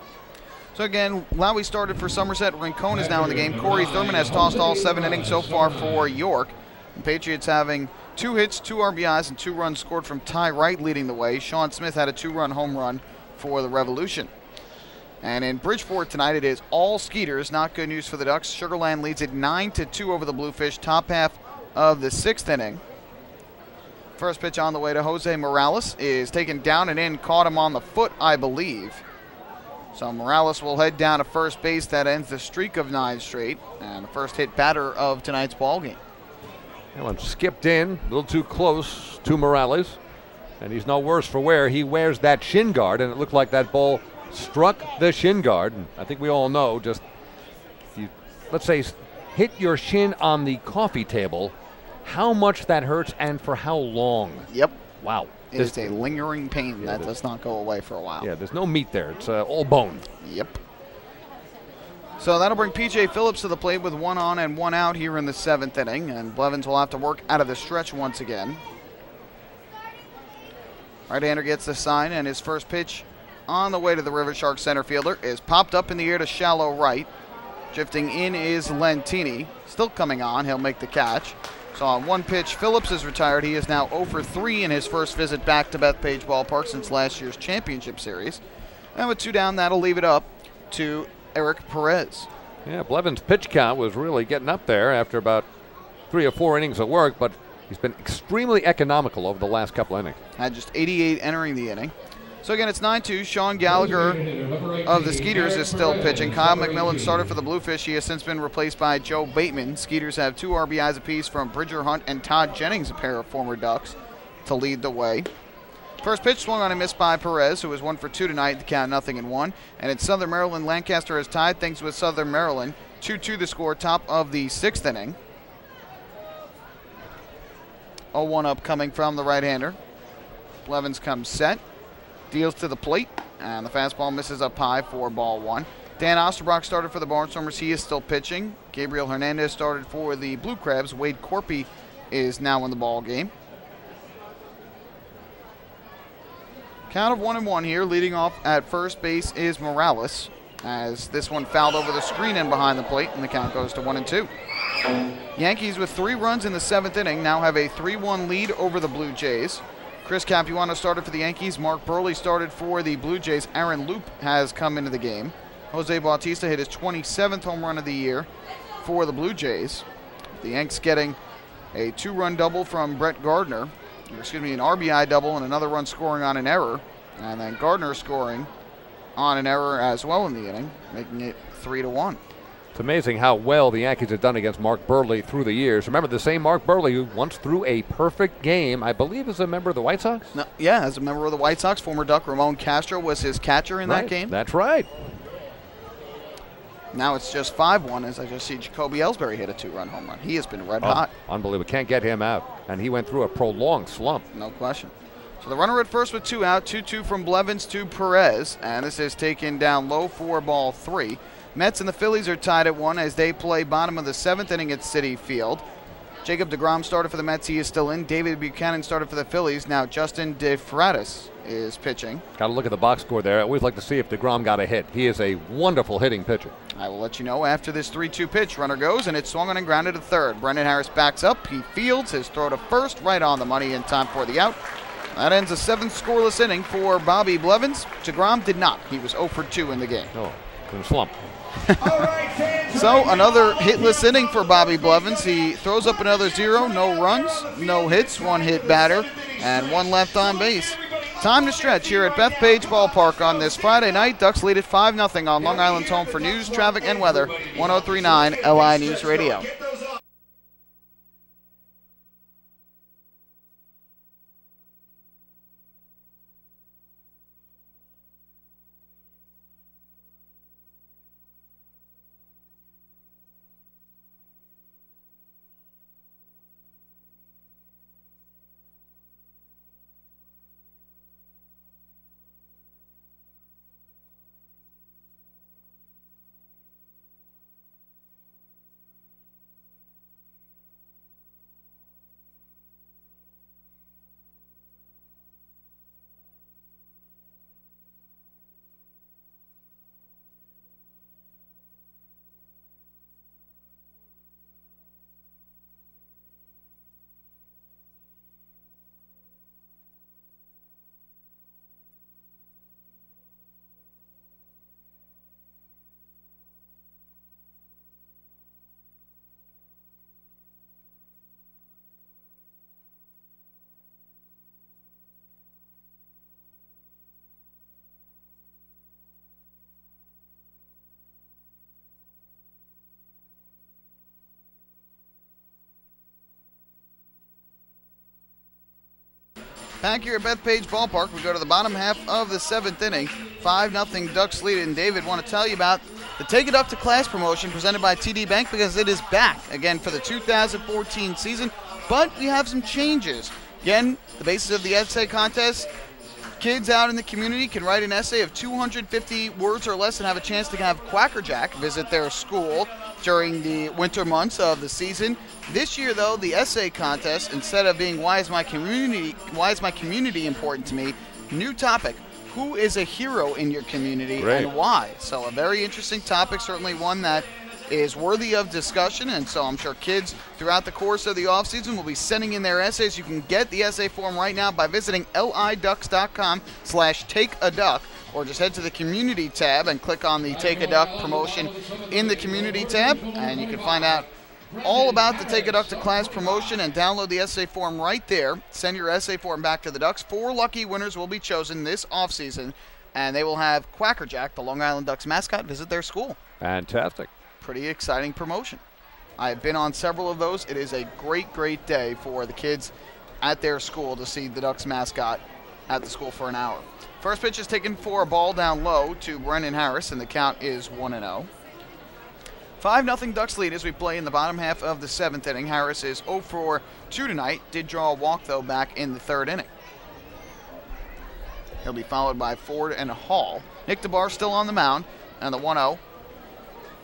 So again, Lowy started for Somerset. Rincon is now in the game. Corey Thurman has tossed all 7 innings so far for York. The Patriots having 2 hits, 2 RBIs, and 2 runs scored from Ty Wright leading the way. Sean Smith had a 2-run home run for the Revolution. And in Bridgeport tonight, it is all Skeeters. Not good news for the Ducks. Sugar Land leads it 9-2 over the Bluefish, top half of the 6th inning. First pitch on the way to Jose Morales is taken down and in, caught him on the foot, I believe. So Morales will head down to first base. That ends the streak of 9 straight, and the first hit batter of tonight's ballgame. That one skipped in, a little too close to Morales, and he's no worse for wear. He wears that shin guard, and it looked like that ball struck the shin guard. And I think we all know, just if you, let's say, hit your shin on the coffee table, how much that hurts and for how long. Yep. Wow. It is a lingering pain that does not go away for a while. Yeah, there's no meat there. It's all bone. Yep. So that'll bring P.J. Phillips to the plate with 1 on and 1 out here in the 7th inning, and Blevins will have to work out of the stretch once again. Right-hander gets the sign, and his first pitch on the way to the River Sharks center fielder is popped up in the air to shallow right. Drifting in is Lentini. Still coming on. He'll make the catch. So on 1 pitch, Phillips is retired. He is now 0 for 3 in his first visit back to Bethpage Ballpark since last year's championship series. And with 2 down, that'll leave it up to Eric Perez. Yeah, Blevins' pitch count was really getting up there after about 3 or 4 innings of work, but he's been extremely economical over the last couple innings. Had just 88 entering the inning. So again, it's 9-2. Sean Gallagher of the Skeeters is still pitching. Kyle McMillan started for the Bluefish. He has since been replaced by Joe Bateman. Skeeters have 2 RBIs apiece from Bridger Hunt and Todd Jennings, a pair of former Ducks, to lead the way. First pitch swung on and missed by Perez, who was 1 for 2 tonight, the count 0-1. And it's Southern Maryland. Lancaster has tied things with Southern Maryland. 2-2 the score, top of the 6th inning. 0-1 up coming from the right-hander. Blevins comes set. Deals to the plate, and the fastball misses up high for ball 1. Dan Osterbrock started for the Barnstormers. He is still pitching. Gabriel Hernandez started for the Blue Crabs. Wade Corpy is now in the ball game. Count of 1-1 here. Leading off at first base is Morales, as this one fouled over the screen and behind the plate, and the count goes to 1-2. Yankees with 3 runs in the 7th inning now have a 3-1 lead over the Blue Jays. Chris Capuano started for the Yankees. Mark Burley started for the Blue Jays. Aaron Loop has come into the game. Jose Bautista hit his 27th home run of the year for the Blue Jays. The Yanks getting a 2-run double from Brett Gardner. An RBI double and another run scoring on an error. And then Gardner scoring on an error as well in the inning, making it 3-1. It's amazing how well the Yankees have done against Mark Burley through the years. Remember, the same Mark Burley who once threw a perfect game, I believe, as a member of the White Sox? No, yeah, as a member of the White Sox. Former Duck Ramon Castro was his catcher in that game. That's right. Now it's just 5-1 as I just see Jacoby Ellsbury hit a 2-run home run. He has been red hot. Unbelievable. Can't get him out. And he went through a prolonged slump. No question. So the runner at first with 2 out, 2-2 from Blevins to Perez, and this is taken down low for ball 3. Mets and the Phillies are tied at 1 as they play bottom of the 7th inning at Citi Field. Jacob deGrom started for the Mets. He is still in. David Buchanan started for the Phillies. Now Justin DeFratis is pitching. Got to look at the box score there. I always like to see if deGrom got a hit. He is a wonderful hitting pitcher. I will let you know after this 3-2 pitch. Runner goes, and it's swung on and grounded to third. Brendan Harris backs up. He fields his throw to first, right on the money in time for the out. That ends a 7th scoreless inning for Bobby Blevins. deGrom did not. He was 0 for 2 in the game. Oh, couldn't slump. So another hitless inning for Bobby Blevins. He throws up another 0, no runs, no hits, 1 hit batter, and 1 left on base. Time to stretch here at Bethpage Ballpark on this Friday night. Ducks lead at 5-0 on Long Island's home for news, traffic, and weather. 103.9 LI News Radio. Back here at Bethpage Ballpark, we go to the bottom half of the 7th inning. 5-0 Ducks lead, and David, want to tell you about the Take It Up to Class promotion presented by TD Bank because it is back again for the 2014 season, but we have some changes. Again, the basis of the essay contest, kids out in the community can write an essay of 250 words or less and have a chance to have Quacker Jack visit their school during the winter months of the season. This year, though, the essay contest, instead of being why is my community important to me, new topic, who is a hero in your community and why? So a very interesting topic, certainly one that is worthy of discussion, and so I'm sure kids throughout the course of the offseason will be sending in their essays. You can get the essay form right now by visiting liducks.com/takeaduck, or just head to the community tab and click on the Take a Duck promotion in the community tab, and you can find out all about the Take a Duck to Class promotion and download the essay form right there. Send your essay form back to the Ducks. 4 lucky winners will be chosen this offseason, and they will have Quacker Jack, the Long Island Ducks mascot, visit their school. Fantastic. Pretty exciting promotion. I've been on several of those. It is a great, great day for the kids at their school to see the Ducks mascot at the school for an hour. First pitch is taken for a ball down low to Brendan Harris, and the count is 1-0. 5-0 Ducks lead as we play in the bottom half of the 7th inning. Harris is 0 for 2 tonight. Did draw a walk, though, back in the 3rd inning. He'll be followed by Ford and Hall. Nick DeBar still on the mound, and the 1-0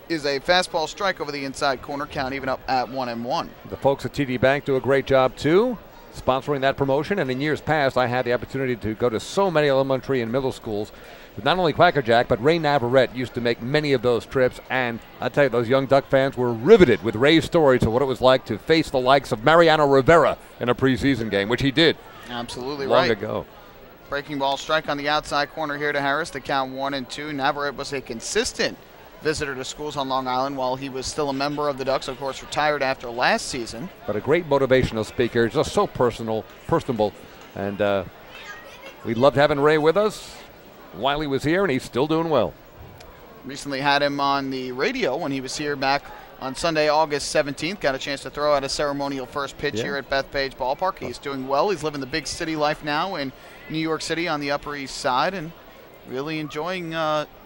is a fastball strike over the inside corner, count even up at 1-1. The folks at TD Bank do a great job, too, sponsoring that promotion. And in years past, I had the opportunity to go to so many elementary and middle schools with not only Quacker Jack, but Ray Navarrete used to make many of those trips. And I tell you, those young Duck fans were riveted with Ray's stories of what it was like to face the likes of Mariano Rivera in a preseason game, which he did. Absolutely long right. ago. Breaking ball strike on the outside corner here to Harris. The count 1-2. Navarrete was a consistent visitor to schools on Long Island while he was still a member of the Ducks, of course retired after last season. But a great motivational speaker, just so personable, and we loved having Ray with us while he was here, and he's still doing well. Recently had him on the radio when he was here back on Sunday, August 17th. Got a chance to throw out a ceremonial first pitch here at Bethpage Ballpark. He's doing well. He's living the big city life now in New York City on the Upper East Side, and really enjoying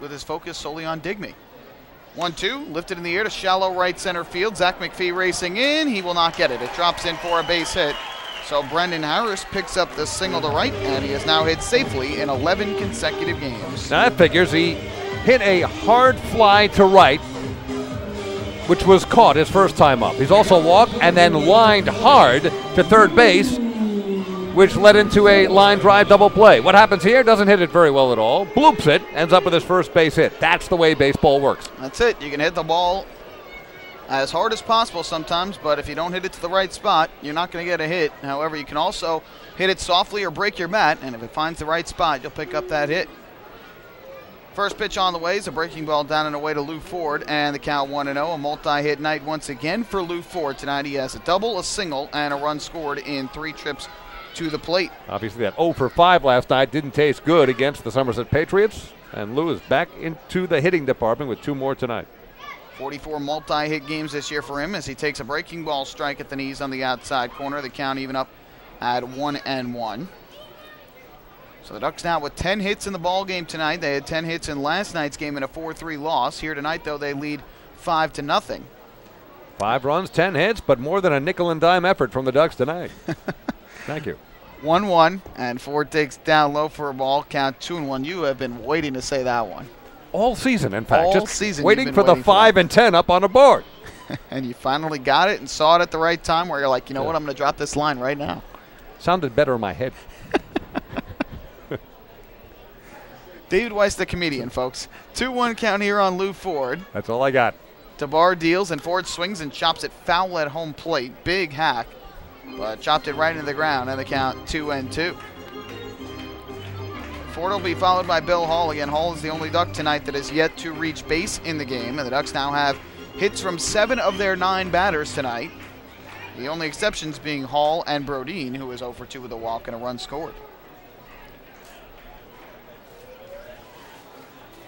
with his focus solely on Dig Me. 1-2, lifted in the air to shallow right center field. Zach McPhee racing in. He will not get it. It drops in for a base hit. So Brendan Harris picks up the single to right, and he has now hit safely in 11 consecutive games. That figures. He hit a hard fly to right, which was caught his first time up. He's also walked and then lined hard to third base, which led into a line drive double play. What happens here? Doesn't hit it very well at all. Bloops it, ends up with his first base hit. That's the way baseball works. That's it. You can hit the ball as hard as possible sometimes, but if you don't hit it to the right spot, you're not going to get a hit. However, you can also hit it softly or break your bat, and if it finds the right spot, you'll pick up that hit. First pitch on the way is a breaking ball down and away to Lou Ford, and the count 1-0. A multi-hit night once again for Lou Ford tonight. He has a double, a single, and a run scored in 3 trips to the plate. Obviously, that 0 for 5 last night didn't taste good against the Somerset Patriots, and Lou is back into the hitting department with 2 more tonight. 44 multi-hit games this year for him as he takes a breaking ball strike at the knees on the outside corner. The count even up at 1-1. So the Ducks now with 10 hits in the ball game tonight. They had 10 hits in last night's game in a 4-3 loss. Here tonight, though, they lead 5-0. 5 runs, 10 hits, but more than a nickel and dime effort from the Ducks tonight. Thank you. 1-1, and Ford takes down low for a ball. Count 2-1. You have been waiting to say that one. All season, in fact. All just season waiting you've for been the waiting 5 and 10 up on the board. And you finally got it and saw it at the right time where you're like, you know what, I'm going to drop this line right now. Sounded better in my head. David Weiss, the comedian, folks. 2-1 count here on Lou Ford. That's all I got. DeBar deals, and Ford swings and chops it foul at home plate. Big hack, but chopped it right into the ground, and the count 2-2. Ford will be followed by Bill Hall. Again, Hall is the only Duck tonight that has yet to reach base in the game, and the Ducks now have hits from 7 of their 9 batters tonight. The only exceptions being Hall and Brodeen, who is 0 for 2 with a walk and a run scored.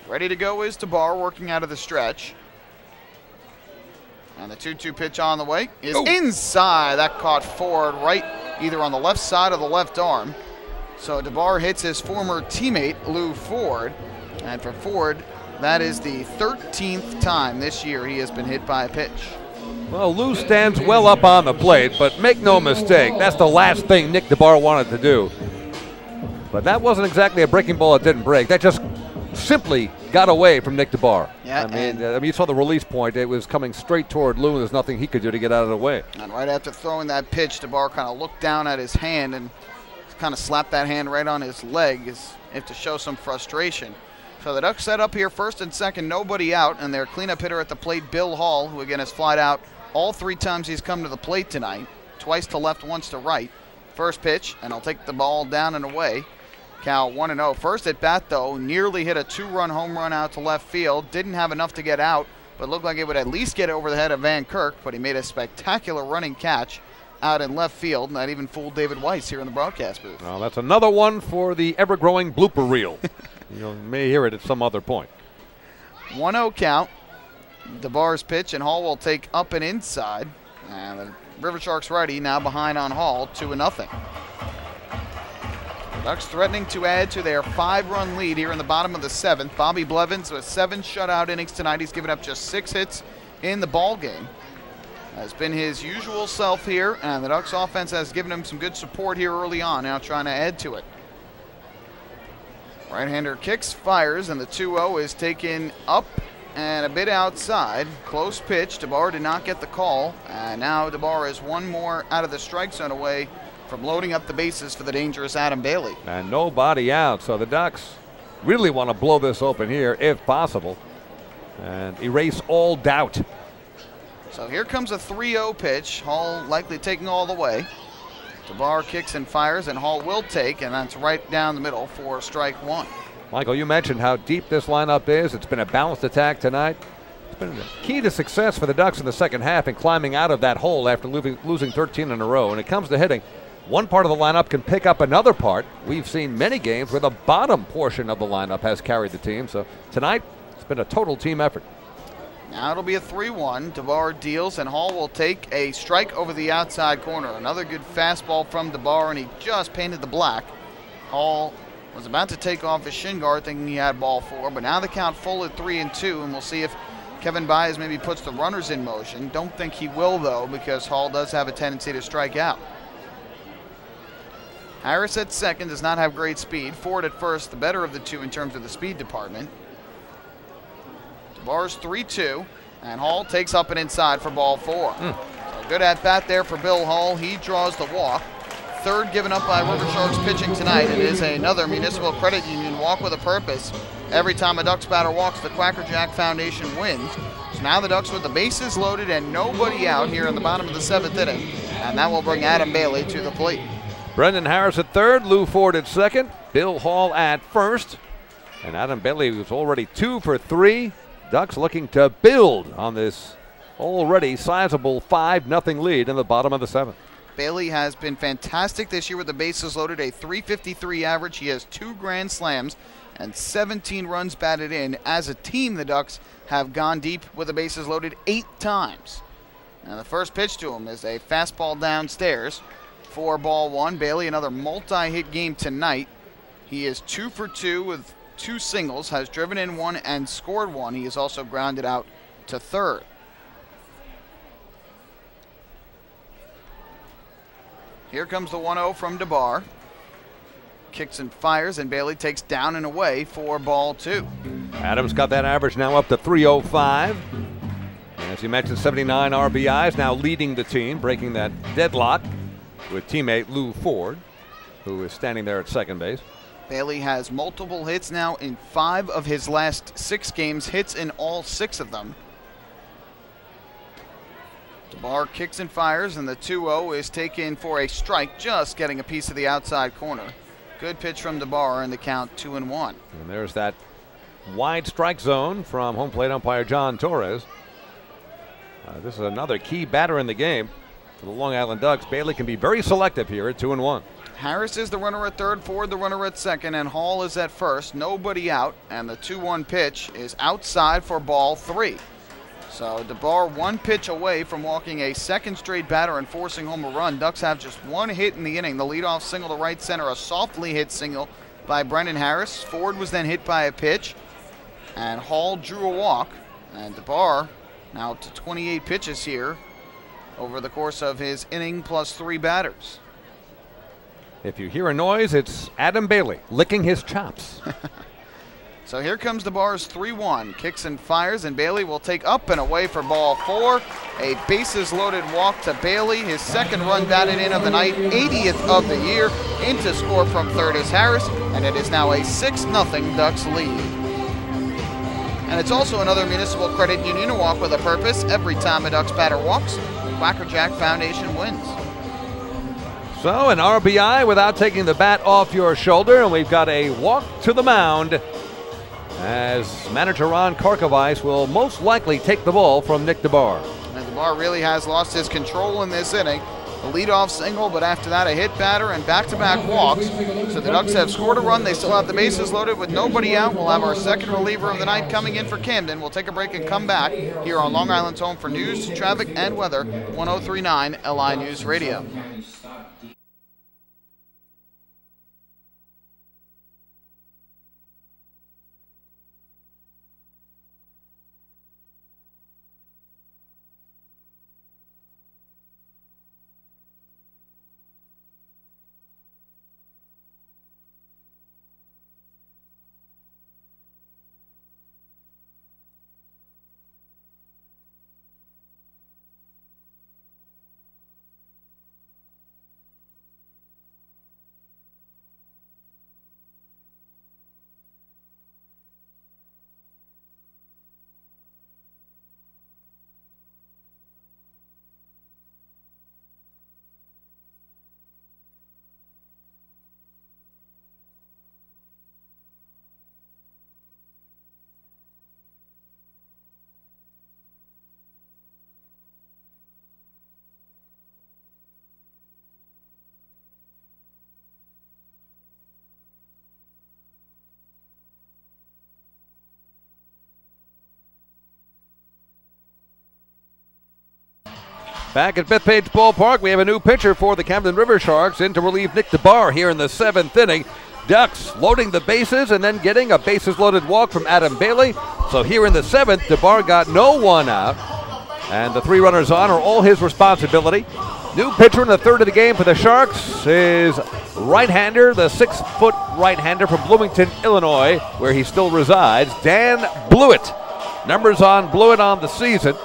Ready to go is DeBar, working out of the stretch. And the 2-2 pitch on the way is inside. That caught Ford right either on the left side or the left arm. So DeBar hits his former teammate, Lou Ford. And for Ford, that is the 13th time this year he has been hit by a pitch. Well, Lou stands well up on the plate, but make no mistake, that's the last thing Nick DeBar wanted to do. But that wasn't exactly a breaking ball that didn't break. That just simply got away from Nick DeBar. Yeah, I mean, you saw the release point. It was coming straight toward Lou, and there's nothing he could do to get out of the way. And right after throwing that pitch, DeBar kind of looked down at his hand and kind of slapped that hand right on his leg as if to show some frustration. So the Ducks set up here first and second, nobody out, and their cleanup hitter at the plate, Bill Hall, who again has flied out all 3 times he's come to the plate tonight, twice to left, once to right. First pitch, and he'll take the ball down and away. Count 1-0. First at bat, though, nearly hit a 2-run home run out to left field. Didn't have enough to get out, but looked like it would at least get over the head of Van Kirk, but he made a spectacular running catch out in left field, and that even fooled David Weiss here in the broadcast booth. Well, that's another one for the ever-growing blooper reel. You may hear it at some other point. 1-0 count. DeBar's pitch, and Hall will take up and inside. And the Riversharks righty now behind on Hall, 2-0. Ducks threatening to add to their 5-run lead here in the bottom of the 7th. Bobby Blevins with 7 shutout innings tonight. He's given up just 6 hits in the ball game. Has been his usual self here, and the Ducks offense has given him some good support here early on, now trying to add to it. Right-hander kicks, fires, and the 2-0 is taken up and a bit outside. Close pitch. DeBar did not get the call, and now DeBar is 1 more out of the strike zone away from loading up the bases for the dangerous Adam Bailey. And nobody out, so the Ducks really want to blow this open here if possible and erase all doubt. So here comes a 3-0 pitch. Hall likely taking all the way. DeBar kicks and fires, and Hall will take, and that's right down the middle for strike 1. Michael, you mentioned how deep this lineup is. It's been a balanced attack tonight. It's been the key to success for the Ducks in the second half in climbing out of that hole after losing 13 in a row. When it comes to hitting, one part of the lineup can pick up another part. We've seen many games where the bottom portion of the lineup has carried the team. So tonight, it's been a total team effort. Now it'll be a 3-1. DeBar deals, and Hall will take a strike over the outside corner. Another good fastball from DeBar, and he just painted the black. Hall was about to take off his shin guard thinking he had ball 4, but now the count full at 3-2, and we'll see if Kevin Baez maybe puts the runners in motion. Don't think he will, though, because Hall does have a tendency to strike out. Harris at second does not have great speed. Ford at first, the better of the two in terms of the speed department. DeBar's 3-2, and Hall takes up and inside for ball 4. So good at bat there for Bill Hall. He draws the walk. Third given up by Riversharks pitching tonight. It is another Municipal Credit Union walk with a purpose. Every time a Ducks batter walks, the Quacker Jack Foundation wins. So now the Ducks with the bases loaded and nobody out here in the bottom of the 7th inning. And that will bring Adam Bailey to the plate. Brendan Harris at third, Lou Ford at second, Bill Hall at first. And Adam Bailey was already 2 for 3. Ducks looking to build on this already sizable 5-0 lead in the bottom of the 7th. Bailey has been fantastic this year with the bases loaded, a .353 average. He has 2 grand slams and 17 runs batted in. As a team, the Ducks have gone deep with the bases loaded 8 times. Now the first pitch to him is a fastball downstairs for ball 1. Bailey, another multi-hit game tonight. He is 2 for 2 with 2 singles, has driven in 1 and scored 1. He has also grounded out to third. Here comes the 1-0 from DeBar. Kicks and fires, and Bailey takes down and away for ball 2. Adams got that average now up to 305. As you mentioned, 79 RBIs, now leading the team, breaking that deadlock with teammate Lou Ford, who is standing there at second base. Bailey has multiple hits now in 5 of his last 6 games, hits in all 6 of them. DeBar kicks and fires, and the 2-0 is taken for a strike, just getting a piece of the outside corner. Good pitch from DeBar, and the count 2-1. And there's that wide strike zone from home plate umpire John Torres. This is another key batter in the game for the Long Island Ducks. Bailey can be very selective here at 2-1. Harris is the runner at third, Ford the runner at second, and Hall is at first. Nobody out, and the 2-1 pitch is outside for ball 3. So DeBar 1 pitch away from walking a second straight batter and forcing home a run. Ducks have just 1 hit in the inning. The leadoff single to right center, a softly hit single by Brendan Harris. Ford was then hit by a pitch, and Hall drew a walk. And DeBar now up to 28 pitches here over the course of his inning plus 3 batters. If you hear a noise, it's Adam Bailey licking his chops. So here comes DeBar's 3-1. Kicks and fires, and Bailey will take up and away for ball 4. A bases-loaded walk to Bailey. His second run batted in of the night, 80th of the year. In to score from third is Harris, and it is now a 6-0 Ducks lead. And it's also another Municipal Credit Union walk with a purpose. Every time a Ducks batter walks, Quacker Jack Foundation wins. So an RBI without taking the bat off your shoulder, and we've got a walk to the mound, as manager Ron Karkovice will most likely take the ball from Nick DeBar. And DeBar really has lost his control in this inning. The leadoff single, but after that a hit batter and back-to-back walks. So the Ducks have scored a run. They still have the bases loaded with nobody out. We'll have our second reliever of the night coming in for Camden. We'll take a break and come back here on Long Island's home for news, traffic, and weather, 103.9 LI News Radio. Back at Bethpage Ballpark, we have a new pitcher for the Camden Riversharks in to relieve Nick DeBar here in the 7th inning. Ducks loading the bases and then getting a bases-loaded walk from Adam Bailey. So here in the 7th, DeBar got no one out, and the 3 runners on are all his responsibility. New pitcher in the third of the game for the Sharks is right-hander, the 6-foot right-hander from Bloomington, Illinois, where he still resides, Dan Blewett. Numbers on Blewett on the season.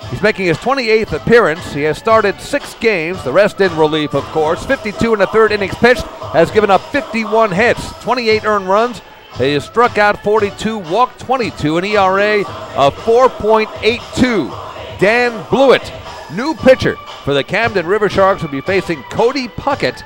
He's making his 28th appearance. He has started 6 games, the rest in relief, of course. 52 in the third innings pitched, has given up 51 hits, 28 earned runs. He has struck out 42, walked 22, an ERA of 4.82. Dan Blewett, new pitcher for the Camden Riversharks, will be facing Cody Puckett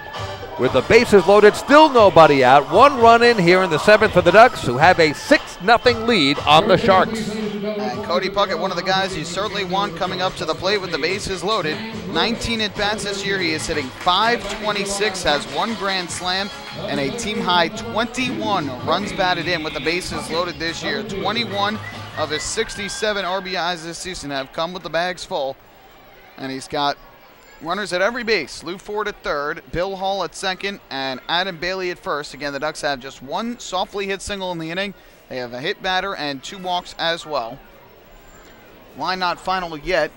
with the bases loaded, still nobody out. 1 run in here in the 7th for the Ducks, who have a 6-0 lead on the Sharks. And Cody Puckett, one of the guys you certainly want coming up to the plate with the bases loaded. 19 at-bats this year. He is hitting .526, has 1 grand slam, and a team-high 21 runs batted in with the bases loaded this year. 21 of his 67 RBIs this season have come with the bags full. And he's got runners at every base. Lou Ford at third, Bill Hall at second, and Adam Bailey at first. Again, the Ducks have just 1 softly hit single in the inning. They have a hit batter and 2 walks as well. Line not final yet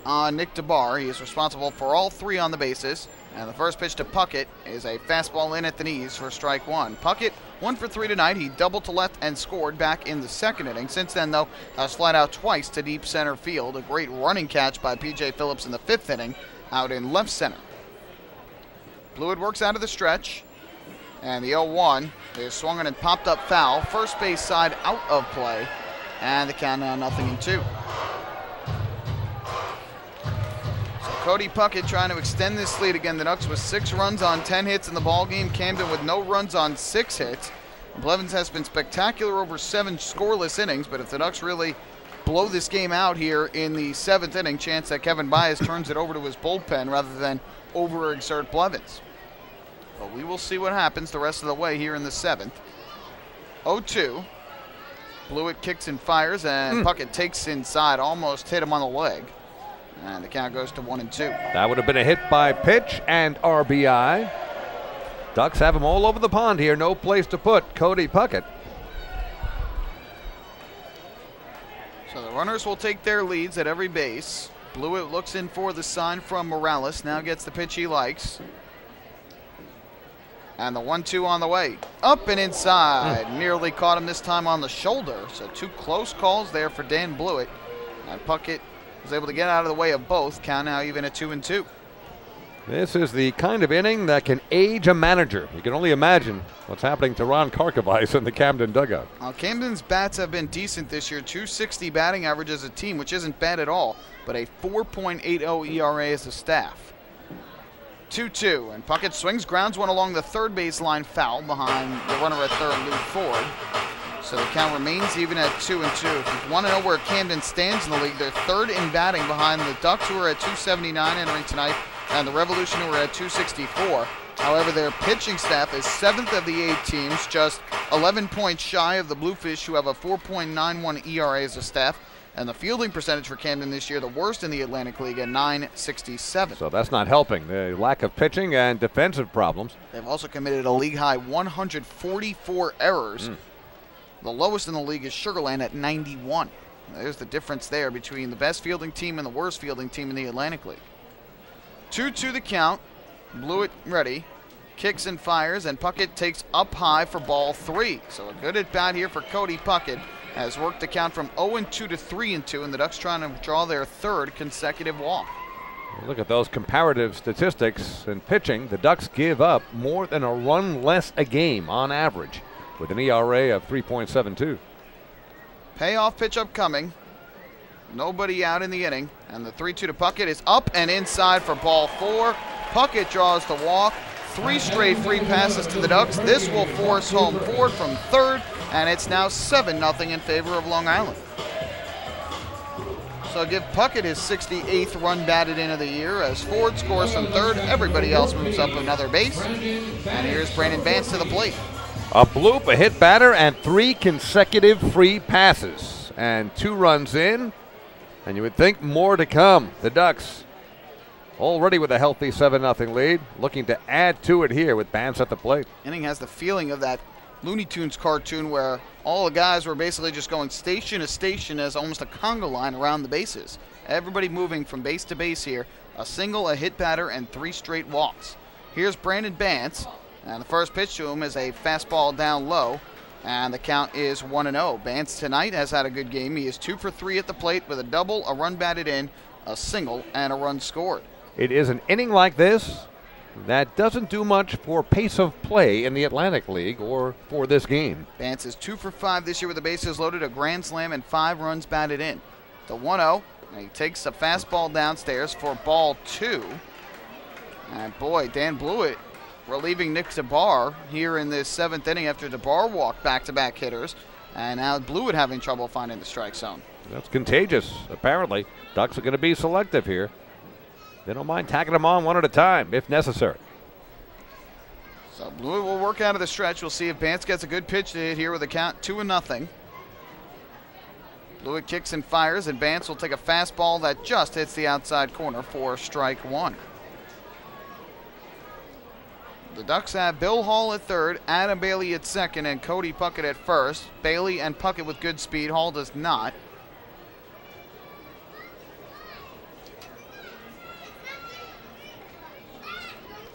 on Nick DeBar. He is responsible for all 3 on the bases. And the first pitch to Puckett is a fastball in at the knees for strike 1. Puckett 1 for 3 tonight. He doubled to left and scored back in the 2nd inning. Since then, though, has flat out twice to deep center field. A great running catch by P.J. Phillips in the 5th inning out in left center. Blewett works out of the stretch. And the 0-1 is swung and popped up foul. First base side out of play. And the count now 0-2. So Cody Puckett trying to extend this lead again. The Ducks with 6 runs on 10 hits in the ballgame. Camden with no runs on 6 hits. Blevins has been spectacular over 7 scoreless innings, but if the Ducks really blow this game out here in the 7th inning, chance that Kevin Baez turns it over to his bullpen rather than overexert Blevins. But we will see what happens the rest of the way here in the 7th. 0-2. Blewett kicks and fires, and Puckett takes inside, almost hit him on the leg. And the count goes to 1-2. That would have been a hit by pitch and RBI. Ducks have him all over the pond here. No place to put Cody Puckett. So the runners will take their leads at every base. Blewett looks in for the sign from Morales. Now gets the pitch he likes. And the 1-2 on the way. Up and inside. Nearly caught him this time on the shoulder. So 2 close calls there for Dan Blewett. And Puckett was able to get out of the way of both. Count now even at 2-2. This is the kind of inning that can age a manager. You can only imagine what's happening to Ron Karkovice in the Camden dugout. Well, Camden's bats have been decent this year. .260 batting average as a team, which isn't bad at all. But a 4.80 ERA as a staff. 2-2, and Puckett swings, grounds one along the third baseline foul behind the runner at third, Lou Ford. So the count remains even at 2-2. If you want to know where Camden stands in the league, they're 3rd in batting behind the Ducks, who are at .279 entering tonight, and the Revolution, who are at .264. However, their pitching staff is 7th of the 8 teams, just 11 points shy of the Bluefish, who have a 4.91 ERA as a staff. And the fielding percentage for Camden this year, the worst in the Atlantic League at .967. So that's not helping. The lack of pitching and defensive problems. They've also committed a league-high 144 errors. The lowest in the league is Sugar Land at 91. There's the difference there between the best fielding team and the worst fielding team in the Atlantic League. 2-2 the count. Blewett ready. Kicks and fires, and Puckett takes up high for ball 3. So a good at-bat here for Cody Puckett. Has worked the count from 0-2 to 3-2, and the Ducks trying to draw their 3rd consecutive walk. Look at those comparative statistics in pitching. The Ducks give up more than a run less a game on average, with an ERA of 3.72. Payoff pitch upcoming. Nobody out in the inning, and the 3-2 to Puckett is up and inside for ball 4. Puckett draws the walk. 3 straight free passes to the Ducks. This will force home Ford from third, and it's now 7-0 in favor of Long Island. So give Puckett his 68th run batted in of the year as Ford scores from third. Everybody else moves up another base. And here's Brandon Vance to the plate. A bloop, a hit batter, and 3 consecutive free passes. And 2 runs in, and you would think more to come. The Ducks already with a healthy 7-0 lead, looking to add to it here with Vance at the plate. Inning has the feeling of that Looney Tunes cartoon where all the guys were basically just going station to station as almost a conga line around the bases. Everybody moving from base to base here. A single, a hit batter, and 3 straight walks. Here's Brandon Bance, and the first pitch to him is a fastball down low, and the count is 1-0. Bance tonight has had a good game. He is 2 for 3 at the plate with a double, a run batted in, a single, and a run scored. It is an inning like this that doesn't do much for pace of play in the Atlantic League or for this game. Bance is 2 for 5 this year with the bases loaded, a grand slam, and 5 runs batted in. The 1-0, and he takes a fastball downstairs for ball 2. And boy, Dan Blewett relieving Nick DeBar here in this 7th inning after DeBar walked back-to-back hitters. And now Blewett having trouble finding the strike zone. That's contagious, apparently. Ducks are going to be selective here. They don't mind tacking them on one at a time, if necessary. So Blewett will work out of the stretch. We'll see if Bance gets a good pitch to hit here with a count 2-0. Blewett kicks and fires, and Bance will take a fastball that just hits the outside corner for strike 1. The Ducks have Bill Hall at third, Adam Bailey at second, and Cody Puckett at first. Bailey and Puckett with good speed. Hall does not.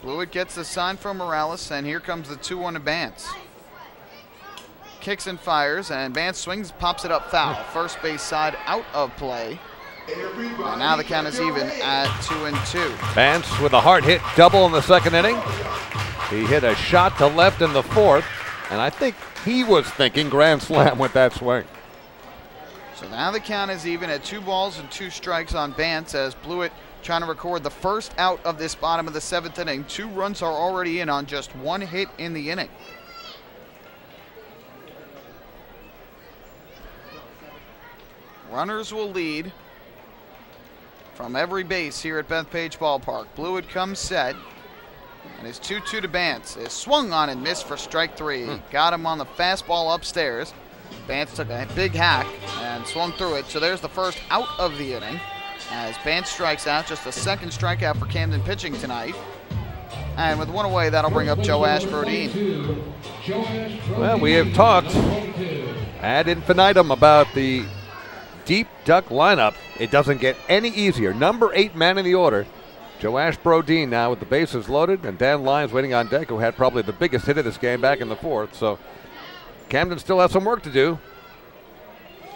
Blewett gets the sign from Morales, and here comes the 2-1 to Bance. Kicks and fires, and Bance swings, pops it up foul. First base side out of play. And now the count is even at 2-2. Bance with a hard hit double in the 2nd inning. He hit a shot to left in the 4th, and I think he was thinking grand slam with that swing. So now the count is even at 2 balls and 2 strikes on Bance as Blewett trying to record the first out of this bottom of the 7th inning. 2 runs are already in on just 1 hit in the inning. Runners will lead from every base here at Bethpage Ballpark. Blewett comes set, and his 2-2 to Bance is swung on and missed for strike 3. Got him on the fastball upstairs. Bance took a big hack and swung through it. So there's the first out of the inning as Bance strikes out, just the 2nd strikeout for Camden pitching tonight. And with 1 away, that'll bring up Joe Ash Brodeen. Well, we have talked ad infinitum about the deep Duck lineup. It doesn't get any easier. Number 8 man in the order, Joe Ash Brodeen now with the bases loaded, and Dan Lyons waiting on deck, who had probably the biggest hit of this game back in the 4th. So Camden still has some work to do,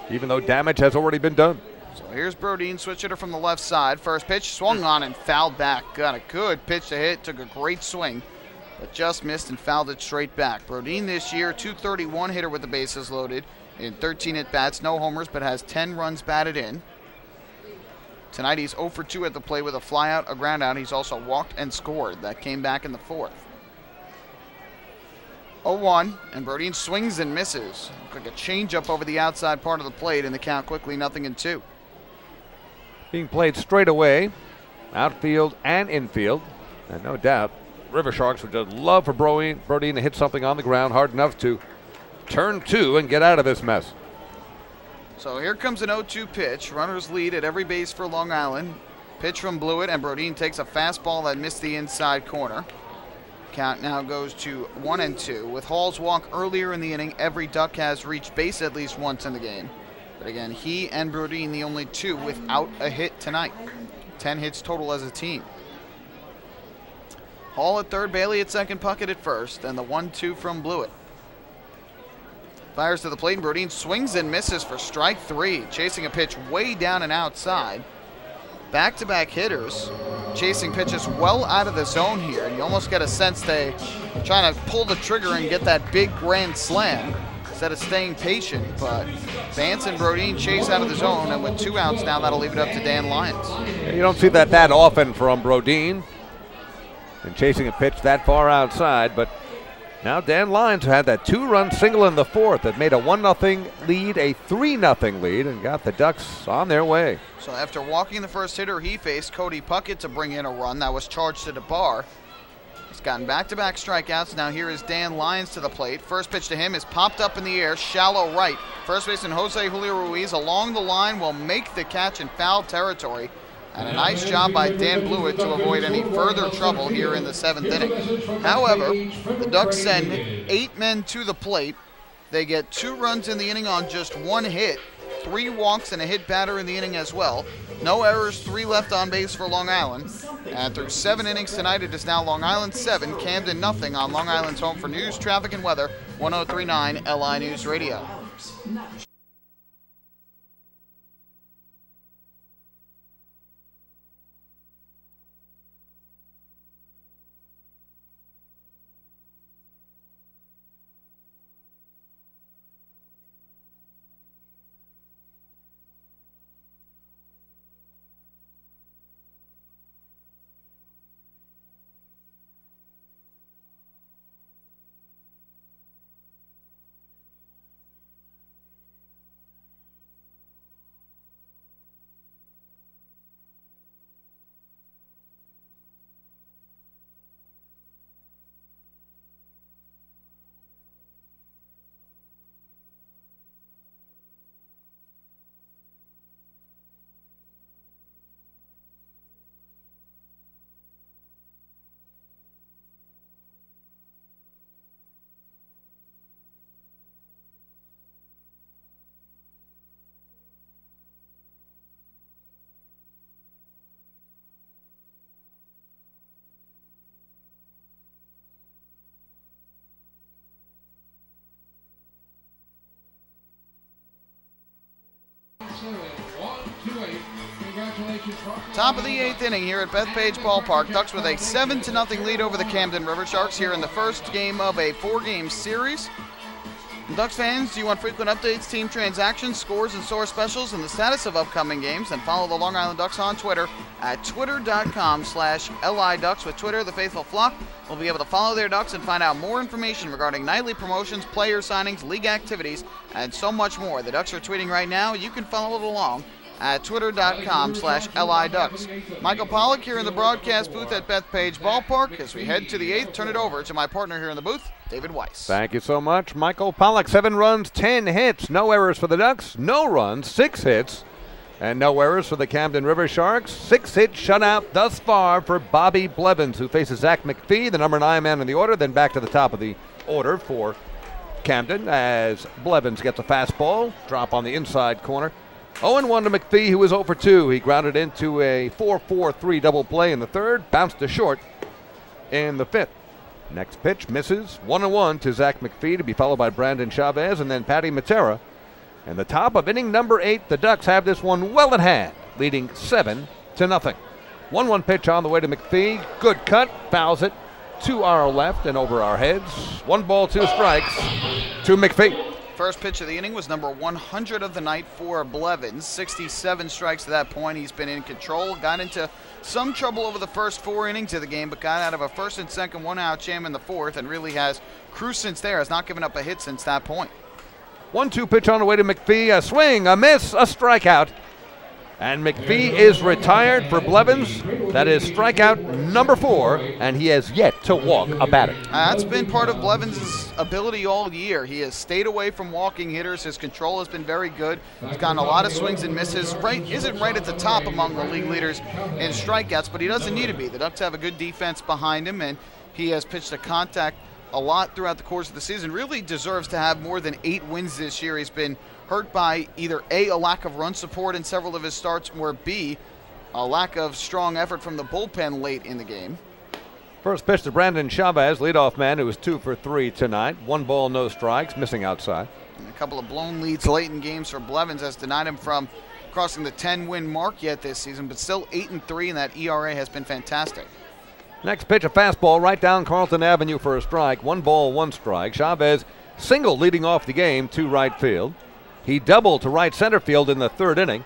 even though damage has already been done. So here's Brodeen, switch hitter from the left side. First pitch swung on and fouled back. Got a good pitch to hit, took a great swing, but just missed and fouled it straight back. Brodeen this year, .231 hitter with the bases loaded in 13 at-bats, no homers, but has 10 runs batted in. Tonight he's 0 for 2 at the plate with a flyout, a groundout. He's also walked and scored. That came back in the 4th. 0-1, and Brodeen swings and misses. Looked like a changeup over the outside part of the plate, and the count quickly 0-2. Being played straight away, outfield and infield, and no doubt Riversharks would just love for Brodeen to hit something on the ground hard enough to turn 2 and get out of this mess. So here comes an 0-2 pitch. Runners lead at every base for Long Island. Pitch from Blewett, and Brodeen takes a fastball that missed the inside corner. Count now goes to 1-2. With Hall's walk earlier in the inning, every Duck has reached base at least once in the game. But again, he and Brodeen the only 2 without a hit tonight. 10 hits total as a team. Hall at third, Bailey at second, Puckett at first, and the 1-2 from Blewett. Fires to the plate, and Brodeen swings and misses for strike 3, chasing a pitch way down and outside. Back-to-back hitters chasing pitches well out of the zone here, and you almost get a sense they're trying to pull the trigger and get that big grand slam instead of staying patient. But Bance and Brodeen chase out of the zone, and with 2 outs now, that'll leave it up to Dan Lyons. You don't see that often from Brodeen, and chasing a pitch that far outside, but now Dan Lyons had that 2-run single in the 4th that made a 1-0 lead a 3-0 lead and got the Ducks on their way. So after walking the first hitter, he faced Cody Puckett to bring in a run that was charged to DeBar. He's gotten back-to-back strikeouts. Now here is Dan Lyons to the plate. First pitch to him is popped up in the air, shallow right. First baseman Jose Julio Ruiz along the line will make the catch in foul territory And a nice job by Dan Blewett to avoid any further trouble here in the 7th inning. However, the Ducks send 8 men to the plate. They get 2 runs in the inning on just 1 hit, 3 walks and a hit batter in the inning as well. No errors, 3 left on base for Long Island. And through 7 innings tonight, it is now Long Island 7, Camden nothing on Long Island's home for news, traffic, and weather, 103.9 LI News Radio. Top of the 8th inning here at Bethpage Ballpark. Ducks with a 7-0 lead over the Camden Riversharks here in the first game of a 4-game series. Ducks fans, do you want frequent updates, team transactions, scores, and source specials, and the status of upcoming games? Then follow the Long Island Ducks on Twitter at twitter.com/LIDucks. With Twitter, the faithful flock will be able to follow their Ducks and find out more information regarding nightly promotions, player signings, league activities, and so much more. The Ducks are tweeting right now. You can follow it along at twitter.com/LIDucks. Michael Pollock here in the broadcast booth at Bethpage Ballpark. As we head to the 8th, turn it over to my partner here in the booth, David Weiss. Thank you so much, Michael Pollock. 7 runs, 10 hits, no errors for the Ducks, no runs, 6 hits, and no errors for the Camden Riversharks. 6-hit shutout thus far for Bobby Blevins, who faces Zach McPhee, the number 9 man in the order. Then back to the top of the order for Camden as Blevins gets a fastball, drop on the inside corner. 0-1 to McPhee, who was 0 for 2. He grounded into a 4-4-3 double play in the 3rd, bounced to short in the 5th. Next pitch misses, 1-1 to Zach McPhee, to be followed by Brandon Chavez and then Patty Matera. And the top of inning number 8, the Ducks have this one well in hand, leading 7-0. 1-1 pitch on the way to McPhee. Good cut, fouls it to our left and over our heads. 1 ball, 2 strikes to McPhee. First pitch of the inning was number 100 of the night for Blevins. 67 strikes to that point. He's been in control, got into some trouble over the first 4 innings of the game, but got out of a first and second 1-out jam in the 4th and really has cruised since there, has not given up a hit since that point. 1-2 pitch on the way to McPhee. A swing, a miss, a strikeout. And McPhee is retired for Blevins. That is strikeout number 4, and he has yet to walk a batter. That's been part of Blevins' ability all year. He has stayed away from walking hitters. His control has been very good. He's gotten a lot of swings and misses. Isn't right at the top among the league leaders in strikeouts, but he doesn't need to be. The Ducks have a good defense behind him, and he has pitched to contact a lot throughout the course of the season. Really deserves to have more than 8 wins this year. He's been hurt by either A, a lack of run support in several of his starts, or B, a lack of strong effort from the bullpen late in the game. First pitch to Brandon Chavez, leadoff man, who was 2 for 3 tonight. 1 ball, no strikes, missing outside. And a couple of blown leads late in games for Blevins has denied him from crossing the 10-win mark yet this season, but still 8-3, and that ERA has been fantastic. Next pitch, a fastball right down Carlton Avenue for a strike. 1 ball, 1 strike. Chavez single leading off the game to right field. He doubled to right center field in the 3rd inning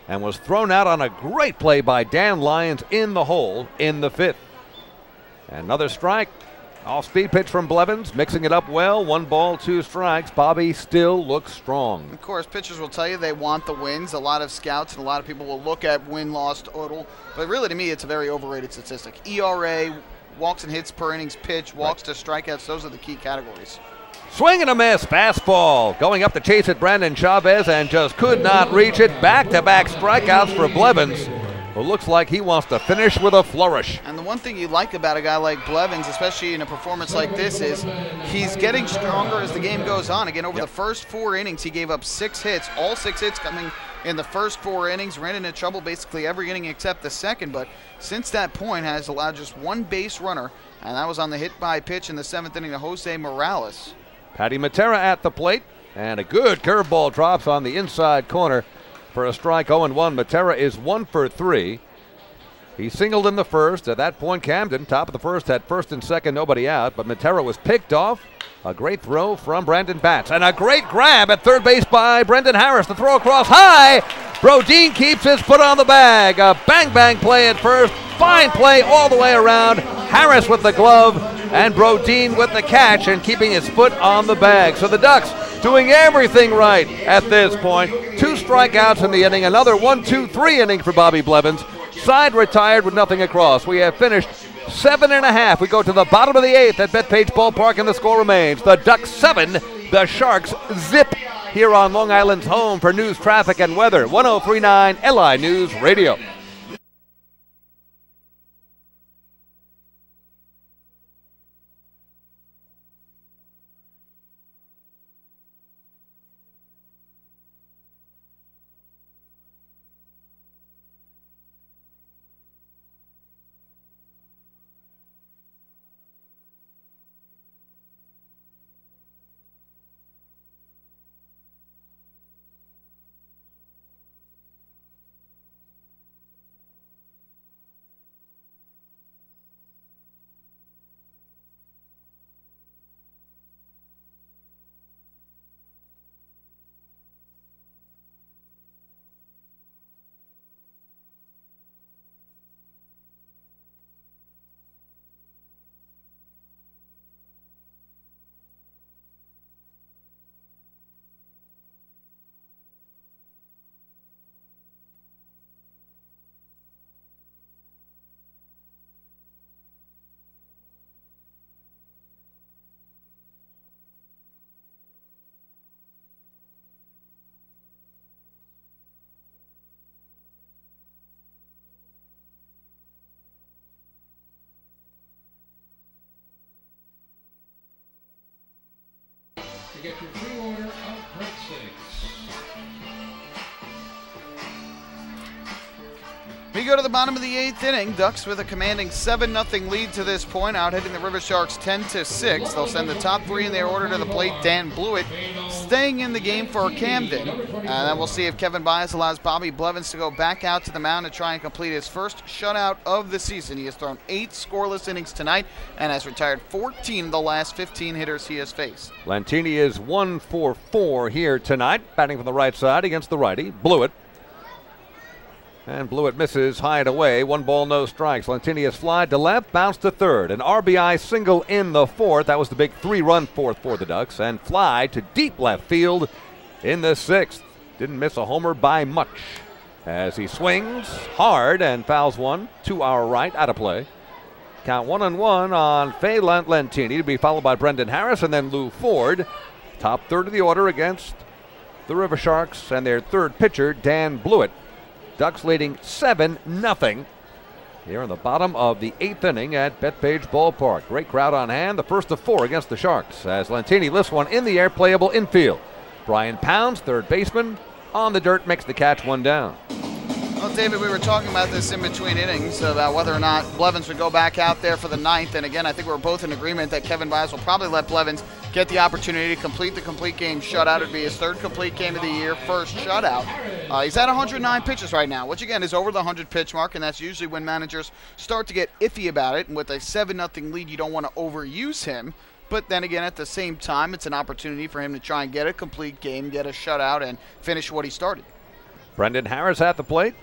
and was thrown out on a great play by Dan Lyons in the hole in the 5th. Another strike. Off-speed pitch from Blevins, mixing it up well. 1 ball, 2 strikes. Bobby still looks strong. Of course, pitchers will tell you they want the wins. A lot of scouts and a lot of people will look at win-loss total. But really, to me, it's a very overrated statistic. ERA, walks and hits per innings pitch, walks to strikeouts, those are the key categories. Swing and a miss, fastball. Going up to chase it, Brandon Chavez, and just could not reach it. Back-to-back strikeouts for Blevins. who looks like he wants to finish with a flourish. And the one thing you like about a guy like Blevins, especially in a performance like this, is he's getting stronger as the game goes on. Again, over the first 4 innings, he gave up 6 hits, all 6 hits coming in the first 4 innings, ran into trouble basically every inning except the second, but since that point has allowed just 1 base runner, and that was on the hit by pitch in the 7th inning to Jose Morales. Patty Matera at the plate, and a good curveball drops on the inside corner for a strike. 0-1. Matera is 1 for 3. He singled in the first. At that point, Camden, top of the first, had first and second, nobody out, but Matera was picked off. A great throw from Brandon Batts, and a great grab at third base by Brendan Harris. The throw across high. Brodeen keeps his foot on the bag. A bang-bang play at first. Fine play all the way around. Harris with the glove, and Brodeen with the catch and keeping his foot on the bag. So the Ducks doing everything right at this point. 2 strikeouts in the inning. Another 1-2-3 inning for Bobby Blevins. Side retired with nothing across. We have finished 7.5. We go to the bottom of the 8th at Bethpage Ballpark, and the score remains the Ducks 7, the Sharks zip. Here on Long Island's home for news, traffic, and weather, 103.9 LI News Radio. To get your free order of breadsticks. We go to the bottom of the 8th inning. Ducks with a commanding 7-0 lead to this point, out hitting the Riversharks 10-6. They'll send the top 3 in their order to the plate. Dan Blewett staying in the game for Camden. And then we'll see if Kevin Byas allows Bobby Blevins to go back out to the mound to try and complete his first shutout of the season. He has thrown 8 scoreless innings tonight and has retired 14 of the last 15 hitters he has faced. Lantini is 1 for 4 here tonight, batting from the right side against the righty, Blewett. And Blewett misses high and away. 1 ball, no strikes. Lantini has flied to left, bounced to third. An RBI single in the 4th. That was the big 3-run 4th for the Ducks. And fly to deep left field in the 6th. Didn't miss a homer by much as he swings hard and fouls one to our right, out of play. Count 1-1 on Fay Lantini, to be followed by Brendan Harris and then Lou Ford. Top third of the order against the Riversharks and their third pitcher, Dan Blewett. Ducks leading 7-0 here in the bottom of the 8th inning at Bethpage Ballpark. Great crowd on hand, the first of 4 against the Sharks as Lantini lifts one in the air, playable infield. Brian Pounds, third baseman, on the dirt, makes the catch, 1 down. Well, David, we were talking about this in between innings about whether or not Blevins would go back out there for the 9th. And again, I think we're both in agreement that Kevin Byas will probably let Blevins get the opportunity to complete the complete game shutout. It would be his 3rd complete game of the year, first shutout. He's at 109 pitches right now, which again is over the 100 pitch mark, and that's usually when managers start to get iffy about it. And with a 7-0 lead, you don't want to overuse him. But then again, at the same time, it's an opportunity for him to try and get a complete game, get a shutout, and finish what he started. Brendan Harris at the plate.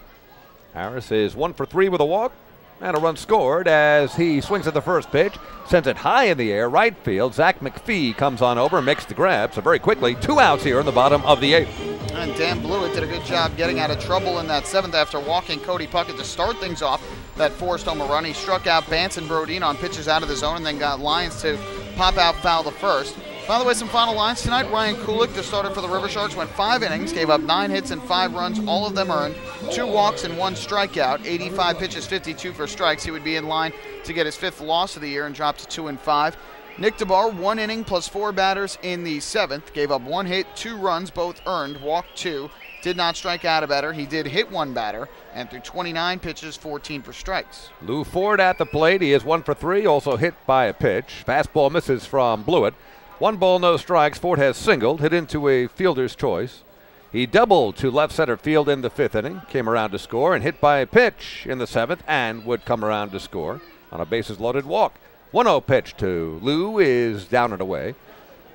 Harris is 1 for 3 with a walk and a run scored as he swings at the first pitch, sends it high in the air, right field. Zach McPhee comes on over and makes the grab. So very quickly, 2 outs here in the bottom of the 8th. And Dan Blewett did a good job getting out of trouble in that 7th after walking Cody Puckett to start things off. That forced home a run. He struck out Bance and Brodeen on pitches out of the zone and then got Lyons to pop out foul the first. By the way, some final lines tonight. Ryan Kulik, the starter for the Riversharks, went 5 innings, gave up 9 hits and 5 runs, all of them earned, 2 walks and 1 strikeout, 85 pitches, 52 for strikes. He would be in line to get his 5th loss of the year and drop to 2-5. Nick DeBar, 1 inning plus 4 batters in the 7th, gave up 1 hit, 2 runs, both earned, walked 2, did not strike out a batter. He did hit 1 batter, and threw 29 pitches, 14 for strikes. Lou Ford at the plate. He is 1 for 3, also hit by a pitch. Fastball misses from Blewett. 1 ball, no strikes. Ford has singled, hit into a fielder's choice. He doubled to left center field in the 5th inning, came around to score, and hit by a pitch in the 7th, and would come around to score on a bases-loaded walk. 1-0 pitch to Lou is down and away.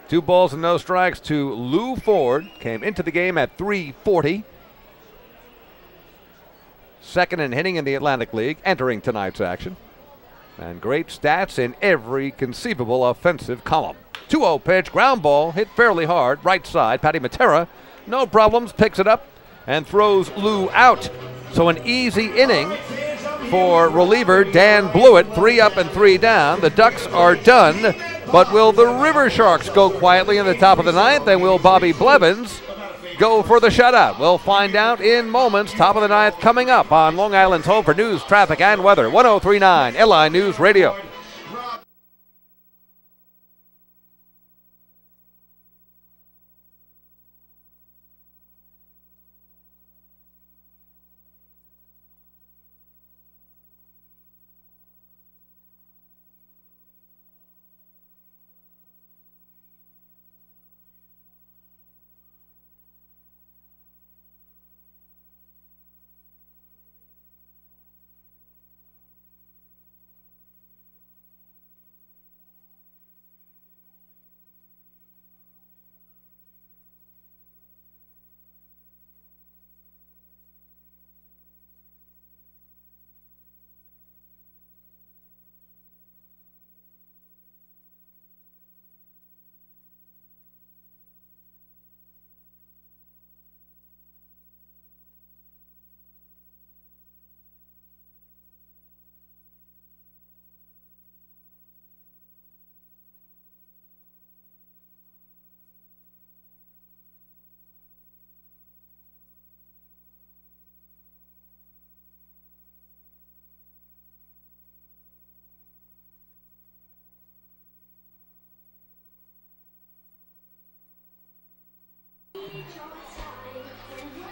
2 balls and no strikes to Lou Ford. Came into the game at .340. Second in hitting in the Atlantic League, entering tonight's action. And great stats in every conceivable offensive column. 2-0 pitch, ground ball, hit fairly hard, right side. Patty Matera, no problems, picks it up and throws Lou out. So an easy inning for reliever Dan Blewett, 3 up and 3 down. The Ducks are done, but will the Riversharks go quietly in the top of the 9th, and will Bobby Blevins go for the shutout? We'll find out in moments. Top of the 9th coming up on Long Island's home for news, traffic, and weather. 103.9 LI News Radio.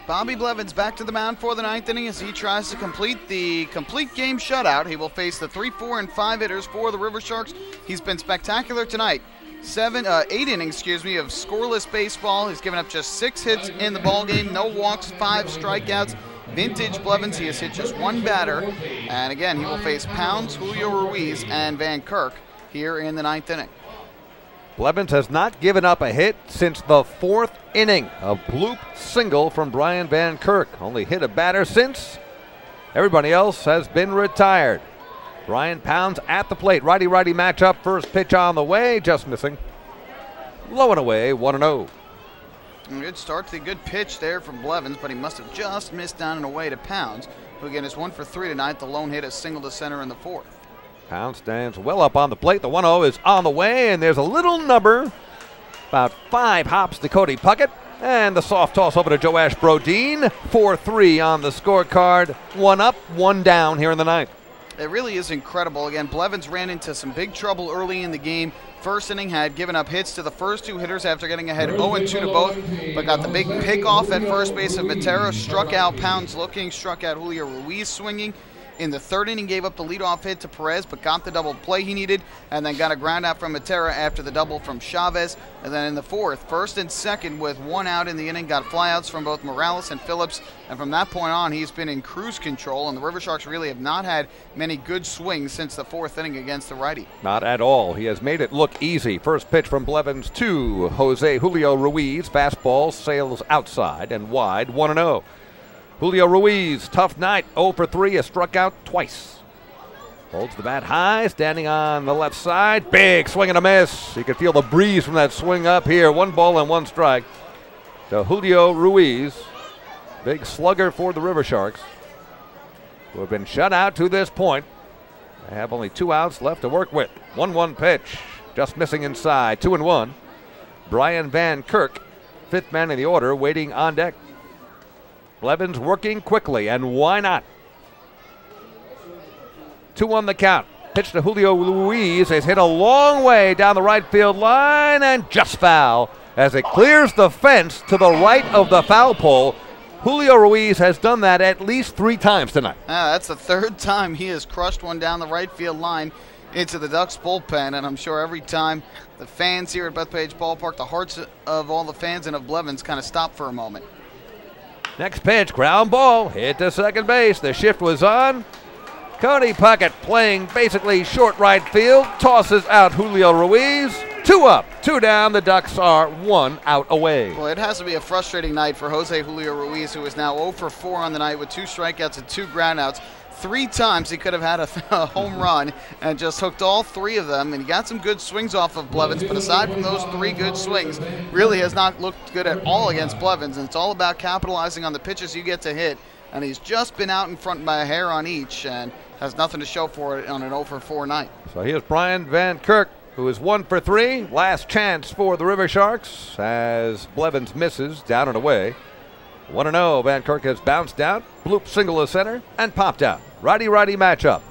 Bobby Blevins back to the mound for the 9th inning as he tries to complete the complete game shutout. He will face the 3, 4, and 5 hitters for the Riversharks. He's been spectacular tonight. 8 innings, of scoreless baseball. He's given up just 6 hits in the ball game, no walks, 5 strikeouts. Vintage Blevins. He has hit just 1 batter, and again he will face Pounds, Julio Ruiz, and Van Kirk here in the 9th inning. Blevins has not given up a hit since the 4th inning. A bloop single from Brian Van Kirk. Only hit a batter since. Everybody else has been retired. Brian Pounds at the plate. Righty-righty matchup. First pitch on the way. Just missing. Low and away. 1-0. Good start to the good pitch there from Blevins, but he must have just missed down and away to Pounds, who again is 1 for 3 tonight. The lone hit, a single to center in the 4th. Pound stands well up on the plate. The 1-0 is on the way, and there's a little number. About 5 hops to Cody Puckett. And the soft toss over to Joash Brodeen. 4-3 on the scorecard. 1 up, 1 down here in the 9th. It really is incredible. Again, Blevins ran into some big trouble early in the game. First inning had given up hits to the first 2 hitters after getting ahead 0-2 to both, but got the big pickoff at first base of Matera. Struck out Pounds looking, struck out Julio Ruiz swinging. In the 3rd inning, gave up the leadoff hit to Perez, but got the double play he needed, and then got a ground out from Matera after the double from Chavez. And then in the 4th, 1st and 2nd with 1 out in the inning, got flyouts from both Morales and Phillips. And from that point on, he's been in cruise control, and the Riversharks really have not had many good swings since the 4th inning against the righty. Not at all. He has made it look easy. First pitch from Blevins to Jose Julio Ruiz. Fastball sails outside and wide. 1-0. Julio Ruiz, tough night, 0 for 3, has struck out twice. Holds the bat high, standing on the left side. Big swing and a miss. You can feel the breeze from that swing up here. 1 ball and 1 strike to Julio Ruiz. Big slugger for the Riversharks, who have been shut out to this point. They have only 2 outs left to work with. 1-1 pitch, just missing inside, 2-1. Brian Van Kirk, fifth man in the order, waiting on deck. Blevins working quickly, and why not? 2 on the count. Pitch to Julio Ruiz is hit a long way down the right field line and just foul as it clears the fence to the right of the foul pole. Julio Ruiz has done that at least 3 times tonight. That's the 3rd time he has crushed one down the right field line into the Ducks bullpen, and I'm sure every time the fans here at Bethpage Ballpark, the hearts of all the fans and of Blevins kind of stop for a moment. Next pitch, ground ball, hit to second base. The shift was on. Cody Puckett playing basically short right field, tosses out Julio Ruiz. 2 up, 2 down. The Ducks are 1 out away. Well, it has to be a frustrating night for Jose Julio Ruiz, who is now 0 for 4 on the night with 2 strikeouts and 2 groundouts. 3 times he could have had a home run and just hooked all 3 of them, and he got some good swings off of Blevins, but aside from those 3 good swings, really has not looked good at all against Blevins, and it's all about capitalizing on the pitches you get to hit, and he's just been out in front by a hair on each and has nothing to show for it on an 0 for 4 night. So here's Brian Van Kirk, who is 1 for 3. Last chance for the Riversharks as Blevins misses down and away. 1-0. Van Kirk has bounced out, bloop single to center, and popped out. Righty-righty matchup.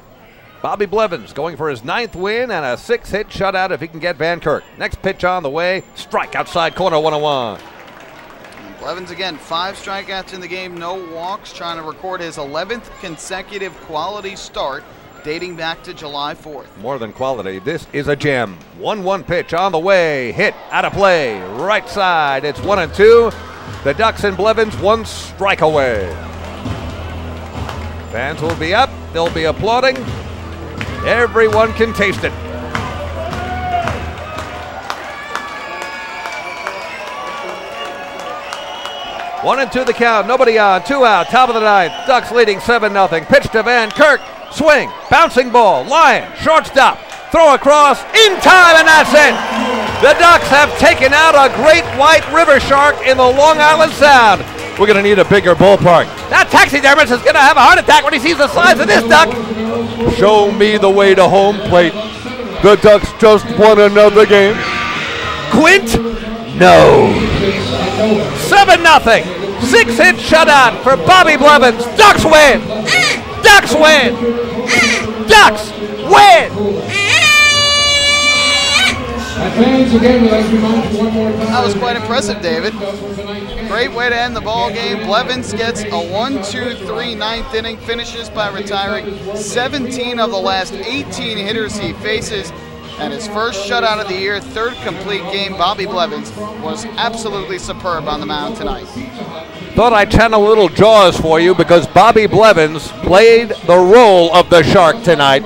Bobby Blevins going for his 9th win and a 6-hit shutout if he can get Van Kirk. Next pitch on the way. Strike outside corner, 1-1. Blevins again, 5 strikeouts in the game, no walks, trying to record his 11th consecutive quality start dating back to July 4th. More than quality, this is a gem. 1-1 pitch on the way, hit, out of play, right side, it's 1-2. The Ducks and Blevins 1 strike away. Fans will be up, they'll be applauding. Everyone can taste it. One and 2 the count, nobody on, 2 out, top of the 9th. Ducks leading 7-0. Pitch to Van Kirk, swing, bouncing ball, line, shortstop, throw across, in time, and that's it. The Ducks have taken out a great white river shark in the Long Island Sound. We're going to need a bigger ballpark. That taxidermist is going to have a heart attack when he sees the size of this duck. Show me the way to home plate. The Ducks just won another game. Quint? No. 7-0. 6-hit shutout for Bobby Blevins. Ducks win. Ducks win. Ducks win. That was quite impressive, David. Great way to end the ball game. Blevins gets a 1-2-3 9th inning, finishes by retiring 17 of the last 18 hitters he faces. And his first shutout of the year, 3rd complete game. Bobby Blevins was absolutely superb on the mound tonight. Thought I'd channel a little Jaws for you because Bobby Blevins played the role of the shark tonight.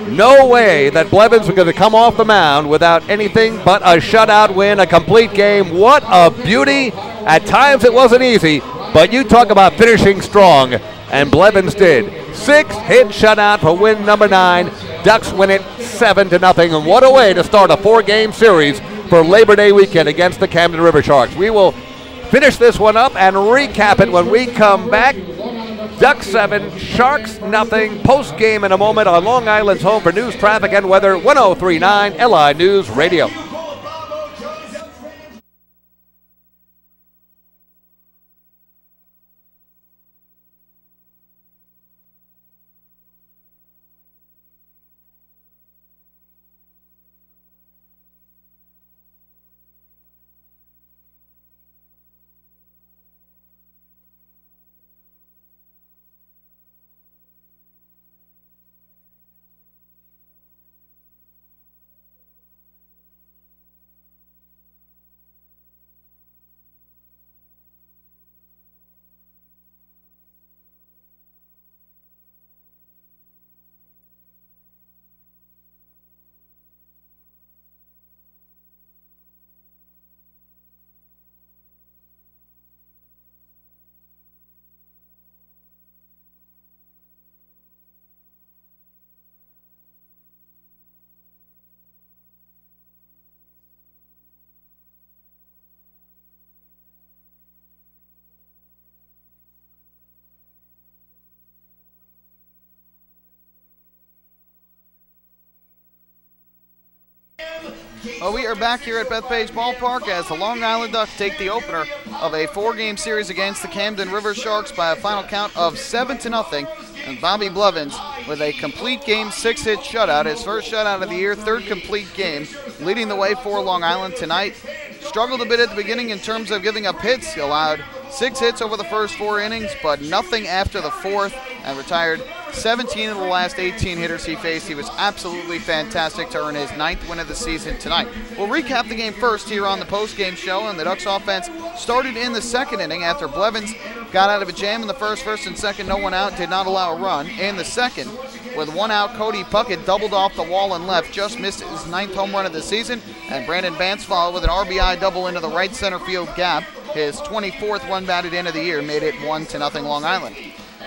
No way that Blevins was going to come off the mound without anything but a shutout win, a complete game. What a beauty. At times it wasn't easy, but you talk about finishing strong, and Blevins did. 6-hit shutout for win number 9. Ducks win it 7-0, and what a way to start a 4-game series for Labor Day weekend against the Camden Riversharks. We will finish this one up and recap it when we come back. Ducks 7, Sharks nothing. Post game in a moment on Long Island's home for news, traffic, and weather. 103.9 LI News Radio. Well, we are back here at Bethpage Ballpark as the Long Island Ducks take the opener of a 4-game series against the Camden Riversharks by a final count of 7-0. And Bobby Blevins with a complete game 6-hit shutout, his first shutout of the year, third complete game, leading the way for Long Island tonight. Struggled a bit at the beginning in terms of giving up hits. He allowed 6 hits over the first 4 innings, but nothing after the fourth, and retired 17 of the last 18 hitters he faced. He was absolutely fantastic to earn his 9th win of the season tonight. We'll recap the game first here on the postgame show, and the Ducks offense started in the second inning after Blevins got out of a jam in the first and second, no one out, did not allow a run. In the second, with 1 out, Cody Puckett doubled off the wall and left, just missed his 9th home run of the season, and Brandon Bance followed with an RBI double into the right center field gap. His 24th run batted in of the year made it 1-0 Long Island.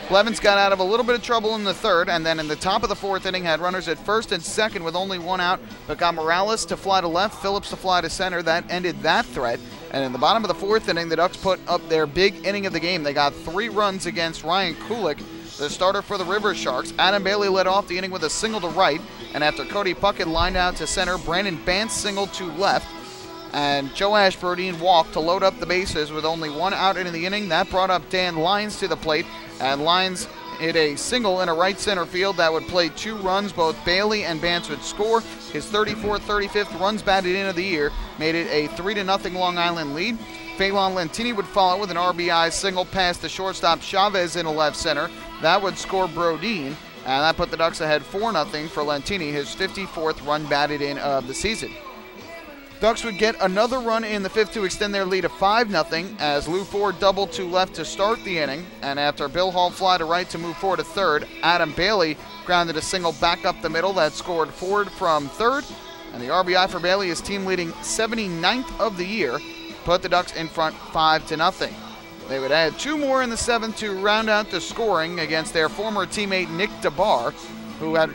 Blevins got out of a little bit of trouble in the third, and then in the top of the fourth inning had runners at first and second with only 1 out, but got Morales to fly to left, Phillips to fly to center. That ended that threat. And in the bottom of the fourth inning, the Ducks put up their big inning of the game. They got 3 runs against Ryan Kulik, the starter for the Riversharks. Adam Bailey led off the inning with a single to right, and after Cody Puckett lined out to center, Brandon Bance singled to left, and Joe Ashbrodine walked to load up the bases with only 1 out in the inning. That brought up Dan Lyons to the plate, and Lyons hit a single in a right center field that would play 2 runs. Both Bailey and Bance would score. His 34th, 35th runs batted in of the year made it a 3-0 Long Island lead. Phelan Lentini would follow with an RBI single past the shortstop Chavez into left center. That would score Brodeen, and that put the Ducks ahead 4-0 for Lentini, his 54th run batted in of the season. Ducks would get another run in the fifth to extend their lead to 5-0 as Lou Ford doubled to left to start the inning, and after Bill Hall fly to right to move Ford to third, Adam Bailey grounded a single back up the middle that scored Ford from third, and the RBI for Bailey, his team leading 79th of the year, put the Ducks in front 5-0. They would add 2 more in the seventh to round out the scoring against their former teammate Nick DeBar, who had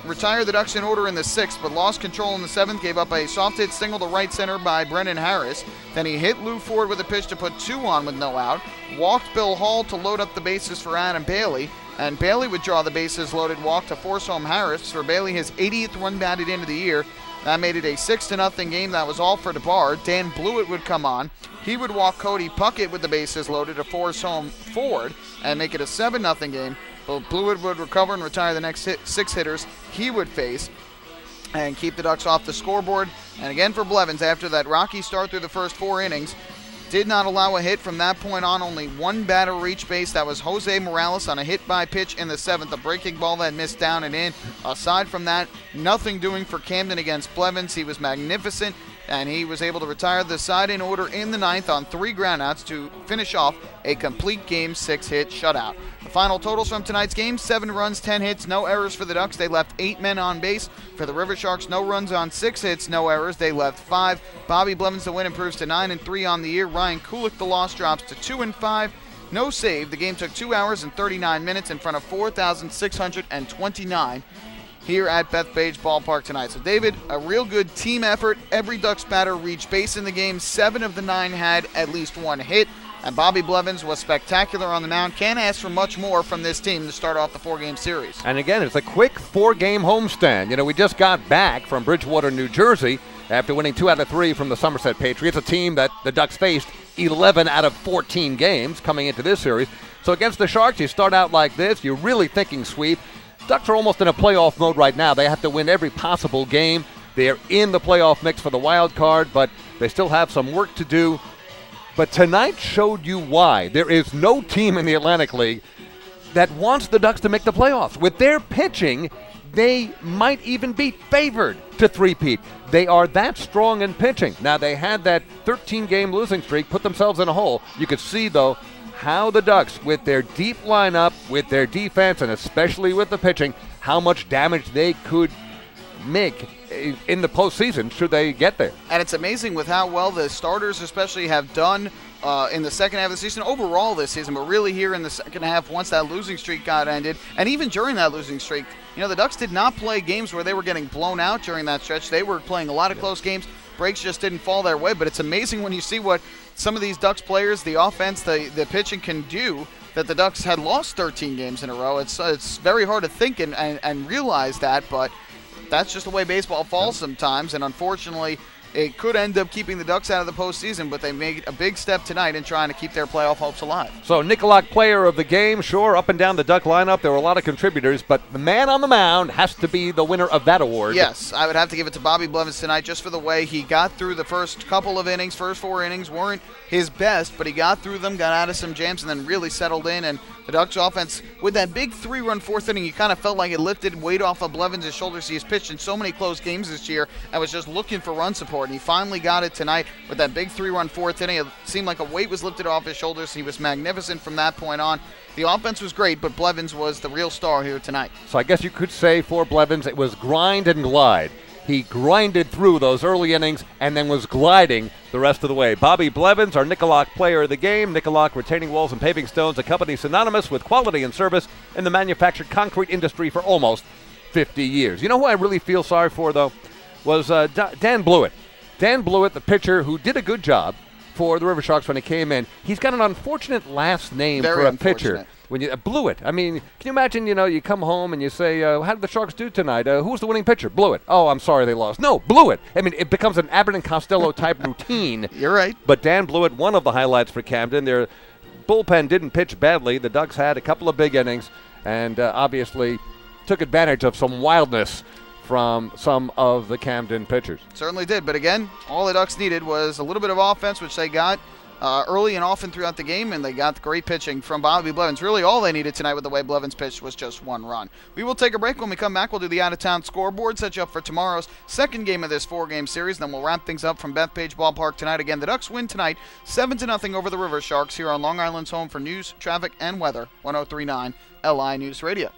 retired the Ducks in order in the sixth, but lost control in the seventh, gave up a soft hit single to right center by Brennan Harris. Then he hit Lou Ford with a pitch to put 2 on with no out, walked Bill Hall to load up the bases for Adam Bailey, and Bailey would draw the bases loaded walk to force home Harris for Bailey, his 80th run batted into the year. That made it a 6-0 game. That was all for DeBar. Dan Blewett would come on. He would walk Cody Puckett with the bases loaded to force home Ford and make it a 7-0 game. But Blewett would recover and retire the next 6 hitters he would face and keep the Ducks off the scoreboard. And again for Blevins, after that rocky start through the first 4 innings, did not allow a hit from that point on. Only 1 batter reached base. That was Jose Morales on a hit by pitch in the seventh, a breaking ball that missed down and in. Aside from that, nothing doing for Camden against Blevins. He was magnificent, and he was able to retire the side in order in the ninth on 3 groundouts to finish off a complete game 6-hit shutout. The final totals from tonight's game: 7 runs, 10 hits, no errors for the Ducks. They left 8 men on base. For the Riversharks, no runs on 6 hits, no errors. They left 5. Bobby Blevins, the win, improves to 9-3 on the year. Ryan Kulik, the loss, drops to 2-5. No save. The game took 2 hours and 39 minutes in front of 4,629 here at Bethpage Ballpark tonight. So, David, a real good team effort. Every Ducks batter reached base in the game. 7 of the 9 had at least 1 hit. And Bobby Blevins was spectacular on the mound. Can't ask for much more from this team to start off the 4-game series. And again, it's a quick 4-game homestand. You know, we just got back from Bridgewater, New Jersey, after winning 2 out of 3 from the Somerset Patriots, a team that the Ducks faced 11 out of 14 games coming into this series. So against the Sharks, you start out like this. You're really thinking sweep. Ducks are almost in a playoff mode right now. They have to win every possible game. They're in the playoff mix for the wild card, but they still have some work to do. But tonight showed you why. There is no team in the Atlantic League that wants the Ducks to make the playoffs. With their pitching, they might even be favored to three-peat. They are that strong in pitching. Now, they had that 13-game losing streak, put themselves in a hole. You could see, though, how the Ducks, with their deep lineup, with their defense, and especially with the pitching, how much damage they could make in the postseason should they get there. And it's amazing with how well the starters especially have done in the second half of the season, overall this season, but really here in the second half once that losing streak got ended. And even during that losing streak, you know, the Ducks did not play games where they were getting blown out during that stretch. They were playing a lot of close games. Breaks just didn't fall their way, but it's amazing when you see what some of these Ducks players, the offense, the pitching can do, that the Ducks had lost 13 games in a row. It's very hard to think and realize that, but that's just the way baseball falls sometimes, and unfortunately, it could end up keeping the Ducks out of the postseason, but they made a big step tonight in trying to keep their playoff hopes alive. So Nicolak player of the game, sure, up and down the Duck lineup, there were a lot of contributors, but the man on the mound has to be the winner of that award. Yes, I would have to give it to Bobby Blevins tonight just for the way he got through the first couple of innings. First 4 innings weren't his best, but he got through them, got out of some jams, and then really settled in. And the Ducks offense, with that big 3-run fourth inning, you kind of felt like it lifted weight off of Blevins' shoulders. He's pitched in so many close games this year and was just looking for run support, and he finally got it tonight with that big 3-run fourth inning. It seemed like a weight was lifted off his shoulders. He was magnificent from that point on. The offense was great, but Blevins was the real star here tonight. So I guess you could say for Blevins it was grind and glide. He grinded through those early innings and then was gliding the rest of the way. Bobby Blevins, our Nicolak player of the game. Nicolak retaining walls and paving stones, a company synonymous with quality and service in the manufactured concrete industry for almost 50 years. You know who I really feel sorry for, though, was Dan Blewett. Dan Blewett, the pitcher who did a good job for the Riversharks when he came in. He's got an unfortunate last name for a pitcher. When you Blewett, I mean, can you imagine, you come home and you say, how did the Sharks do tonight? Who's the winning pitcher? Blewett. Oh, I'm sorry they lost. No, Blewett. I mean, it becomes an Abbott and Costello type routine. You're right. But Dan Blewett, one of the highlights for Camden. Their bullpen didn't pitch badly. The Ducks had a couple of big innings and obviously took advantage of some wildness from some of the Camden pitchers. Certainly did, but again, all the Ducks needed was a little bit of offense, which they got early and often throughout the game, and they got great pitching from Bobby Blevins. Really all they needed tonight with the way Blevins pitched was just 1 run. We will take a break. When we come back, we'll do the out-of-town scoreboard, set you up for tomorrow's second game of this 4-game series, then we'll wrap things up from Bethpage Ballpark tonight. Again, the Ducks win tonight 7-0 over the Riversharks here on Long Island's home for news, traffic, and weather, 103.9 LI News Radio.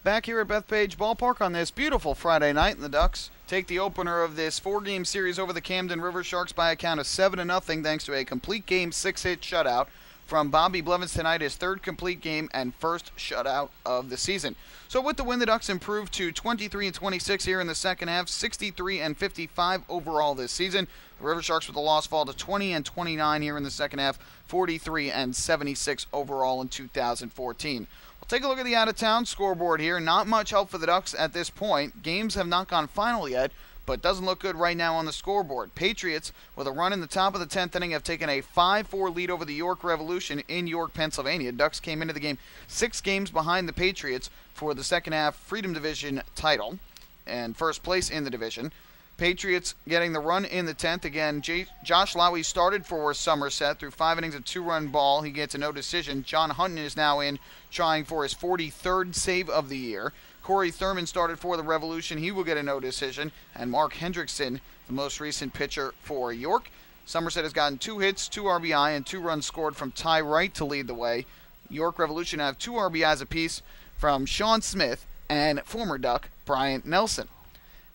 Back here at Bethpage Ballpark on this beautiful Friday night, and the Ducks take the opener of this 4-game series over the Camden Riversharks by a count of 7-0 thanks to a complete game 6-hit shutout from Bobby Blevins tonight, his 3rd complete game and 1st shutout of the season. So with the win, the Ducks improved to 23-26 here in the second half, 63-55 overall this season. The Riversharks with the loss fall to 20-29 here in the second half, 43-76 overall in 2014. We'll take a look at the out-of-town scoreboard here. Not much help for the Ducks at this point. Games have not gone final yet, but doesn't look good right now on the scoreboard. Patriots, with a run in the top of the 10th inning, have taken a 5-4 lead over the York Revolution in York, Pennsylvania. Ducks came into the game 6 games behind the Patriots for the second half Freedom Division title and first place in the division. Patriots getting the run in the 10th. Again, Josh Lowy started for Somerset through 5 innings of 2-run ball. He gets a no decision. John Hunton is now in, trying for his 43rd save of the year. Corey Thurman started for the Revolution. He will get a no decision. And Mark Hendrickson, the most recent pitcher for York. Somerset has gotten 2 hits, 2 RBI, and 2 runs scored from Ty Wright to lead the way. York Revolution have 2 RBIs apiece from Sean Smith and former Duck Bryant Nelson.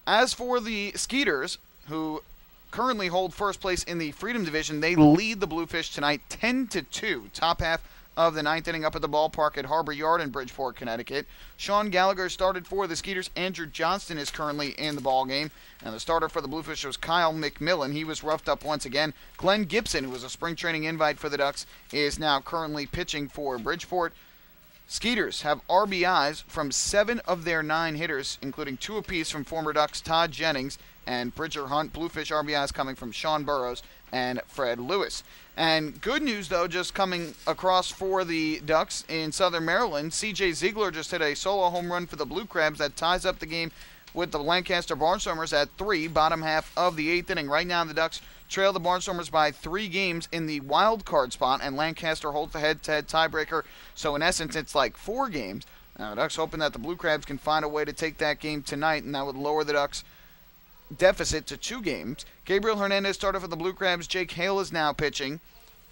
As for the Skeeters, who currently hold first place in the Freedom Division, they lead the Bluefish tonight 10-2, top half of the ninth inning up at the ballpark at Harbor Yard in Bridgeport, Connecticut. Sean Gallagher started for the Skeeters. Andrew Johnston is currently in the ballgame. And the starter for the Bluefish was Kyle McMillan. He was roughed up once again. Glenn Gibson, who was a spring training invite for the Ducks, is now currently pitching for Bridgeport. Skeeters have RBIs from 7 of their 9 hitters, including 2 apiece from former Ducks Todd Jennings and Bridger Hunt. Bluefish RBIs coming from Sean Burrows and Fred Lewis. And good news, though, just coming across for the Ducks in Southern Maryland. C.J. Ziegler just hit a solo home run for the Blue Crabs that ties up the game with the Lancaster Barnstormers at 3, bottom half of the 8th inning. Right now, the Ducks trail the Barnstormers by 3 games in the wild card spot, and Lancaster holds the head-to-head tiebreaker. So, in essence, it's like 4 games. Now, the Ducks hoping that the Blue Crabs can find a way to take that game tonight, and that would lower the Ducks' deficit to 2 games. Gabriel Hernandez started for the Blue Crabs. Jake Hale is now pitching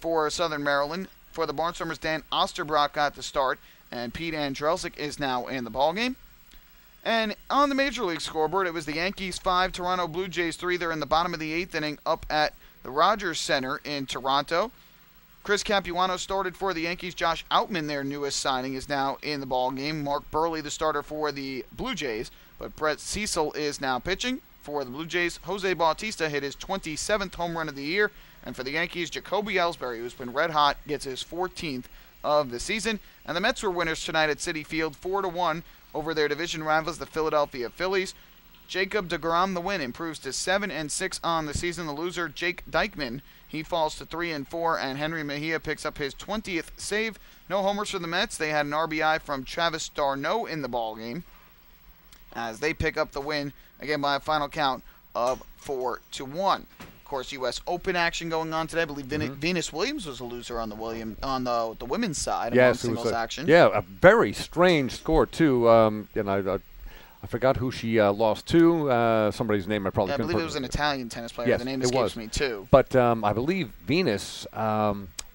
for Southern Maryland. For the Barnstormers, Dan Osterbrock got the start, and Pete Andrelsic is now in the ballgame. And on the Major League scoreboard, it was the Yankees 5, Toronto Blue Jays 3. They're in the bottom of the 8th inning up at the Rogers Center in Toronto. Chris Capuano started for the Yankees. Josh Outman, their newest signing, is now in the ballgame. Mark Burley, the starter for the Blue Jays. But Brett Cecil is now pitching for the Blue Jays. Jose Bautista hit his 27th home run of the year. And for the Yankees, Jacoby Ellsbury, who's been red hot, gets his 14th of the season. And the Mets were winners tonight at Citi Field, 4-1 over their division rivals, the Philadelphia Phillies. Jacob deGrom, the win, improves to 7-6 on the season. The loser, Jake Dykman, he falls to 3-4, and Henry Mejia picks up his 20th save. No homers for the Mets. They had an RBI from Travis d'Arnaud in the ballgame as they pick up the win, again by a final count of 4-1. Of course, U.S. Open action going on today. I believe Venus Williams was a loser on the women's side. Yes, singles action. Yeah, a very strange score too. And I forgot who she lost to. Somebody's name I probably couldn't. I believe it was an Italian tennis player. Yes, the name escapes me too. But I believe Venus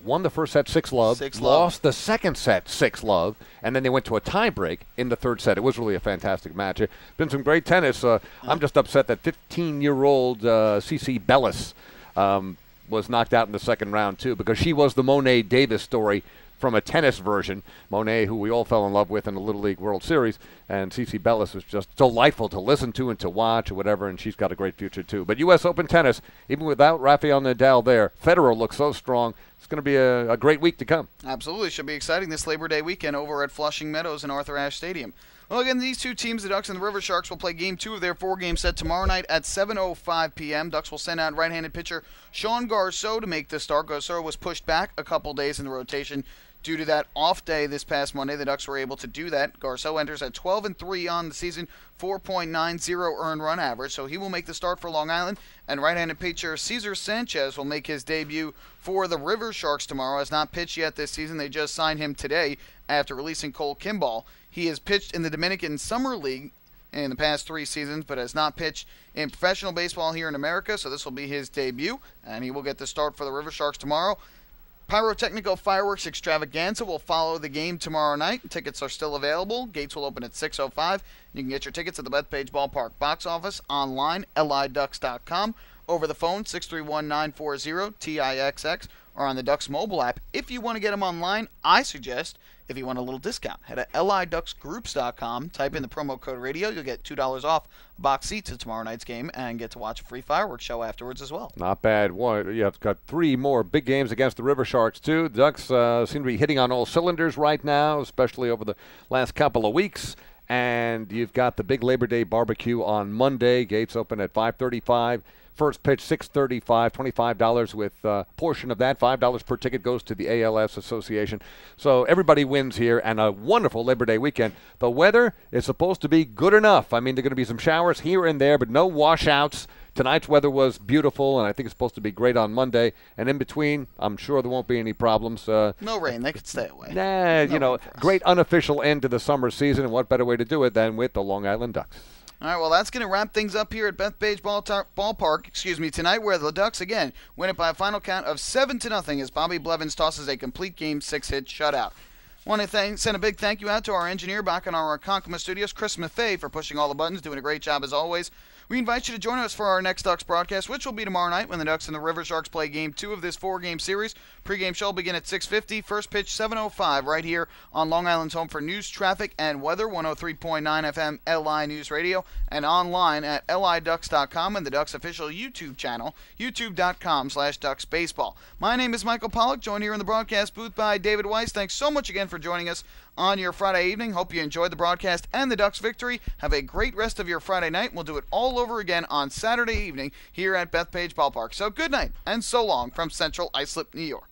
won the first set 6-love, lost the second set 6-love, and then they went to a tiebreak in the third set. It was really a fantastic match. It's been some great tennis. I'm just upset that 15-year-old CC Bellis was knocked out in the second round, too, because she was the Monet Davis story from a tennis version. Monet, who we all fell in love with in the Little League World Series, and CC Bellis was just delightful to listen to and to watch or whatever, and she's got a great future, too. But U.S. Open tennis, even without Rafael Nadal there, Federer looks so strong. It's going to be a great week to come. Absolutely. Should be exciting this Labor Day weekend over at Flushing Meadows and Arthur Ashe Stadium. Well, again, these two teams, the Ducks and the Riversharks, will play Game 2 of their 4-game set tomorrow night at 7:05 p.m. Ducks will send out right-handed pitcher Sean Garceau to make the start. Garceau was pushed back a couple days in the rotation due to that off day this past Monday. The Ducks were able to do that. Garceau enters at 12-3 on the season, 4.90 earned run average, so he will make the start for Long Island. And right-handed pitcher Cesar Sanchez will make his debut for the Riversharks tomorrow. Has not pitched yet this season. They just signed him today after releasing Cole Kimball. He has pitched in the Dominican Summer League in the past 3 seasons, but has not pitched in professional baseball here in America, so this will be his debut, and he will get the start for the Riversharks tomorrow. Pyrotechnical Fireworks Extravaganza will follow the game tomorrow night. Tickets are still available. Gates will open at 6:05. You can get your tickets at the Bethpage Ballpark box office, online, liducks.com, over the phone, 631-940-TIXX, or on the Ducks mobile app. If you want to get them online, I suggest, if you want a little discount, head to liducksgroups.com, type in the promo code radio. You'll get $2 off a box seat to tomorrow night's game and get to watch a free fireworks show afterwards as well. Not bad. You've got 3 more big games against the Riversharks, too. The Ducks seem to be hitting on all cylinders right now, especially over the last couple of weeks. And you've got the big Labor Day barbecue on Monday. Gates open at 5:35. First pitch, 6:35, $25 with a portion of that. $5 per ticket goes to the ALS Association. So everybody wins here, and a wonderful Labor Day weekend. The weather is supposed to be good enough. I mean, there are going to be some showers here and there, but no washouts. Tonight's weather was beautiful, and I think it's supposed to be great on Monday. And in between, I'm sure there won't be any problems. No rain. They could stay away. Great unofficial end to the summer season, and what better way to do it than with the Long Island Ducks. All right, well, that's going to wrap things up here at Bethpage Ballpark, tonight, where the Ducks, again, win it by a final count of 7-0 as Bobby Blevins tosses a complete game 6-hit shutout. Want to send a big thank you out to our engineer back in our Ronkonkoma studios, Chris Maffei, for pushing all the buttons, doing a great job as always. We invite you to join us for our next Ducks broadcast, which will be tomorrow night when the Ducks and the Riversharks play Game 2 of this 4-game series. Pregame show will begin at 6:50. First pitch 7:05 right here on Long Island's home for news, traffic, and weather. 103.9 FM LI News Radio and online at liducks.com and the Ducks official YouTube channel, youtube.com/DucksBaseball. My name is Michael Pollock, joined here in the broadcast booth by David Weiss. Thanks so much again for joining us on your Friday evening. Hope you enjoyed the broadcast and the Ducks victory. Have a great rest of your Friday night. We'll do it all over again on Saturday evening here at Bethpage Ballpark. So good night and so long from Central Islip, New York.